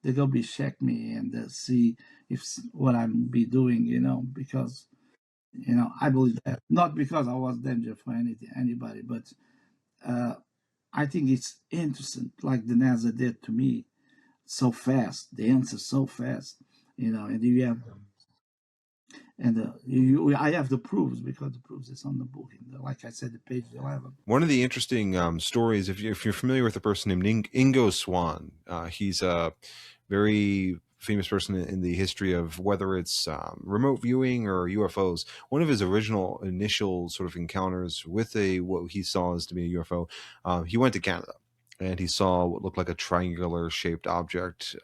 going to be check me and see if what I'm be doing, because, I believe that. Not because I was danger for anybody, but I think it's interesting, like the NASA did to me, so fast. The answer so fast. And you have, and I have the proofs because the proofs is on the book. Like I said, the page 11. One of the interesting stories, if you're familiar with a person named Ingo Swan, he's a very famous person in the history of whether it's remote viewing or UFOs. One of his original initial sort of encounters with what he saw as to be a UFO, he went to Canada. And he saw what looked like a triangular shaped object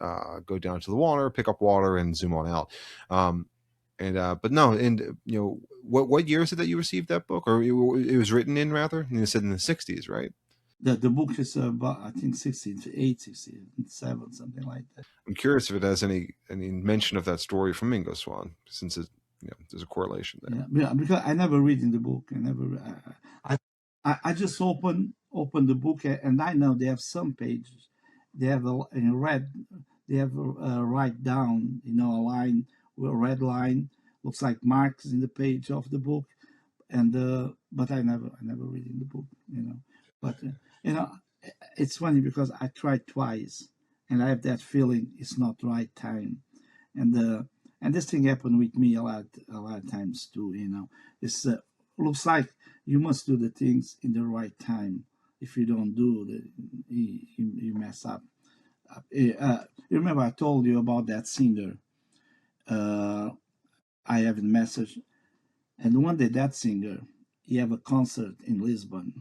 go down to the water, pick up water, and zoom on out. But no, and what year is it that you received that book, or it was written in, rather? And you said in the 60s, right? The book is about, I think, 68, 67, something like that. I'm curious if it has any mention of that story from Mingo Swan, since there's a correlation there. Yeah, because I never read in the book. I just open the book, and I know they have some pages. They have in red. They have write down, a line, a red line, looks like marks in the page of the book, and but I never read in the book, But it's funny because I tried twice, and I have that feeling it's not right time, and this thing happened with me a lot of times too. It's looks like you must do the things in the right time. If you don't do you mess up. You remember I told you about that singer. I have a message, and one day that singer, he have a concert in Lisbon,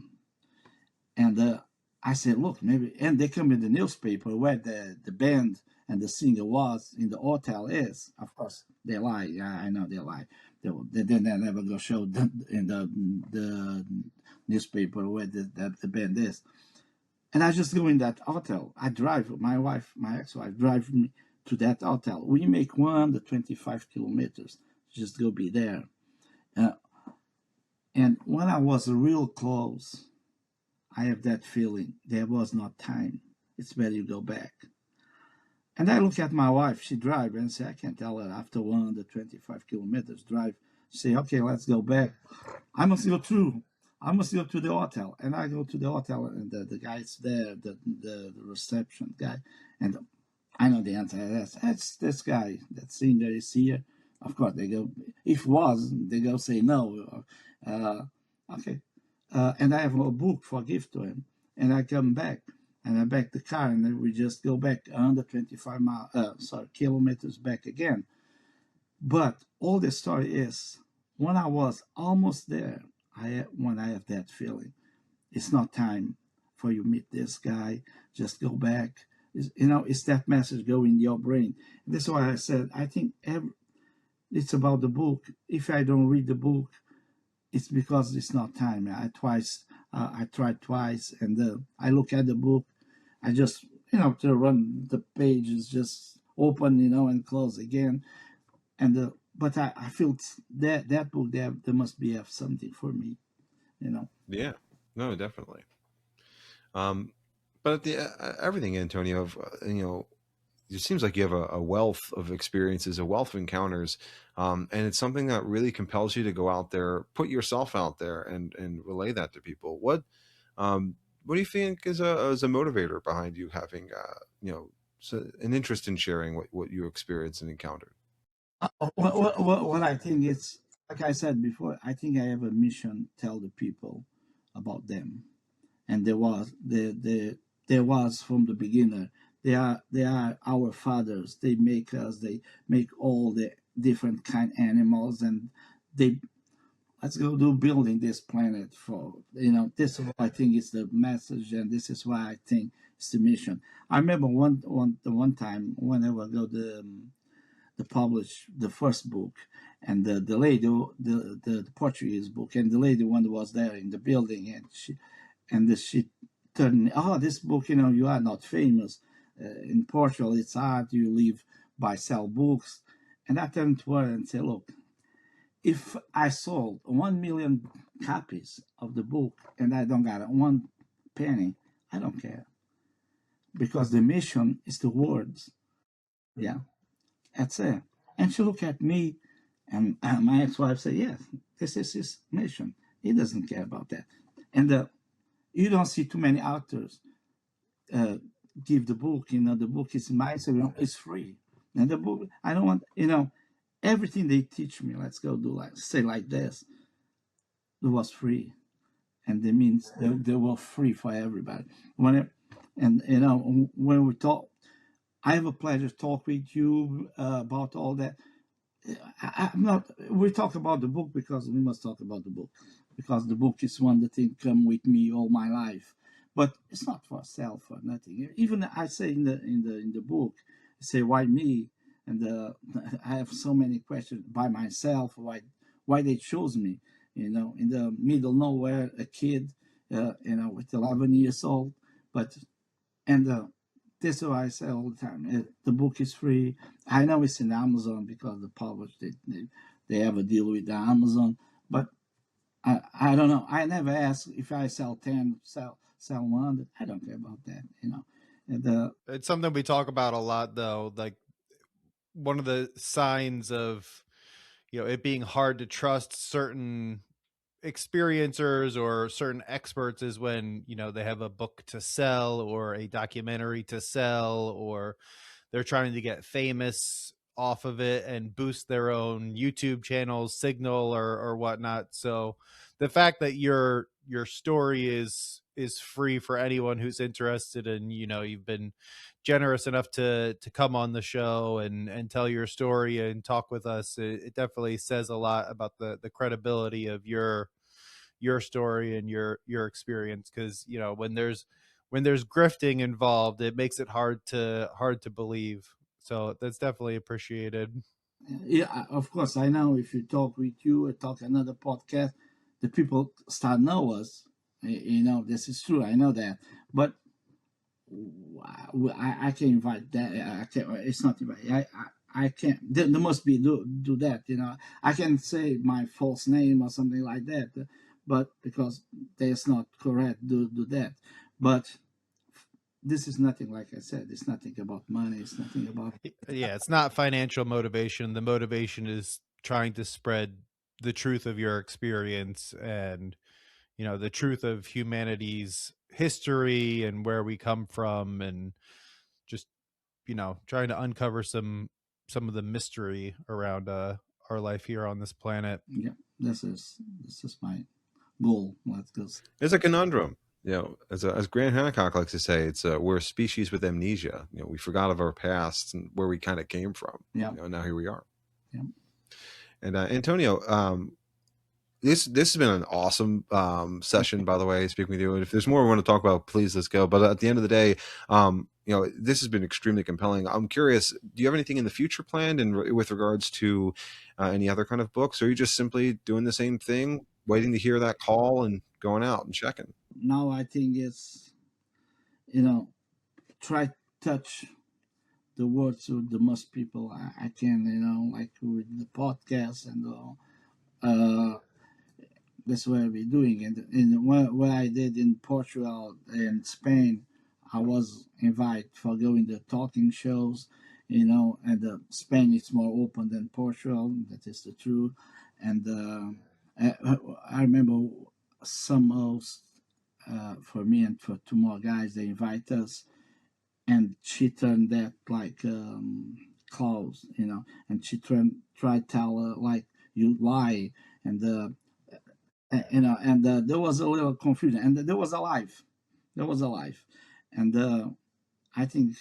and I said, look, maybe, and they come in the newspaper where the band and the singer was in the hotel is. Of course, they lie. Yeah, I know they lie. They never go show in the newspaper where the band is. And I just go in that hotel. I drive, my ex-wife, drive me to that hotel. We make 125 kilometers. Just go be there. And when I was real close, I have that feeling there was not time. It's better you go back. And I look at my wife. She drives and say, I can tell her after 125 kilometers drive. She say, okay, let's go back. I must go to the hotel. And I go to the hotel, and the guy's there, the reception guy. And I know the answer. That's this guy, that singer is here. Of course, they go, if was, they go say no. Okay. And I have a book for gift to him. And I come back, and I back the car, and then we just go back 125 kilometers back again. But all the story is, when I was almost there, when I have that feeling, it's not time for you meet this guy. Just go back. It's that message go in your brain. That's why I said I think it's about the book. If I don't read the book, it's because it's not time. I tried twice, and I look at the book. I just to run the pages, just open and close again, and but I feel that book there must have something for me, Yeah, no, definitely. But everything, Antonio, of it seems like you have a wealth of experiences, a wealth of encounters, and it's something that really compels you to go out there, put yourself out there, and relay that to people. What do you think is a motivator behind you having an interest in sharing what you experienced and encountered? What I think is, like I said before, I think I have a mission: tell the people about them, and there was from the beginner. They are our fathers. They make us. They make all the different kind animals, and let's go do building this planet for This is what I think is the message, and this is why I think it's the mission. I remember one time whenever I go the publish the first book, and the lady, the Portuguese book, and the lady one was there in the building, and she turned, this book, you are not famous in Portugal. It's art. You live by sell books. And I turned to her and said, look, if I sold 1 million copies of the book and I don't got 1 penny, I don't care, because the mission is the words. Yeah. That's it. And she looked at me, and my ex-wife said, yes, this is his mission. He doesn't care about that. And you don't see too many authors give the book. The book is mine, so it's free. And the book, I don't want, everything they teach me, let's go do like this, it was free. And that means they were free for everybody. When we talk, I have a pleasure to talk with you about all that. I'm not. We talk about the book because we must talk about the book, because the book is one that thing come with me all my life. But it's not for self or nothing. Even I say in the book, I say why me, and I have so many questions by myself. Why they chose me? In the middle nowhere, a kid, with 11 years old, but and this is why I say all the time. The book is free. I know it's in Amazon because the publish they have a deal with the Amazon, but I don't know. I never ask if I sell 10, sell 100. I don't care about that. And It's something we talk about a lot, though. Like, one of the signs of, it being hard to trust certain experiencers or certain experts is when, they have a book to sell or a documentary to sell, or they're trying to get famous off of it and boost their own YouTube channels, signal, or whatnot. So the fact that your story is free for anyone who's interested, and you've been generous enough to come on the show and tell your story and talk with us, it definitely says a lot about the credibility of your story and your experience. Because when there's grifting involved, it makes it hard to believe. So that's definitely appreciated. yeah, of course, I know if you talk with you or talk another podcast, the people start know us. This is true. I know that, but I can invite that. I can. It's not invite. I can't. There must be do that. I can say my false name or something like that, but because that's not correct, do that. But this is nothing. Like I said, it's nothing about money. It's nothing about. Yeah, it's not financial motivation. The motivation is trying to spread the truth of your experience, and the truth of humanity's history and where we come from, and just trying to uncover some of the mystery around our life here on this planet. Yeah, this is my goal. Let's go. It's a conundrum. As Grant Hancock likes to say, it's we're a species with amnesia. We forgot of our past and where we kind of came from. Yeah. Now here we are. Yeah. And Antonio, this has been an awesome session, by the way, speaking with you. And if there's more we want to talk about, please let's go. But at the end of the day, this has been extremely compelling. I'm curious, do you have anything in the future planned with regards to any other kind of books, or are you just simply doing the same thing, waiting to hear that call and going out and checking? Now I think it's try touch the words with the most people I can, like with the podcast and all. That's what we're doing. And what I did in Portugal and Spain, I was invited for going to talking shows, and Spain is more open than Portugal. That is the truth. And I remember some hosts, for me and for two more guys, they invite us, and she turned that like close, and she tried to tell her like you lie, and and there was a little confusion, and there was a life, and I think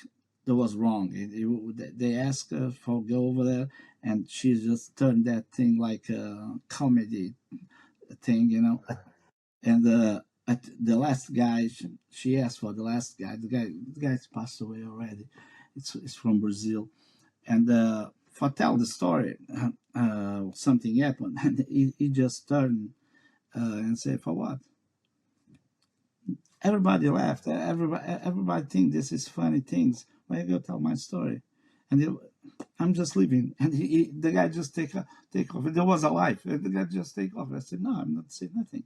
that was wrong. They asked her for go over there, and she just turned that thing like a comedy thing, and at the last guy, she asked for the last guy. The guy's passed away already. It's from Brazil, and for tell the story, something happened, and he just turned and said, "For what?" Everybody laughed. Everybody think this is funny things. Why you go tell my story? And I'm just leaving, and the guy just take off. There was a life. The guy just take off. I said, "No, I'm not saying nothing."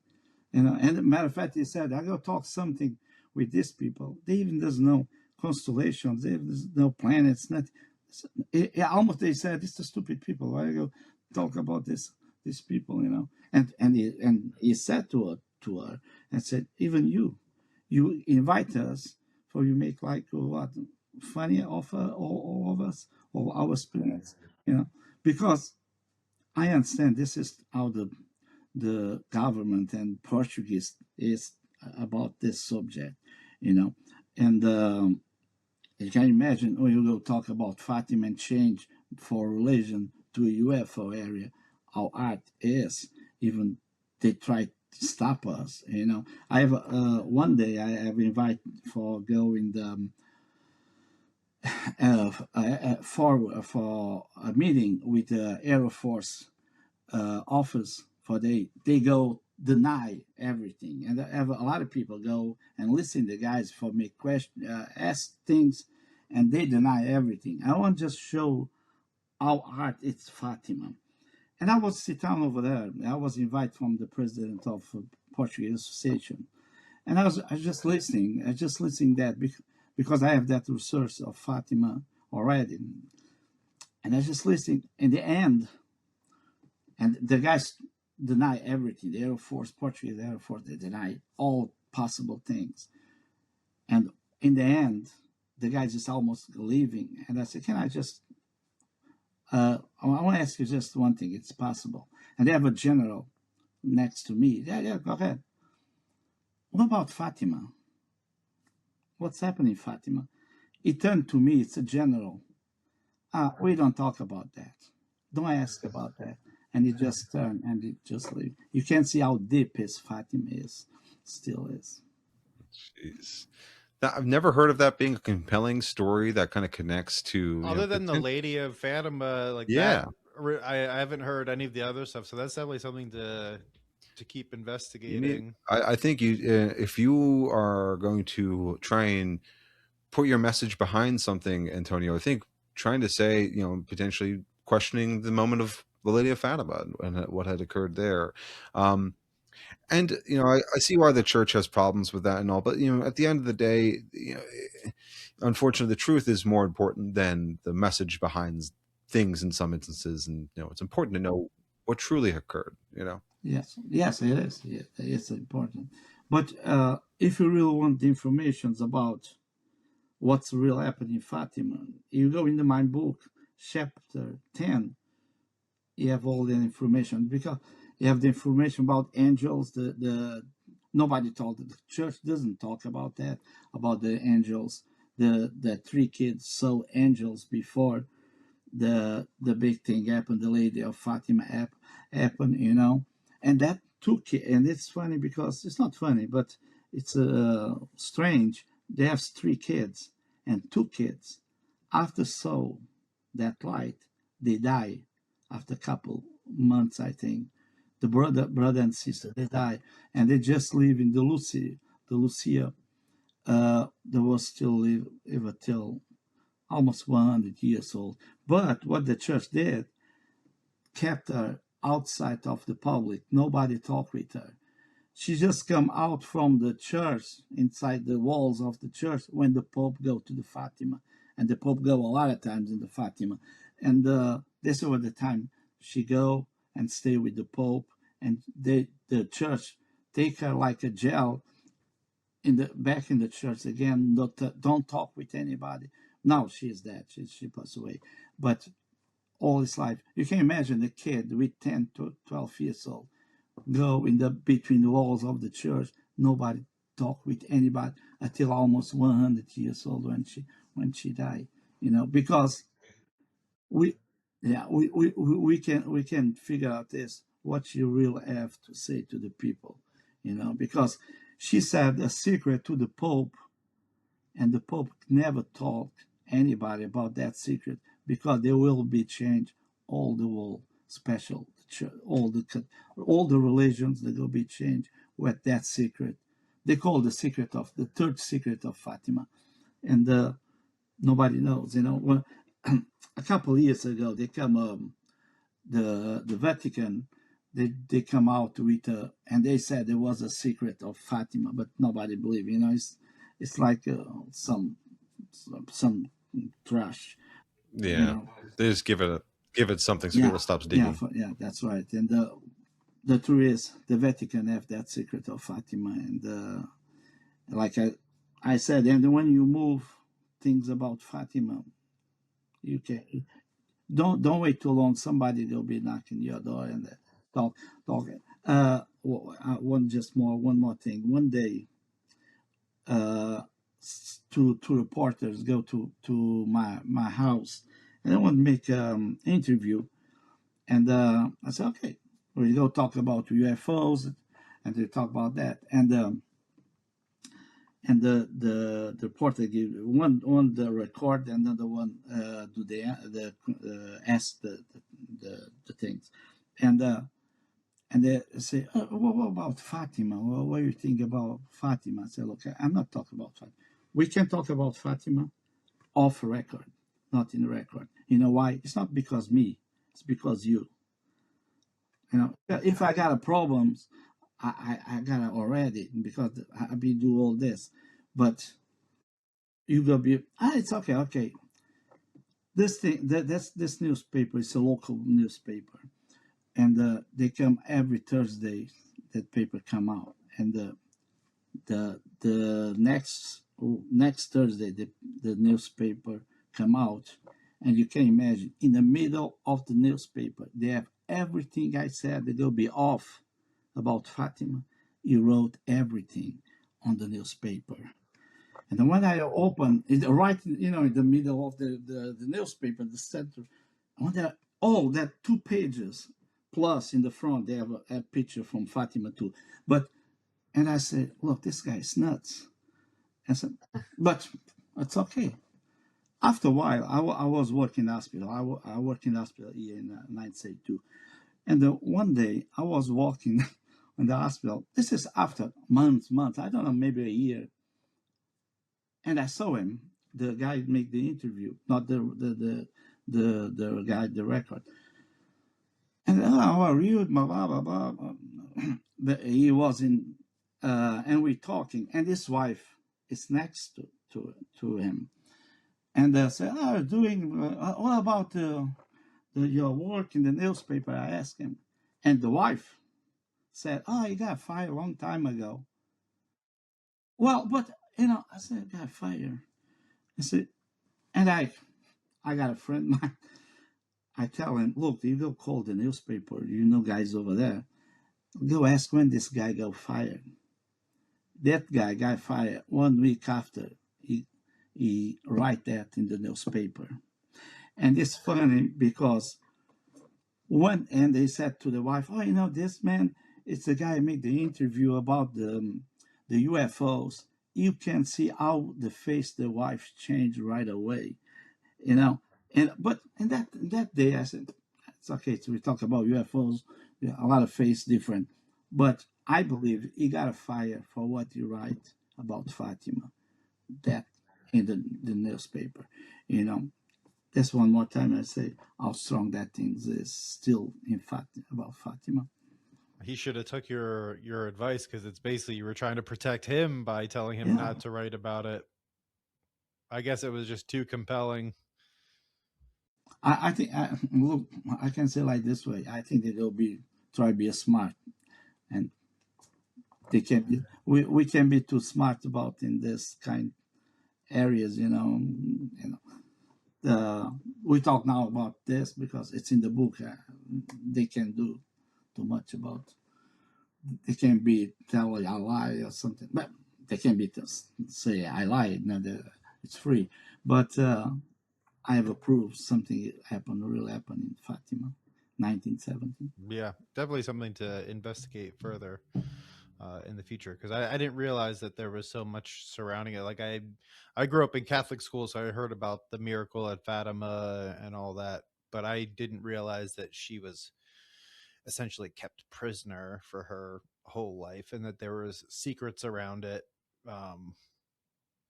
And matter of fact, he said, "I go talk something with these people. They even doesn't know constellations. They doesn't know planets. Nothing." Almost they said, "It's the stupid people. Why you go talk about these people?" And he said to her and said, "Even you invite us for you make like what funny of all of us or our experience, because I understand this is how the government and Portuguese is about this subject, and You can imagine when you go talk about Fatima and change for religion to a UFO area, how art is. Even they try to stop us. I have one day I have invited for going the for a meeting with the Air Force office for they go deny everything, and have a lot of people go and listen to guys for make question ask things, and they deny everything. I want to just show how hard it's Fatima. And I was sitting down over there. I was invited from the president of Portuguese Association, and I was just listening. I just listening that because I have that research of Fatima already, and I just listening. In the end, and the guys deny everything. The Air Force, Portuguese Air Force, they deny all possible things. And in the end, the guys just almost leaving. And I said, can I just, I want to ask you just one thing. It's possible. And they have a general next to me. Yeah, go ahead. What about Fatima? What's happening, Fatima? He turned to me. It's a general. We don't talk about that. Don't ask about that. And he just turned and he just leave. You can see how deep his Fatima is, still is. Jeez. I've never heard of that being a compelling story that kind of connects to Other than the Lady of Fatima, like Yeah. that, I haven't heard any of the other stuff. So that's definitely something to keep investigating. I think you if you are going to try and put your message behind something, Antonio, I think trying to say, potentially questioning the moment of the Lady of Fatima and what had occurred there. And I see why the church has problems with that and all, but at the end of the day, unfortunately, the truth is more important than the message behind things in some instances, and it's important to know what truly occurred. Yes, it is. Yeah, it's important. But if you really want the information about what's really happening in Fatima, you go into my book, chapter 10. You have all the information, because you have the information about angels. The nobody told it. The church doesn't talk about that, about the angels. The three kids saw angels before the big thing happened. The Lady of Fatima happened, and that took it. And it's funny because it's not funny, but it's strange. They have three kids, and two kids after saw that light, they die after a couple months, I think. The brother and sister, they die, and they just live in the Lucia. They was still live even till almost 100 years old. But what the church did, kept her outside of the public. Nobody talked with her. She just come out from the church, inside the walls of the church, when the Pope go to the Fatima. And the Pope go a lot of times in the Fatima. And this was the time she go and stay with the Pope. And the church take her like a jail back in the church again. Don't talk with anybody. Now she is dead. She passed away. But all his life, you can imagine a kid with 10 to 12 years old go in between the walls of the church. Nobody talk with anybody until almost 100 years old when she died. Because we can figure out this, what you really have to say to the people, because she said a secret to the Pope, and the Pope never told anybody about that secret, because there will be change all the world, special all the religions, that will be changed with that secret. They call the third secret of Fatima, and nobody knows. When, a couple of years ago, they come the Vatican. They come out with and they said there was a secret of Fatima, but nobody believed. It's like some trash. Yeah, they just give it something so people stop digging. Yeah, that's right. And the truth is, the Vatican have that secret of Fatima, and like I said, and when you move things about Fatima, you can don't wait too long. Somebody will be knocking your door and talk. One more thing. One day, two reporters go to my house, and I want to make interview. And I said, okay, we go talk about UFOs, and they talk about that. And the reporter give one the record, and another one do the ask the things, and they say, oh, what about Fatima? What do you think about Fatima? I said, look, I'm not talking about Fatima. We can talk about Fatima off record, not in record. You know why? It's not because me. It's because you. You know, if I got a problems, I got it already because I be do all this, but you gonna be it's okay, okay. This thing that's this newspaper is a local newspaper, and they come every Thursday. That paper come out, and the next Thursday the newspaper come out, and you can imagine in the middle of the newspaper they have everything I said that they'll be off about Fatima. He wrote everything on the newspaper. And then when I open it, right, in the middle of the newspaper, the center, on that, that 2 pages plus in the front, they have a picture from Fatima too. And I said, look, this guy is nuts. I said, but it's okay. After a while, I was working in the hospital. I work in the hospital here in United States too. And one day I was walking in the hospital. This is after months, I don't know, maybe a year. And I saw him, the guy make the interview, not the guy, the record. And how are you? Blah, blah, blah, blah. He was in, and we're talking, and his wife is next to him. And I said, oh, doing, what about your work in the newspaper? I asked him. And the wife said, oh, he got fired a long time ago. Well, but, I said, got fired. I said, and I got a friend of mine. I tell him, look, you go call the newspaper, guys over there. Go ask when this guy got fired. That guy got fired 1 week after he write that in the newspaper. And it's funny because and they said to the wife, oh, this man, it's the guy who made the interview about the UFOs. You can see how the face the wife changed right away, but in that day I said, it's okay, so we talk about UFOs, a lot of face different, but I believe he got a fire for what he write about Fatima, that in the newspaper. That's one more time I say how strong that thing is still about Fatima. He should have took your advice, because it's basically you were trying to protect him by telling him not to write about it. I guess it was just too compelling. I think look, I can say like this way. I think that they'll try to be smart, and they can be. We can be too smart about in this kind areas. We talk now about this because it's in the book. They can do too much about. They can be tell a lie or something, but they can be say I lied. No, it's free, but. I have approved something really happened in Fatima, 1970. Yeah, definitely something to investigate further in the future, because I didn't realize that there was so much surrounding it. Like I grew up in Catholic school, so I heard about the miracle at Fatima and all that, but I didn't realize that she was essentially kept prisoner for her whole life, and that there was secrets around it.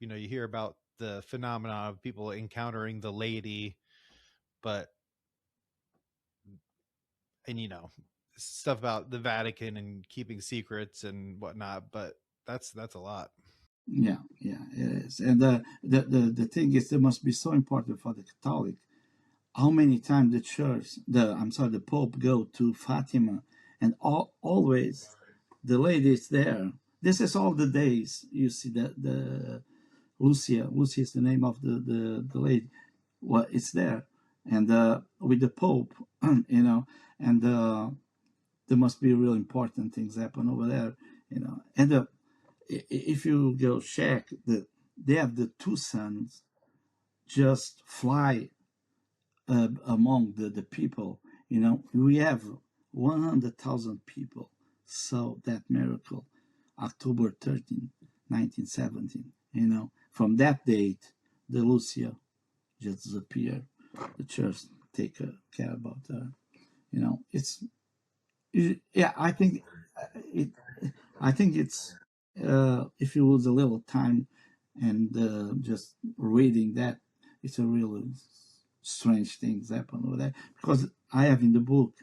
You hear about the phenomenon of people encountering the lady, and stuff about the Vatican and keeping secrets and whatnot, but that's a lot. Yeah, it is. And the thing is, it must be so important for the Catholic. How many times the Pope go to Fatima, and always the lady is there. This is all the days you see the Lucia is the name of the lady. Well, it's there, and with the Pope, and there must be real important things happen over there, and if you go check they have the two suns just fly among the people. We have 100,000 people saw that miracle, October 13, 1917. From that date, the Lucia just disappeared. The church take care about her. It's yeah. I think it's if you lose a little time and just reading that, it's a really strange things happen over there, because I have in the book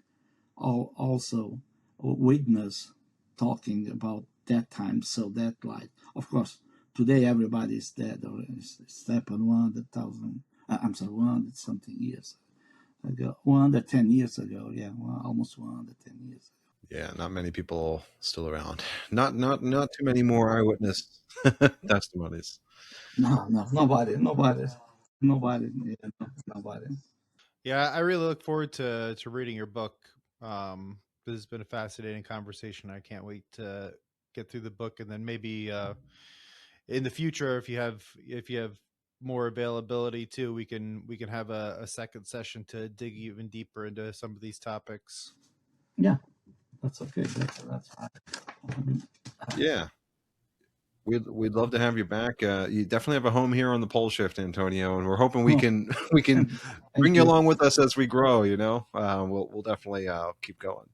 also a witness talking about that time. So that light, of course, today everybody is dead, or it's happened 100,000. I'm sorry, 100 something years ago, 110 years ago. Yeah, well, almost 110 years. Yeah, not many people still around. Not too many more eyewitness testimonies. No, nobody. Yeah, nobody. Yeah, I really look forward to reading your book. This has been a fascinating conversation. I can't wait to get through the book, and then maybe in the future, if you have more availability too, we can have a second session to dig even deeper into some of these topics. Yeah, that's okay. That's fine. Yeah. We'd love to have you back. You definitely have a home here on the Pole Shift, Antonio, and we're hoping we can bring you along with us as we grow. We'll definitely keep going.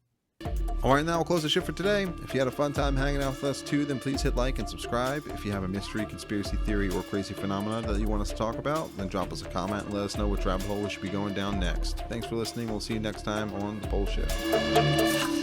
All right, now we'll close the shift for today. If you had a fun time hanging out with us too, then please hit like and subscribe. If you have a mystery, conspiracy theory, or crazy phenomena that you want us to talk about, then drop us a comment and let us know which rabbit hole we should be going down next. Thanks for listening. We'll see you next time on the Pole Shift.